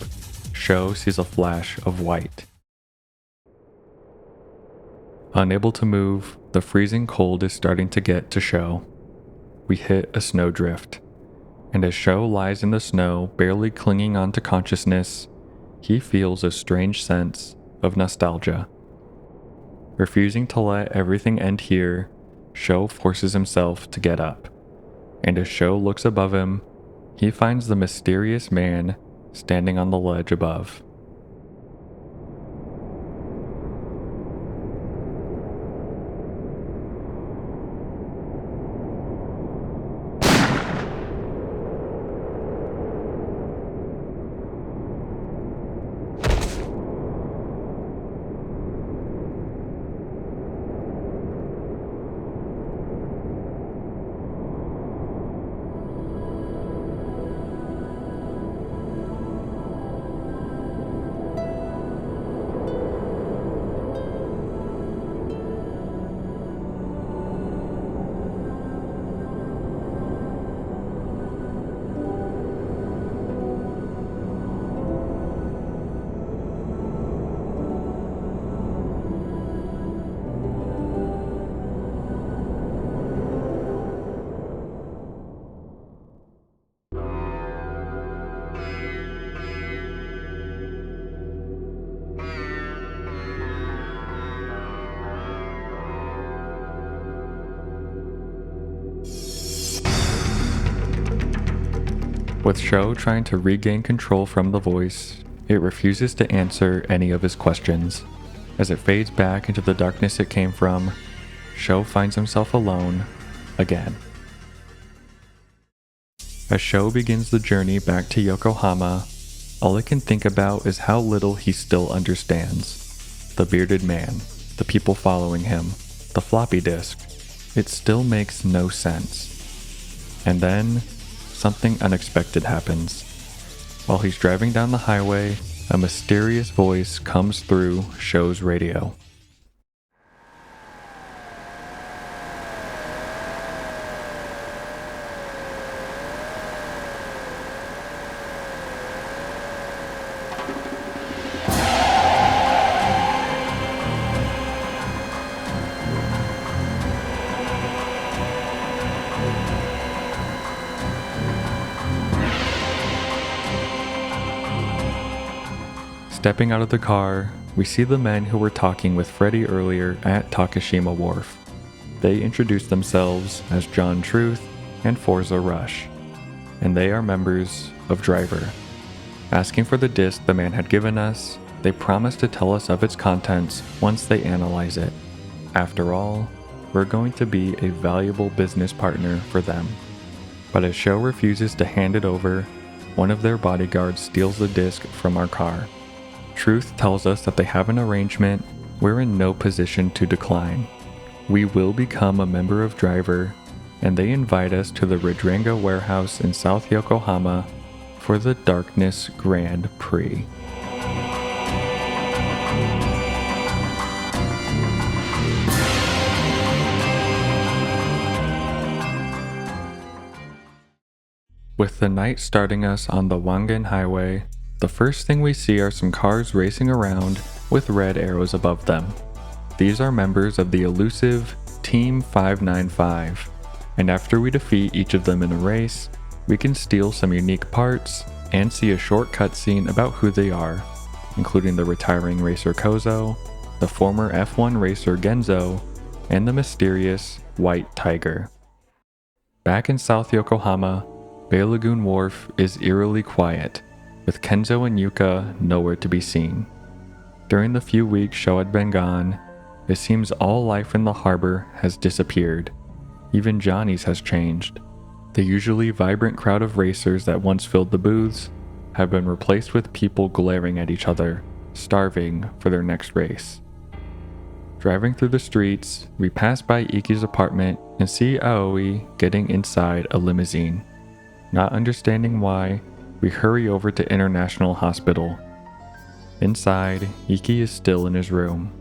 Sho sees a flash of white. Unable to move, the freezing cold is starting to get to Sho. We hit a snowdrift, and as Sho lies in the snow, barely clinging on to consciousness, he feels a strange sense of nostalgia. Refusing to let everything end here, Sho forces himself to get up, and as Sho looks above him, he finds the mysterious man standing on the ledge above. With Sho trying to regain control from the voice, it refuses to answer any of his questions. As it fades back into the darkness it came from, Sho finds himself alone again. As Sho begins the journey back to Yokohama, all he can think about is how little he still understands. The bearded man, the people following him, the floppy disk. It still makes no sense. And then, something unexpected happens. While he's driving down the highway, a mysterious voice comes through Sho's radio. Stepping out of the car, we see the men who were talking with Freddy earlier at Takashima Wharf. They introduce themselves as John Truth and Forza Rush, and they are members of Driver. Asking for the disc the man had given us, they promised to tell us of its contents once they analyze it. After all, we're going to be a valuable business partner for them. But as Sho refuses to hand it over, one of their bodyguards steals the disc from our car. Truth tells us that they have an arrangement we're in no position to decline. We will become a member of Driver, and they invite us to the Ridranga warehouse in South Yokohama for the Darkness Grand Prix. With the night starting us on the Wangen Highway, the first thing we see are some cars racing around with red arrows above them. These are members of the elusive Team 595, and after we defeat each of them in a race, we can steal some unique parts and see a short cutscene about who they are, including the retiring racer Kozo, the former F1 racer Genzo, and the mysterious White Tiger. Back in South Yokohama, Bay Lagoon Wharf is eerily quiet, with Kenzo and Yuka nowhere to be seen. During the few weeks Sho had been gone, it seems all life in the harbor has disappeared. Even Johnny's has changed. The usually vibrant crowd of racers that once filled the booths have been replaced with people glaring at each other, starving for their next race. Driving through the streets, we pass by Iki's apartment and see Aoi getting inside a limousine. Not understanding why, we hurry over to International Hospital. Inside, Iki is still in his room.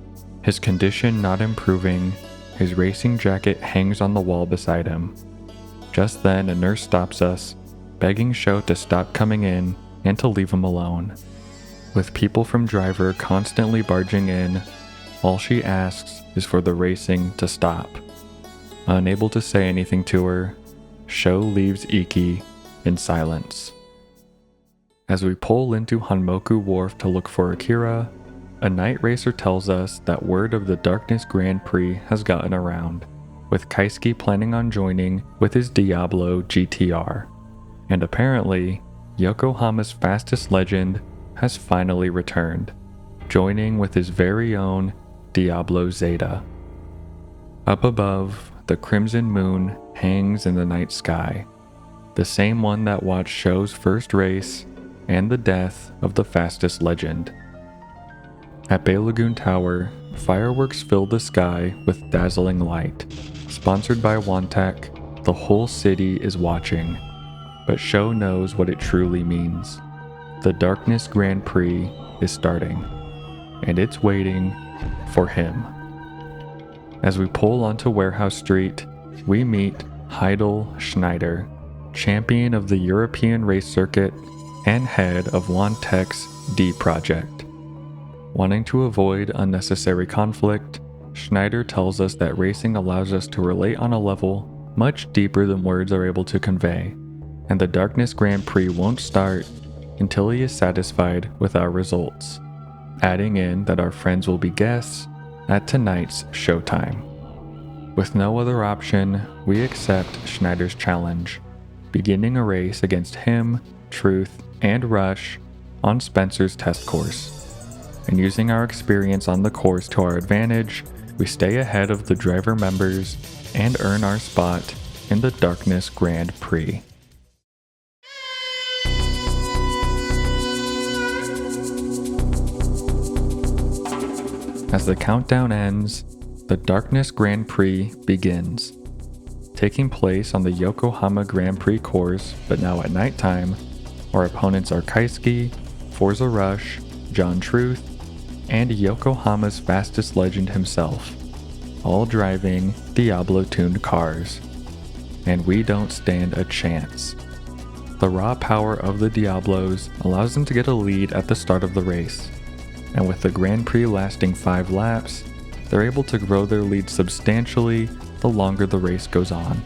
His condition not improving, his racing jacket hangs on the wall beside him. Just then, a nurse stops us, begging Sho to stop coming in and to leave him alone. With people from Driver constantly barging in, all she asks is for the racing to stop. Unable to say anything to her, Sho leaves Iki in silence. As we pull into Hanmoku Wharf to look for Akira, a night racer tells us that word of the Darkness Grand Prix has gotten around, with Kaisuke planning on joining with his Diablo GTR. And apparently, Yokohama's fastest legend has finally returned, joining with his very own Diablo Zeta. Up above, the crimson moon hangs in the night sky, the same one that watched Sho's first race and the death of the fastest legend. At Bay Lagoon Tower, fireworks fill the sky with dazzling light. Sponsored by Wantec, the whole city is watching, but Sho knows what it truly means. The Darkness Grand Prix is starting, and it's waiting for him. As we pull onto Warehouse Street, we meet Heidel Schneider, champion of the European race circuit and head of Wantec's D Project. Wanting to avoid unnecessary conflict, Schneider tells us that racing allows us to relate on a level much deeper than words are able to convey, and the Darkness Grand Prix won't start until he is satisfied with our results, adding in that our friends will be guests at tonight's showtime. With no other option, we accept Schneider's challenge, beginning a race against him, Truth, and Rush on Spencer's test course. And using our experience on the course to our advantage, we stay ahead of the Driver members and earn our spot in the Darkness Grand Prix. As the countdown ends, the Darkness Grand Prix begins. Taking place on the Yokohama Grand Prix course, but now at nighttime, our opponents are Kaisuke, Forza Rush, John Truth, and Yokohama's fastest legend himself, all driving Diablo-tuned cars. And we don't stand a chance. The raw power of the Diablos allows them to get a lead at the start of the race, and with the Grand Prix lasting 5 laps, they're able to grow their lead substantially the longer the race goes on.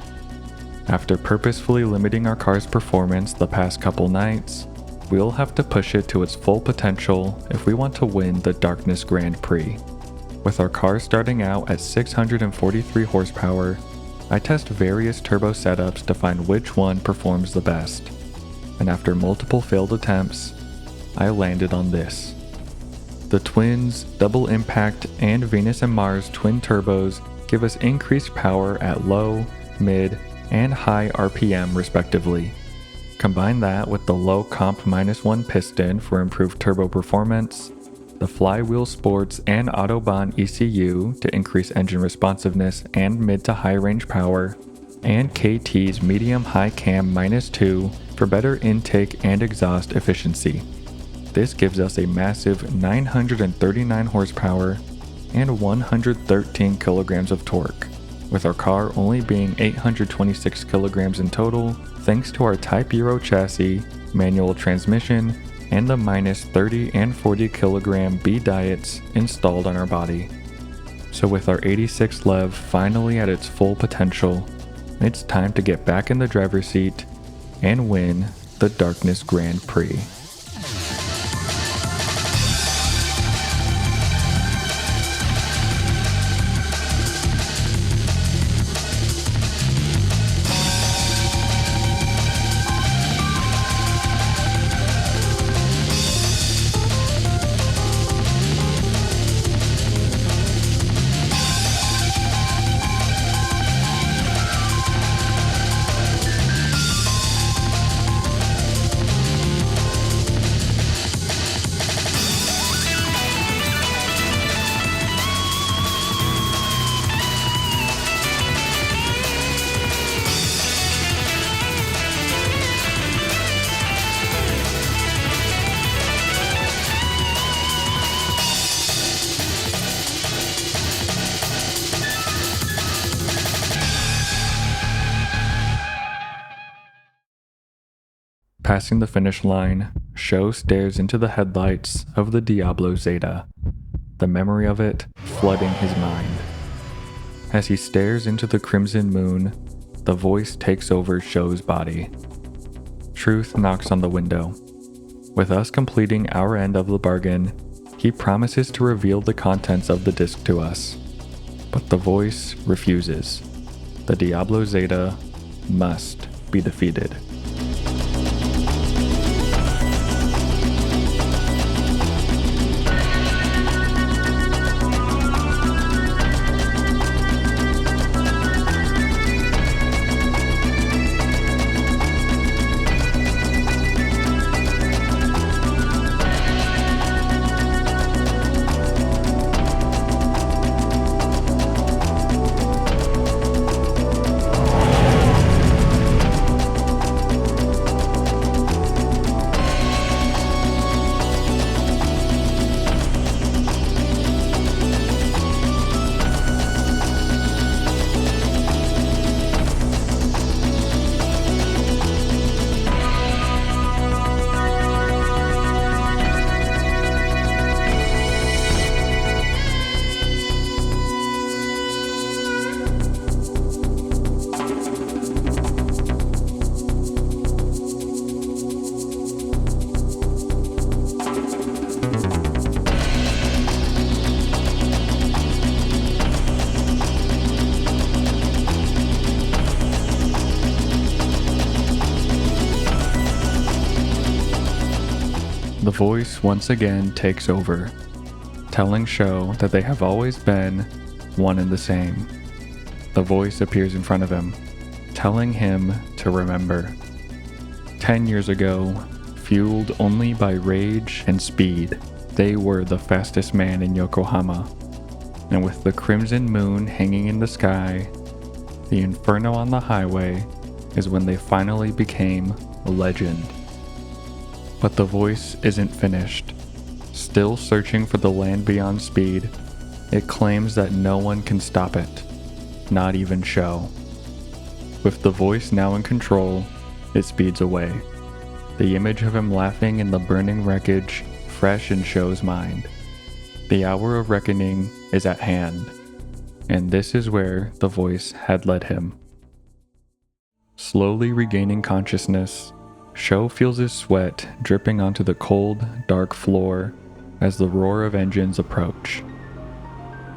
After purposefully limiting our car's performance the past couple nights, we'll have to push it to its full potential if we want to win the Darkness Grand Prix. With our car starting out at 643 horsepower, I test various turbo setups to find which one performs the best. And after multiple failed attempts, I landed on this. The Twins, Double Impact, and Venus and Mars twin turbos give us increased power at low, mid, and high RPM respectively. Combine that with the low comp -1 piston for improved turbo performance, the Flywheel Sports and Autobahn ECU to increase engine responsiveness and mid to high range power, and KT's medium-high cam -2 for better intake and exhaust efficiency. This gives us a massive 939 horsepower and 113 kilograms of torque, with our car only being 826 kilograms in total thanks to our Type Euro chassis, manual transmission, and the -30 and 40 kilogram B diets installed on our body. So with our 86 Lev finally at its full potential, it's time to get back in the driver's seat and win the Darkness Grand Prix. Passing the finish line, Sho stares into the headlights of the Diablo Zeta, the memory of it flooding his mind. As he stares into the crimson moon, the voice takes over Sho's body. Truth knocks on the window. With us completing our end of the bargain, he promises to reveal the contents of the disc to us. But the voice refuses. The Diablo Zeta must be defeated. The voice once again takes over, telling Sho that they have always been one and the same. The voice appears in front of him, telling him to remember. 10 years ago, fueled only by rage and speed, they were the fastest man in Yokohama. And with the crimson moon hanging in the sky, the inferno on the highway is when they finally became a legend. But the voice isn't finished. Still searching for the land beyond speed, it claims that no one can stop it, not even Sho. With the voice now in control, it speeds away, the image of him laughing in the burning wreckage fresh in Sho's mind. The hour of reckoning is at hand, and this is where the voice had led him. Slowly regaining consciousness, Sho feels his sweat dripping onto the cold, dark floor as the roar of engines approach.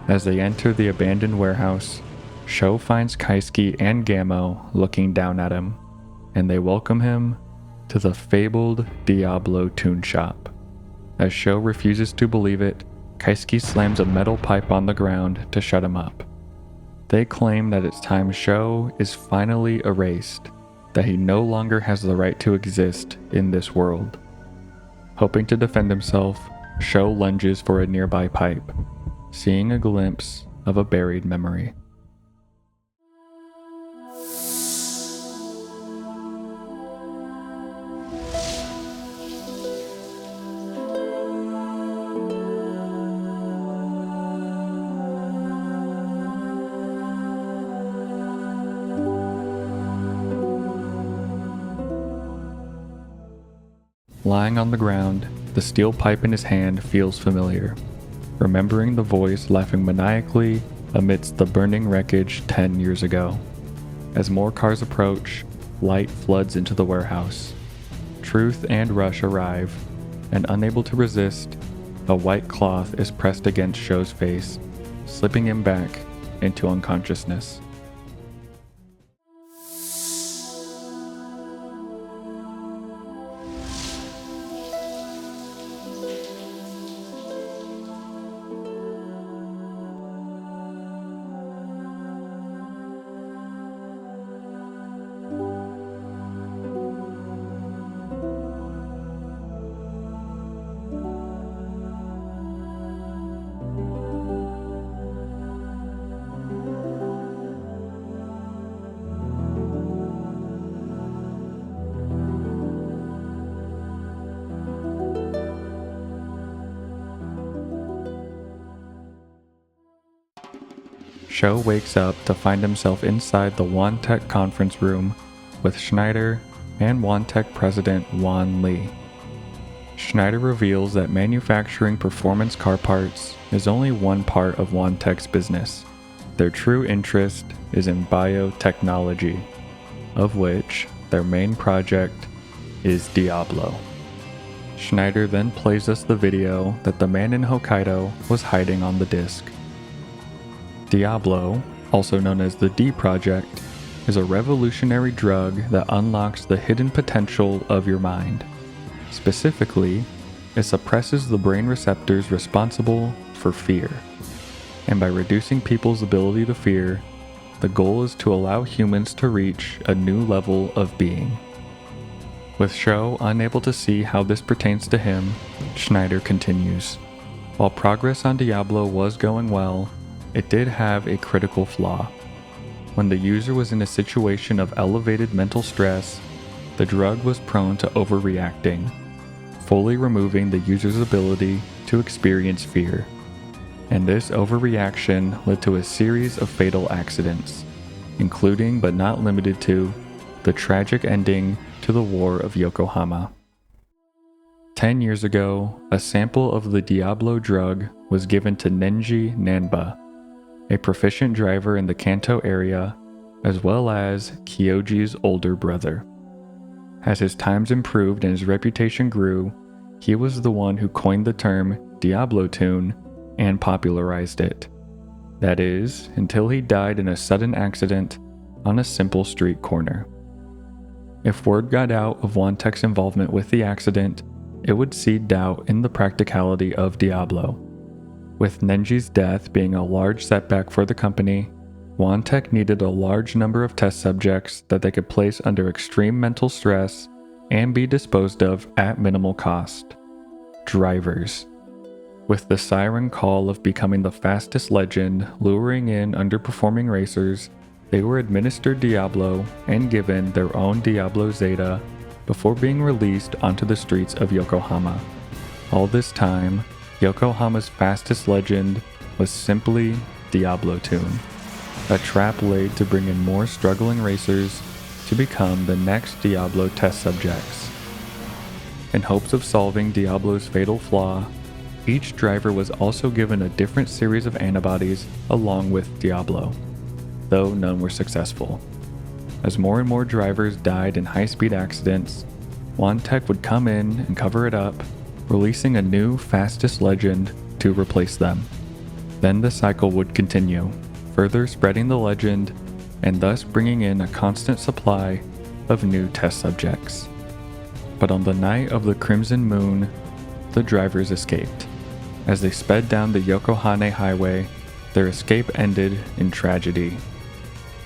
As they enter the abandoned warehouse, Sho finds Kaisuke and Gammo looking down at him, and they welcome him to the fabled Diablo tune shop. As Sho refuses to believe it, Kaisuke slams a metal pipe on the ground to shut him up. They claim that it's time Sho is finally erased, that he no longer has the right to exist in this world. Hoping to defend himself, Sho lunges for a nearby pipe, seeing a glimpse of a buried memory. Lying on the ground, the steel pipe in his hand feels familiar, remembering the voice laughing maniacally amidst the burning wreckage 10 years ago. As more cars approach, light floods into the warehouse. Truth and Rush arrive, and unable to resist, a white cloth is pressed against Sho's face, slipping him back into unconsciousness. Sho wakes up to find himself inside the Wantech conference room with Schneider and Wantech president Wan Lee. Schneider reveals that manufacturing performance car parts is only one part of Wantech's business. Their true interest is in biotechnology, of which their main project is Diablo. Schneider then plays us the video that the man in Hokkaido was hiding on the disc. Diablo, also known as the D Project, is a revolutionary drug that unlocks the hidden potential of your mind. Specifically, it suppresses the brain receptors responsible for fear. And by reducing people's ability to fear, the goal is to allow humans to reach a new level of being. With Sho unable to see how this pertains to him, Schneider continues. While progress on Diablo was going well, it did have a critical flaw. When the user was in a situation of elevated mental stress, the drug was prone to overreacting, fully removing the user's ability to experience fear. And this overreaction led to a series of fatal accidents, including but not limited to the tragic ending to the War of Yokohama. 10 years ago, a sample of the Diablo drug was given to Nenji Nanba, a proficient driver in the Kanto area, as well as Kyoji's older brother. As his times improved and his reputation grew, he was the one who coined the term Diablo tune and popularized it. That is, until he died in a sudden accident on a simple street corner. If word got out of Wantech's involvement with the accident, it would seed doubt in the practicality of Diablo. With Nenji's death being a large setback for the company, Wantech needed a large number of test subjects that they could place under extreme mental stress and be disposed of at minimal cost. Drivers. With the siren call of becoming the fastest legend luring in underperforming racers, they were administered Diablo and given their own Diablo Zeta before being released onto the streets of Yokohama. All this time, Yokohama's fastest legend was simply Diablo tune, a trap laid to bring in more struggling racers to become the next Diablo test subjects. In hopes of solving Diablo's fatal flaw, each driver was also given a different series of antibodies along with Diablo, though none were successful. As more and more drivers died in high-speed accidents, Wantech would come in and cover it up, releasing a new fastest legend to replace them. Then the cycle would continue, further spreading the legend and thus bringing in a constant supply of new test subjects. But on the night of the Crimson Moon, the drivers escaped. As they sped down the Yokohama highway, their escape ended in tragedy.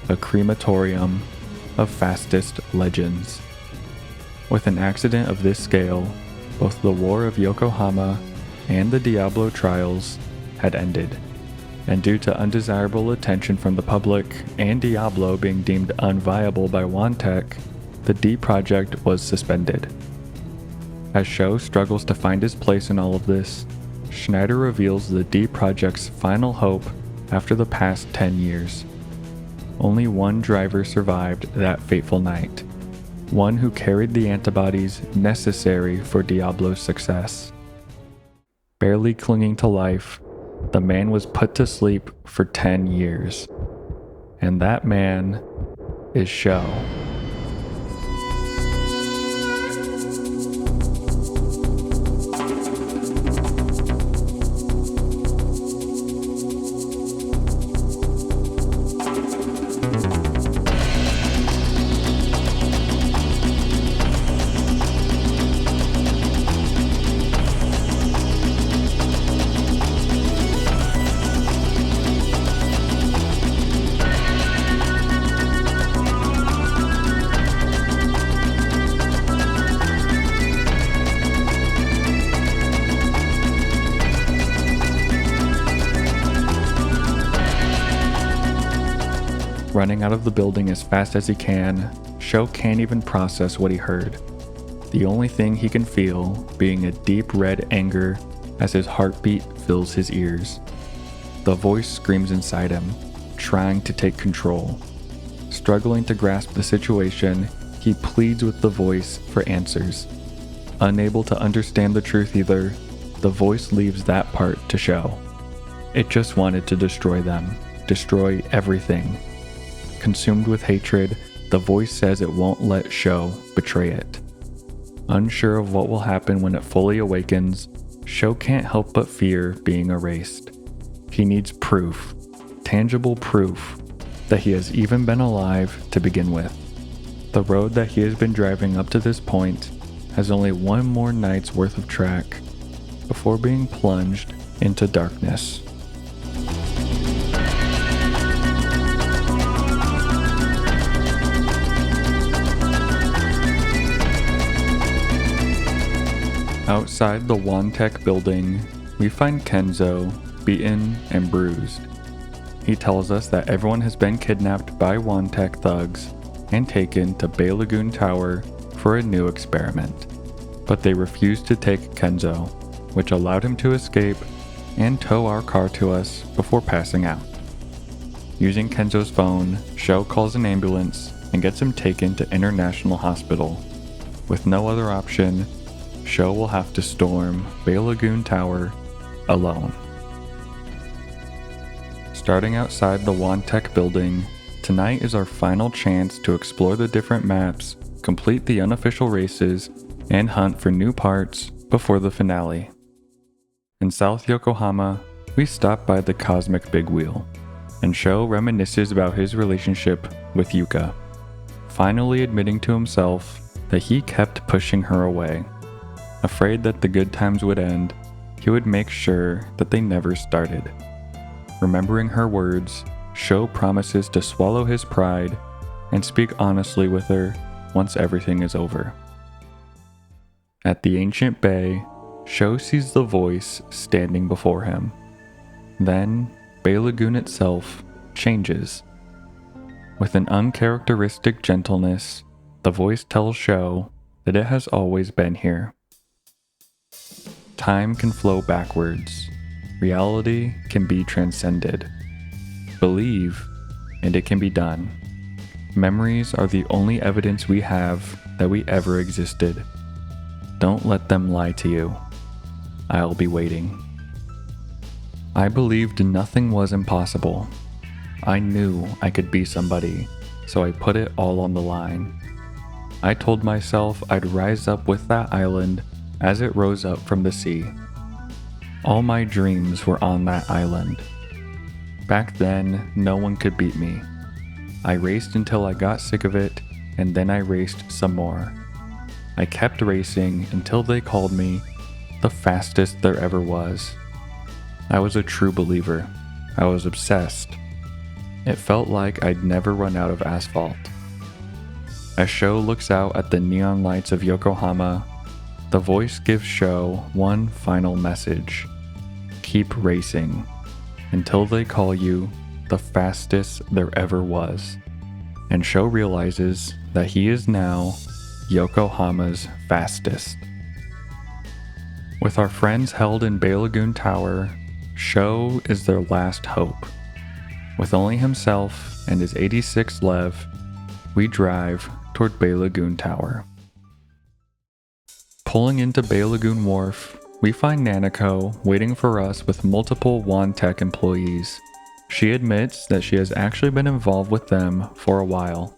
A crematorium of fastest legends. With an accident of this scale, both the War of Yokohama and the Diablo trials had ended, and due to undesirable attention from the public and Diablo being deemed unviable by Wantech, the D project was suspended. As Sho struggles to find his place in all of this, Schneider reveals the D project's final hope after the past 10 years. Only one driver survived that fateful night, one who carried the antibodies necessary for Diablo's success. Barely clinging to life, the man was put to sleep for 10 years. And that man is Sho. Running out of the building as fast as he can, Sho can't even process what he heard. The only thing he can feel being a deep red anger as his heartbeat fills his ears. The voice screams inside him, trying to take control. Struggling to grasp the situation, he pleads with the voice for answers. Unable to understand the truth either, the voice leaves that part to Sho. It just wanted to destroy them, destroy everything. Consumed with hatred, the voice says it won't let Sho betray it. Unsure of what will happen when it fully awakens, Sho can't help but fear being erased. He needs proof, tangible proof, that he has even been alive to begin with. The road that he has been driving up to this point has only one more night's worth of track before being plunged into darkness. Outside the Wantech building, we find Kenzo, beaten and bruised. He tells us that everyone has been kidnapped by Wantech thugs and taken to Bay Lagoon Tower for a new experiment. But they refused to take Kenzo, which allowed him to escape and tow our car to us before passing out. Using Kenzo's phone, Sho calls an ambulance and gets him taken to International Hospital. With no other option, Sho will have to storm Bay Lagoon Tower alone. Starting outside the Wantech building, tonight is our final chance to explore the different maps, complete the unofficial races, and hunt for new parts before the finale. In South Yokohama, we stop by the Cosmic Big Wheel, and Sho reminisces about his relationship with Yuka, finally admitting to himself that he kept pushing her away. Afraid that the good times would end, he would make sure that they never started. Remembering her words, Sho promises to swallow his pride and speak honestly with her once everything is over. At the ancient bay, Sho sees the voice standing before him. Then, Bay Lagoon itself changes. With an uncharacteristic gentleness, the voice tells Sho that it has always been here. Time can flow backwards. Reality can be transcended. Believe, and it can be done. Memories are the only evidence we have that we ever existed. Don't let them lie to you. I'll be waiting. I believed nothing was impossible. I knew I could be somebody, so I put it all on the line. I told myself I'd rise up with that island as it rose up from the sea. All my dreams were on that island. Back then, no one could beat me. I raced until I got sick of it, and then I raced some more. I kept racing until they called me the fastest there ever was. I was a true believer. I was obsessed. It felt like I'd never run out of asphalt. As Sho looks out at the neon lights of Yokohama, the voice gives Sho one final message. Keep racing until they call you the fastest there ever was. And Sho realizes that he is now Yokohama's fastest. With our friends held in Bay Lagoon Tower, Sho is their last hope. With only himself and his 86 Lev, we drive toward Bay Lagoon Tower. Pulling into Bay Lagoon Wharf, we find Nanako waiting for us with multiple WANTech employees. She admits that she has actually been involved with them for a while.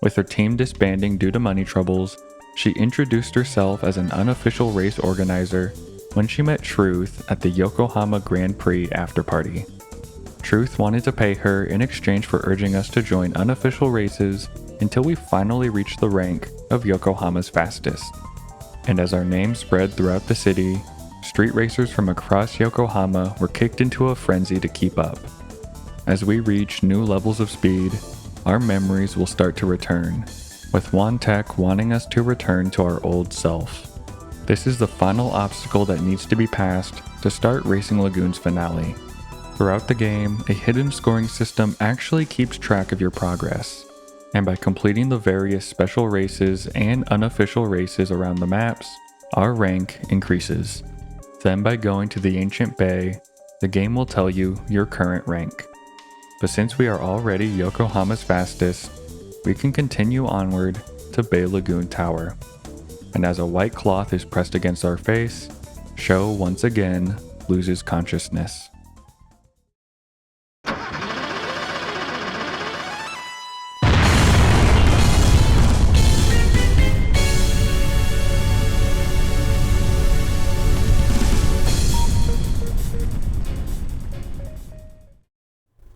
With her team disbanding due to money troubles, she introduced herself as an unofficial race organizer when she met Truth at the Yokohama Grand Prix after-party. Truth wanted to pay her in exchange for urging us to join unofficial races until we finally reached the rank of Yokohama's fastest. And as our name spread throughout the city, street racers from across Yokohama were kicked into a frenzy to keep up. As we reach new levels of speed, our memories will start to return, with WANTech wanting us to return to our old self. This is the final obstacle that needs to be passed to start Racing Lagoon's finale. Throughout the game, a hidden scoring system actually keeps track of your progress, and by completing the various special races and unofficial races around the maps, our rank increases. Then by going to the Ancient Bay, the game will tell you your current rank. But since we are already Yokohama's fastest, we can continue onward to Bay Lagoon Tower. And as a white cloth is pressed against our face, Sho once again loses consciousness.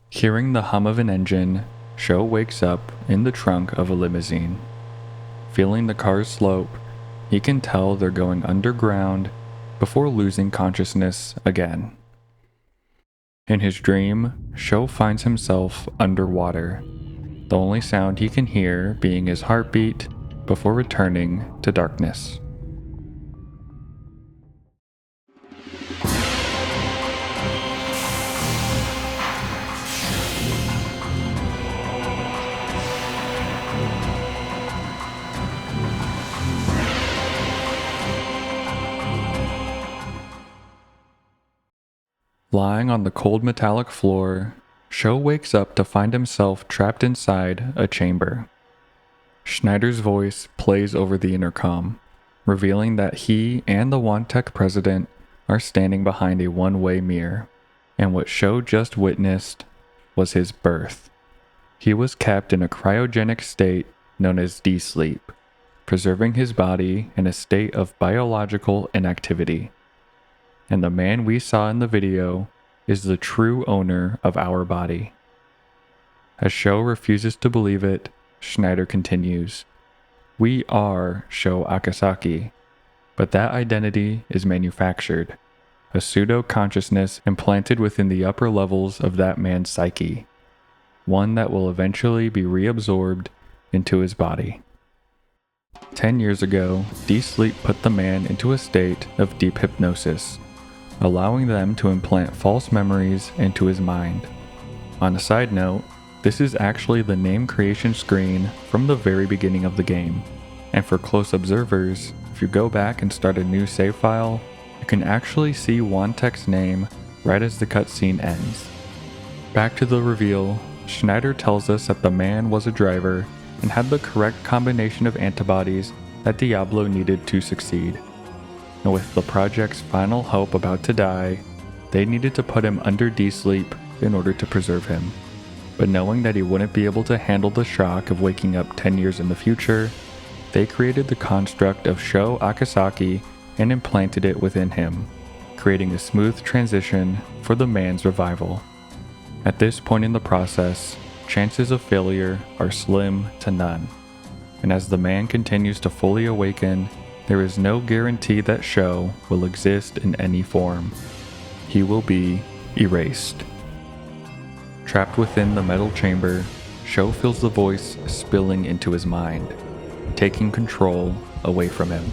Hearing the hum of an engine, Sho wakes up in the trunk of a limousine. Feeling the car's slope, he can tell they're going underground before losing consciousness again. In his dream, Sho finds himself underwater, the only sound he can hear being his heartbeat before returning to darkness. Lying on the cold metallic floor, Sho wakes up to find himself trapped inside a chamber. Schneider's voice plays over the intercom, revealing that he and the WANTech president are standing behind a one-way mirror, and what Sho just witnessed was his birth. He was kept in a cryogenic state known as D-sleep, preserving his body in a state of biological inactivity. And the man we saw in the video is the true owner of our body. As Sho refuses to believe it, Schneider continues, "We are Sho Akasaki, but that identity is manufactured, a pseudo-consciousness implanted within the upper levels of that man's psyche, one that will eventually be reabsorbed into his body." 10 years ago, D-sleep put the man into a state of deep hypnosis, allowing them to implant false memories into his mind. On a side note, this is actually the name creation screen from the very beginning of the game, and for close observers, if you go back and start a new save file, you can actually see WANTech's name right as the cutscene ends. Back to the reveal, Schneider tells us that the man was a driver and had the correct combination of antibodies that Diablo needed to succeed. And with the project's final hope about to die, they needed to put him under D-sleep in order to preserve him. But knowing that he wouldn't be able to handle the shock of waking up 10 years in the future, They created the construct of Sho Akasaki and implanted it within him, creating a smooth transition for the man's revival. At this point in the process, chances of failure are slim to none, and as the man continues to fully awaken, there is no guarantee that Sho will exist in any form. He will be erased. Trapped within the metal chamber, Sho feels the voice spilling into his mind, taking control away from him.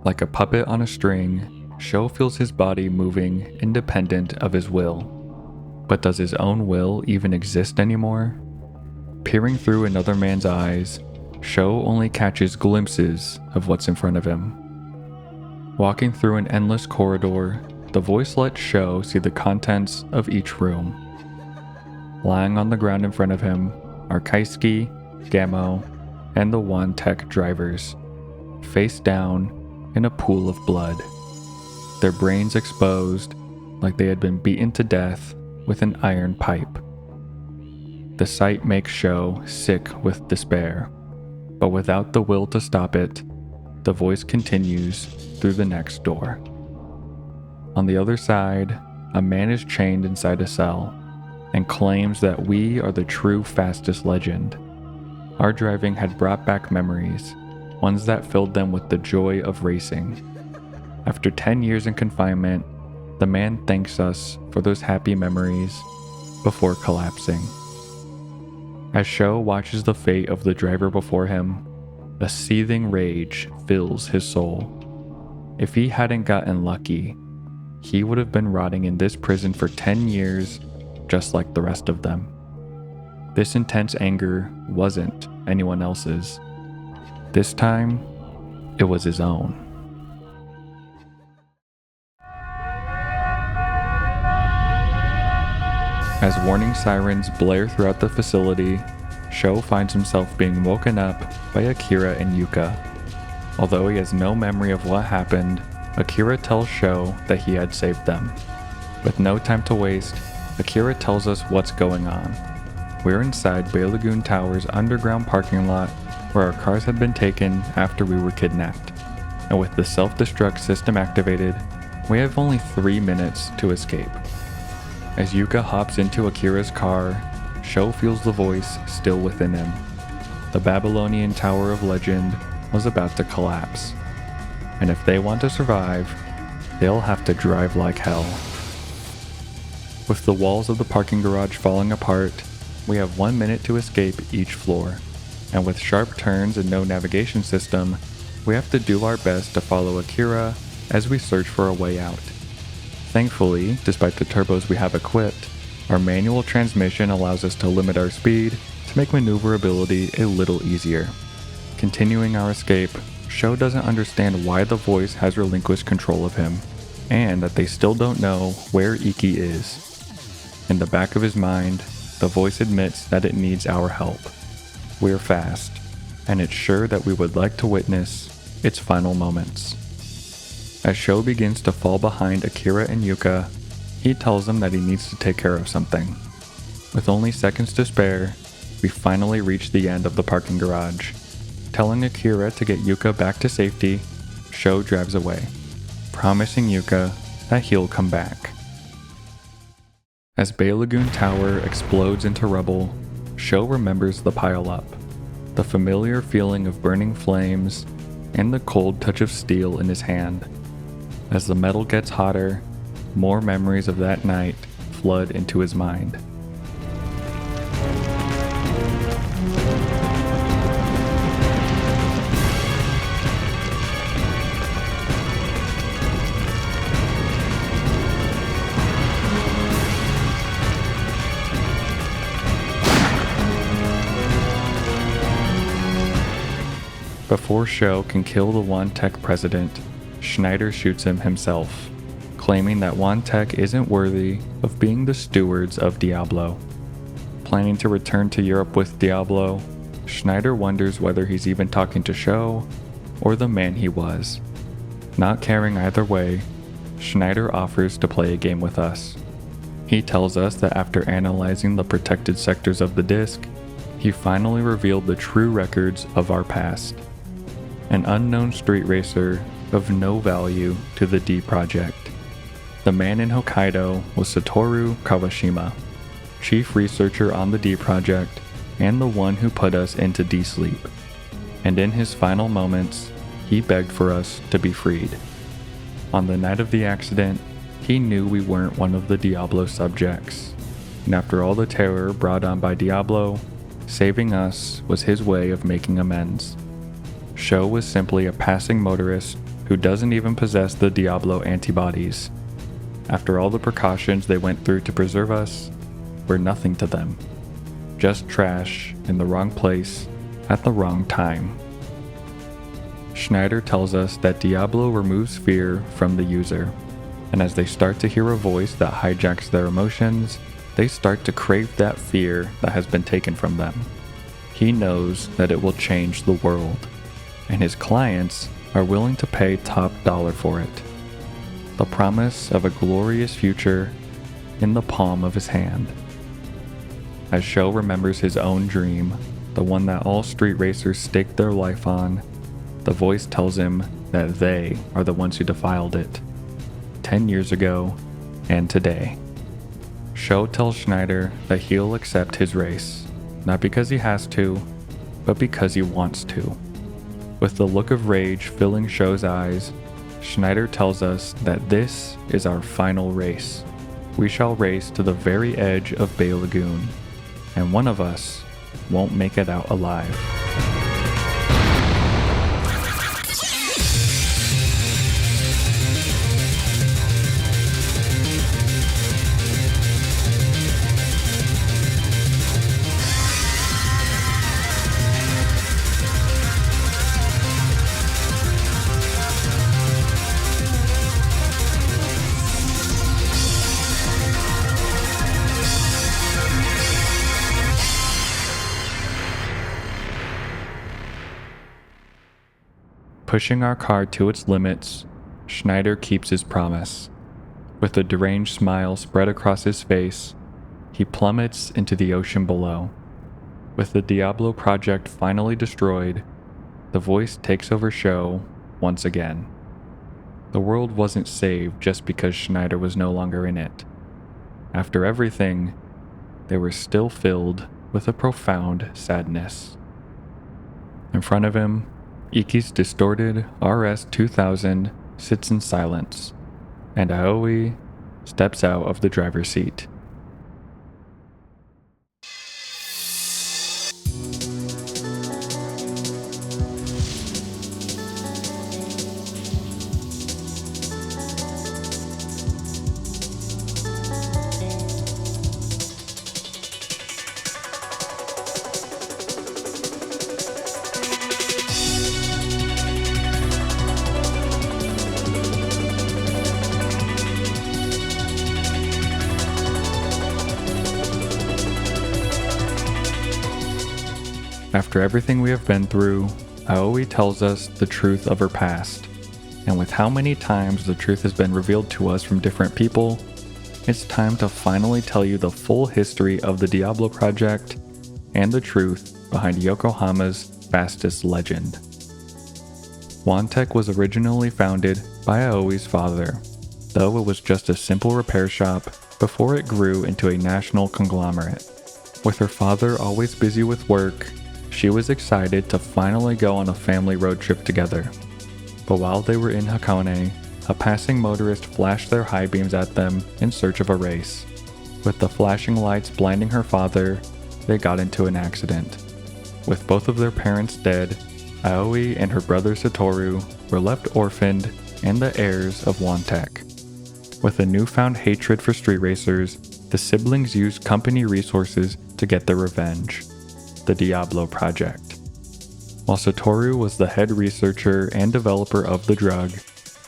Like a puppet on a string, Sho feels his body moving independent of his will. But does his own will even exist anymore? Peering through another man's eyes, Sho only catches glimpses of what's in front of him. Walking through an endless corridor, the voice lets Sho see the contents of each room. Lying on the ground in front of him are Kaisuke, Gamo, and the Tech drivers, face down in a pool of blood, their brains exposed like they had been beaten to death with an iron pipe. The sight makes Sho sick with despair, but without the will to stop it, the voice continues through the next door. On the other side, a man is chained inside a cell and claims that we are the true fastest legend. Our driving had brought back memories, ones that filled them with the joy of racing. After 10 years in confinement, the man thanks us for those happy memories before collapsing. As Sho watches the fate of the driver before him, a seething rage fills his soul. If he hadn't gotten lucky, he would have been rotting in this prison for 10 years, just like the rest of them. This intense anger wasn't anyone else's. This time, it was his own. As warning sirens blare throughout the facility, Sho finds himself being woken up by Akira and Yuka. Although he has no memory of what happened, Akira tells Sho that he had saved them. With no time to waste, Akira tells us what's going on. We're inside Lagoon Tower's underground parking lot where our cars had been taken after we were kidnapped. And with the self-destruct system activated, we have only 3 minutes to escape. As Yuka hops into Akira's car, Sho feels the voice still within him. The Babylonian Tower of Legend was about to collapse. And if they want to survive, they'll have to drive like hell. With the walls of the parking garage falling apart, we have 1 minute to escape each floor. And with sharp turns and no navigation system, we have to do our best to follow Akira as we search for a way out. Thankfully, despite the turbos we have equipped, our manual transmission allows us to limit our speed to make maneuverability a little easier. Continuing our escape, Sho doesn't understand why the voice has relinquished control of him, and that they still don't know where Iki is. In the back of his mind, the voice admits that it needs our help. We're fast, and it's sure that we would like to witness its final moments. As Sho begins to fall behind Akira and Yuka, he tells them that he needs to take care of something. With only seconds to spare, we finally reach the end of the parking garage. Telling Akira to get Yuka back to safety, Sho drives away, promising Yuka that he'll come back. As Lagoon Tower explodes into rubble, Sho remembers the pile-up, the familiar feeling of burning flames, and the cold touch of steel in his hand. As the metal gets hotter, more memories of that night flood into his mind. Before Sho can kill the Tech president, Schneider shoots him himself, claiming that Tech isn't worthy of being the stewards of Diablo. Planning to return to Europe with Diablo, Schneider wonders whether he's even talking to Sho or the man he was. Not caring either way, Schneider offers to play a game with us. He tells us that after analyzing the protected sectors of the disk, he finally revealed the true records of our past. An unknown street racer of no value to the D Project. The man in Hokkaido was Satoru Kawashima, chief researcher on the D Project and the one who put us into D-Sleep. And in his final moments, he begged for us to be freed. On the night of the accident, he knew we weren't one of the Diablo subjects. And after all the terror brought on by Diablo, saving us was his way of making amends. Sho was simply a passing motorist who doesn't even possess the Diablo antibodies. After all the precautions they went through to preserve us, we're nothing to them. Just trash in the wrong place at the wrong time. Schneider tells us that Diablo removes fear from the user, and as they start to hear a voice that hijacks their emotions, they start to crave that fear that has been taken from them. He knows that it will change the world, and his clients are willing to pay top dollar for it. The promise of a glorious future in the palm of his hand. As Sho remembers his own dream, the one that all street racers staked their life on, the voice tells him that they are the ones who defiled it. 10 years ago and today. Sho tells Schneider that he'll accept his race, not because he has to, but because he wants to. With the look of rage filling Sho's eyes, Schneider tells us that this is our final race. We shall race to the very edge of Bay Lagoon, and one of us won't make it out alive. Pushing our car to its limits, Schneider keeps his promise. With a deranged smile spread across his face, he plummets into the ocean below. With the Diablo project finally destroyed, the voice takes over Sho once again. The world wasn't saved just because Schneider was no longer in it. After everything, they were still filled with a profound sadness. In front of him, Iki's distorted RS-2000 sits in silence, and Aoi steps out of the driver's seat. After everything we have been through, Aoi tells us the truth of her past. And with how many times the truth has been revealed to us from different people, it's time to finally tell you the full history of the Diablo project and the truth behind Yokohama's fastest legend. Wantec was originally founded by Aoi's father, though it was just a simple repair shop before it grew into a national conglomerate. With her father always busy with work, she was excited to finally go on a family road trip together. But while they were in Hakone, a passing motorist flashed their high beams at them in search of a race. With the flashing lights blinding her father, they got into an accident. With both of their parents dead, Aoi and her brother Satoru were left orphaned and the heirs of Wantec. With a newfound hatred for street racers, the siblings used company resources to get their revenge. The Diablo project. While Satoru was the head researcher and developer of the drug,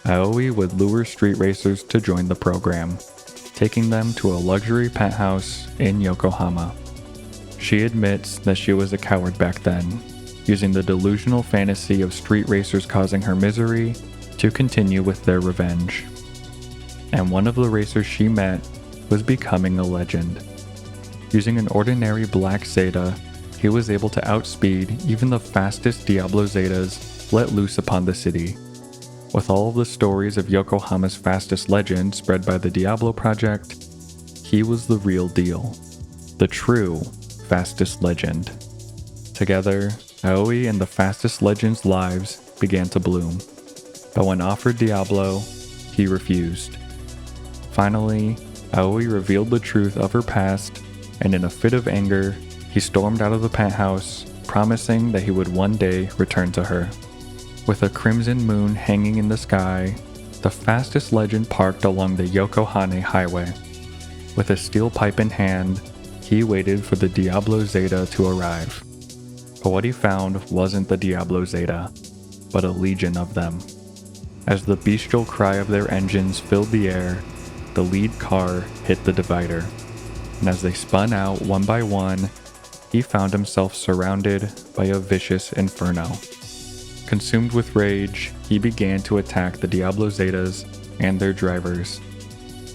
Aoi would lure street racers to join the program, taking them to a luxury penthouse in Yokohama. She admits that she was a coward back then, using the delusional fantasy of street racers causing her misery to continue with their revenge. And one of the racers she met was becoming a legend. Using an ordinary black Zeta, he was able to outspeed even the fastest Diablo Zetas let loose upon the city. With all of the stories of Yokohama's fastest legend spread by the Diablo Project, he was the real deal. The true fastest legend. Together, Aoi and the fastest legend's lives began to bloom. But when offered Diablo, he refused. Finally, Aoi revealed the truth of her past, and in a fit of anger, he stormed out of the penthouse, promising that he would one day return to her. With a crimson moon hanging in the sky, the fastest legend parked along the Yokohama highway. With a steel pipe in hand, he waited for the Diablo Zeta to arrive. But what he found wasn't the Diablo Zeta, but a legion of them. As the bestial cry of their engines filled the air, the lead car hit the divider. And as they spun out one by one, he found himself surrounded by a vicious inferno. Consumed with rage, he began to attack the Diablo Zetas and their drivers.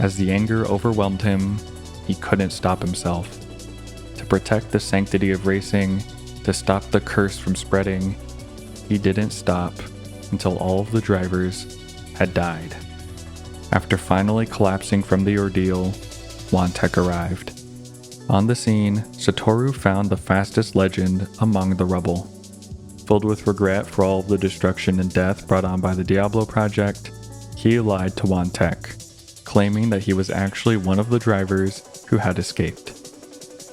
As the anger overwhelmed him, he couldn't stop himself. To protect the sanctity of racing, to stop the curse from spreading, he didn't stop until all of the drivers had died. After finally collapsing from the ordeal, Wantek arrived. On the scene, Satoru found the fastest legend among the rubble. Filled with regret for all of the destruction and death brought on by the Diablo Project, he lied to Wantek, claiming that he was actually one of the drivers who had escaped.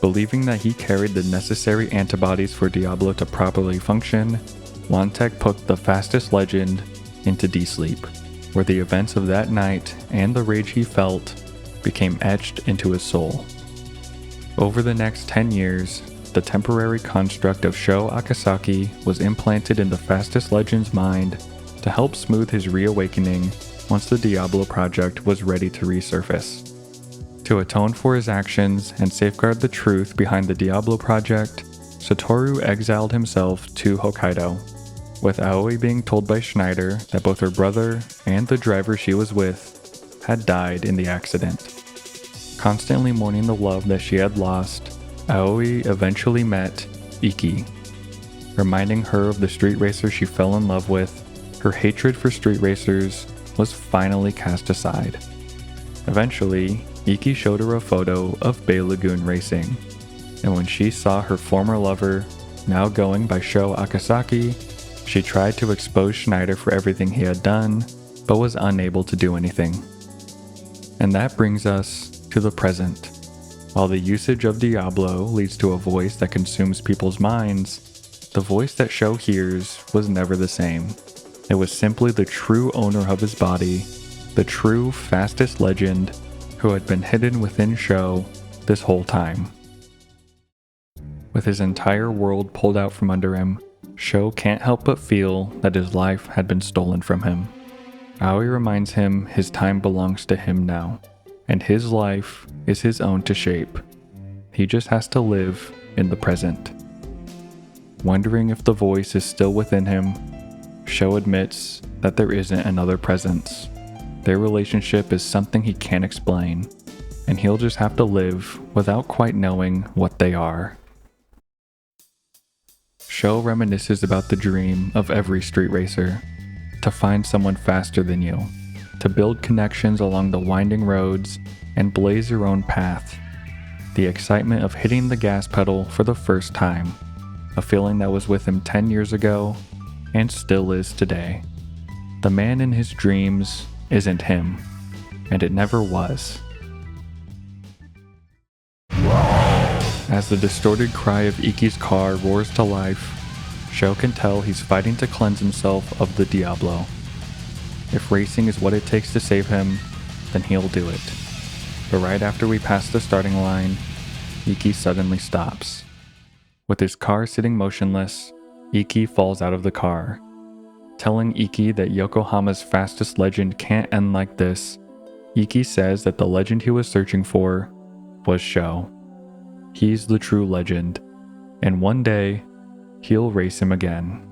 Believing that he carried the necessary antibodies for Diablo to properly function, Wantek put the fastest legend into D-Sleep, where the events of that night and the rage he felt became etched into his soul. Over the next 10 years, the temporary construct of Sho Akasaki was implanted in the fastest legend's mind to help smooth his reawakening once the Diablo Project was ready to resurface. To atone for his actions and safeguard the truth behind the Diablo Project, Satoru exiled himself to Hokkaido, with Aoi being told by Schneider that both her brother and the driver she was with had died in the accident. Constantly mourning the love that she had lost, Aoi eventually met Iki. Reminding her of the street racer she fell in love with, her hatred for street racers was finally cast aside. Eventually, Iki showed her a photo of Bay Lagoon racing, and when she saw her former lover, now going by Sho Akasaki, she tried to expose Schneider for everything he had done, but was unable to do anything. And that brings us to the present. While the usage of Diablo leads to a voice that consumes people's minds, the voice that Sho hears was never the same. It was simply the true owner of his body, the true fastest legend who had been hidden within Sho this whole time. With his entire world pulled out from under him, Sho can't help but feel that his life had been stolen from him. Aoi reminds him his time belongs to him now, and his life is his own to shape. He just has to live in the present. Wondering if the voice is still within him, Sho admits that there isn't another presence. Their relationship is something he can't explain, and he'll just have to live without quite knowing what they are. Sho reminisces about the dream of every street racer, to find someone faster than you, to build connections along the winding roads and blaze your own path. The excitement of hitting the gas pedal for the first time, a feeling that was with him 10 years ago and still is today. The man in his dreams isn't him, and it never was. As the distorted cry of Iki's car roars to life, Sho can tell he's fighting to cleanse himself of the Diablo. If racing is what it takes to save him, then he'll do it. But right after we pass the starting line, Iki suddenly stops. With his car sitting motionless, Iki falls out of the car. Telling Iki that Yokohama's fastest legend can't end like this, Iki says that the legend he was searching for was Sho. He's the true legend, and one day, he'll race him again.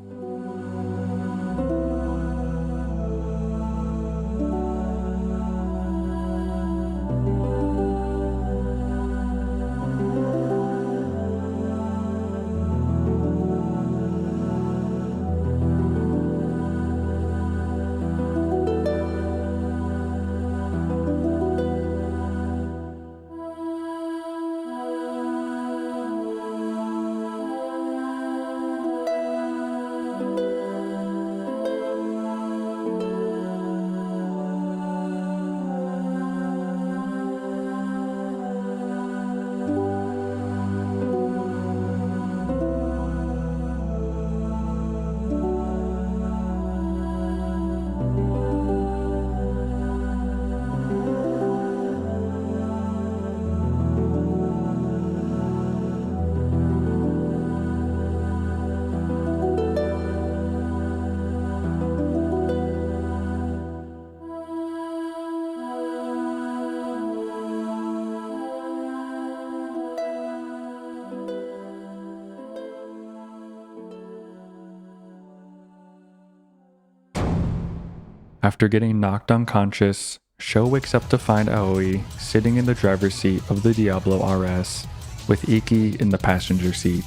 After getting knocked unconscious, Sho wakes up to find Aoi sitting in the driver's seat of the Diablo RS, with Iki in the passenger seat.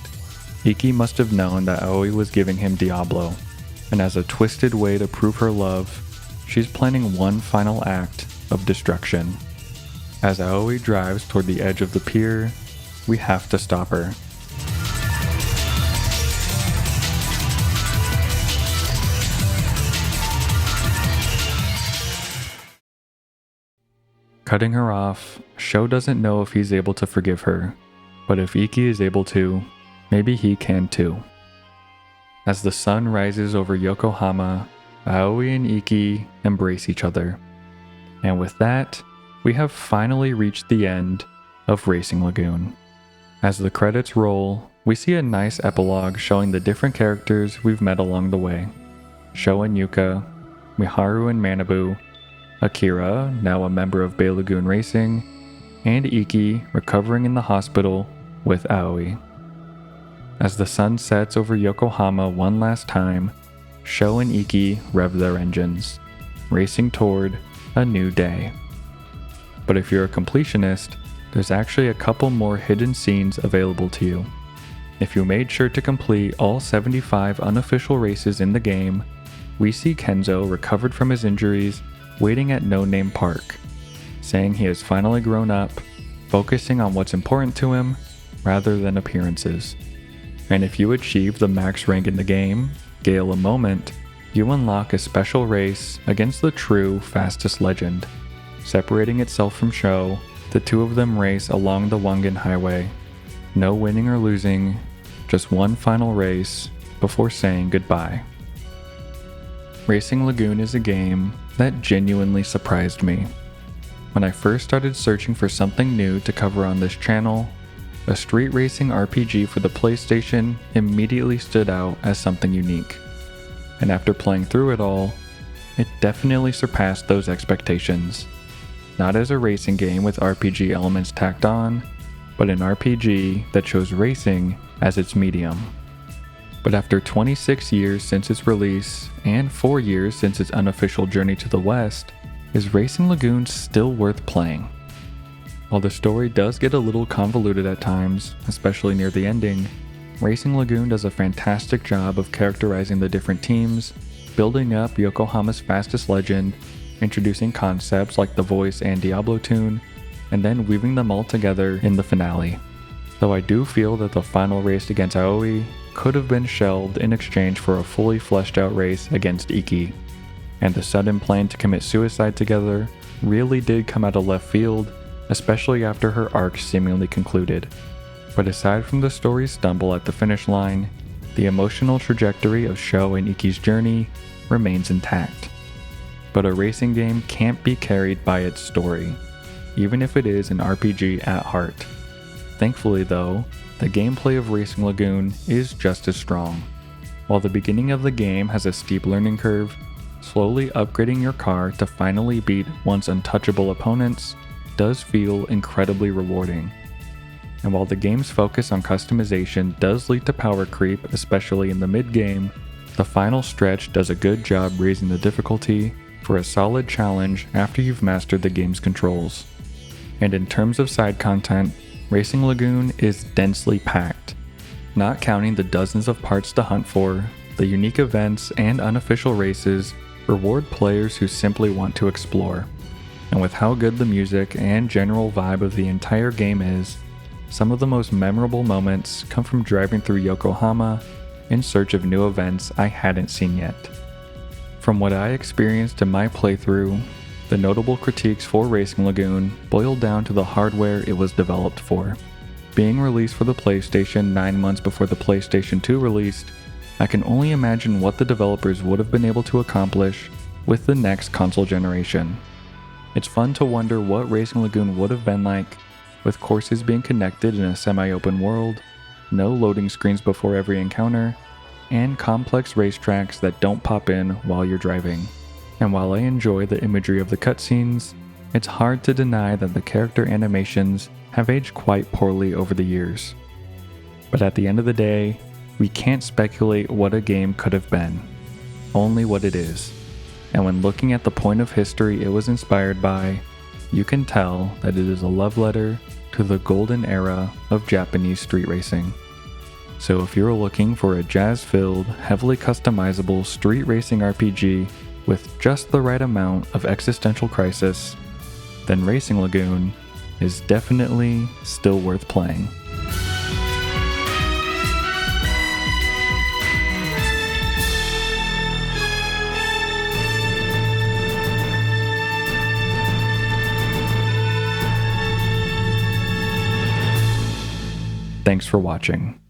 Iki must have known that Aoi was giving him Diablo, and as a twisted way to prove her love, she's planning one final act of destruction. As Aoi drives toward the edge of the pier, we have to stop her. Cutting her off, Sho doesn't know if he's able to forgive her, but if Iki is able to, maybe he can too. As the sun rises over Yokohama, Aoi and Iki embrace each other. And with that, we have finally reached the end of Racing Lagoon. As the credits roll, we see a nice epilogue showing the different characters we've met along the way. Sho and Yuka, Miharu and Manabu, Akira, now a member of Bay Lagoon Racing, and Iki recovering in the hospital with Aoi. As the sun sets over Yokohama one last time, Sho and Iki rev their engines, racing toward a new day. But if you're a completionist, there's actually a couple more hidden scenes available to you. If you made sure to complete all 75 unofficial races in the game, we see Kenzo recovered from his injuries waiting at No Name Park, saying he has finally grown up, focusing on what's important to him rather than appearances. And if you achieve the max rank in the game, Gale a Moment, you unlock a special race against the true fastest legend. Separating itself from Sho, the two of them race along the Wangan Highway. No winning or losing, just one final race before saying goodbye. Racing Lagoon is a game that genuinely surprised me. When I first started searching for something new to cover on this channel, a street racing RPG for the PlayStation immediately stood out as something unique. And after playing through it all, it definitely surpassed those expectations. Not as a racing game with RPG elements tacked on, but an RPG that chose racing as its medium. But after 26 years since its release, and 4 years since its unofficial journey to the West, is Racing Lagoon still worth playing? While the story does get a little convoluted at times, especially near the ending, Racing Lagoon does a fantastic job of characterizing the different teams, building up Yokohama's fastest legend, introducing concepts like the voice and Diablo tune, and then weaving them all together in the finale. Though I do feel that the final race against Aoi could have been shelved in exchange for a fully fleshed out race against Iki, and the sudden plan to commit suicide together really did come out of left field, especially after her arc seemingly concluded. But aside from the story's stumble at the finish line, the emotional trajectory of Sho and Iki's journey remains intact. But a racing game can't be carried by its story, even if it is an RPG at heart. Thankfully though, the gameplay of Racing Lagoon is just as strong. While the beginning of the game has a steep learning curve, slowly upgrading your car to finally beat once untouchable opponents does feel incredibly rewarding. And while the game's focus on customization does lead to power creep, especially in the mid-game, the final stretch does a good job raising the difficulty for a solid challenge after you've mastered the game's controls. And in terms of side content, Racing Lagoon is densely packed. Not counting the dozens of parts to hunt for, the unique events and unofficial races reward players who simply want to explore. And with how good the music and general vibe of the entire game is, some of the most memorable moments come from driving through Yokohama in search of new events I hadn't seen yet. From what I experienced in my playthrough, the notable critiques for Racing Lagoon boiled down to the hardware it was developed for. Being released for the PlayStation 9 months before the PlayStation 2 released, I can only imagine what the developers would have been able to accomplish with the next console generation. It's fun to wonder what Racing Lagoon would have been like, with courses being connected in a semi-open world, no loading screens before every encounter, and complex racetracks that don't pop in while you're driving. And while I enjoy the imagery of the cutscenes, it's hard to deny that the character animations have aged quite poorly over the years. But at the end of the day, we can't speculate what a game could have been, only what it is. and when looking at the point of history it was inspired by, you can tell that it is a love letter to the golden era of Japanese street racing. So if you're looking for a jazz-filled, heavily customizable street racing RPG with just the right amount of existential crisis, then Racing Lagoon is definitely still worth playing. Thanks for watching.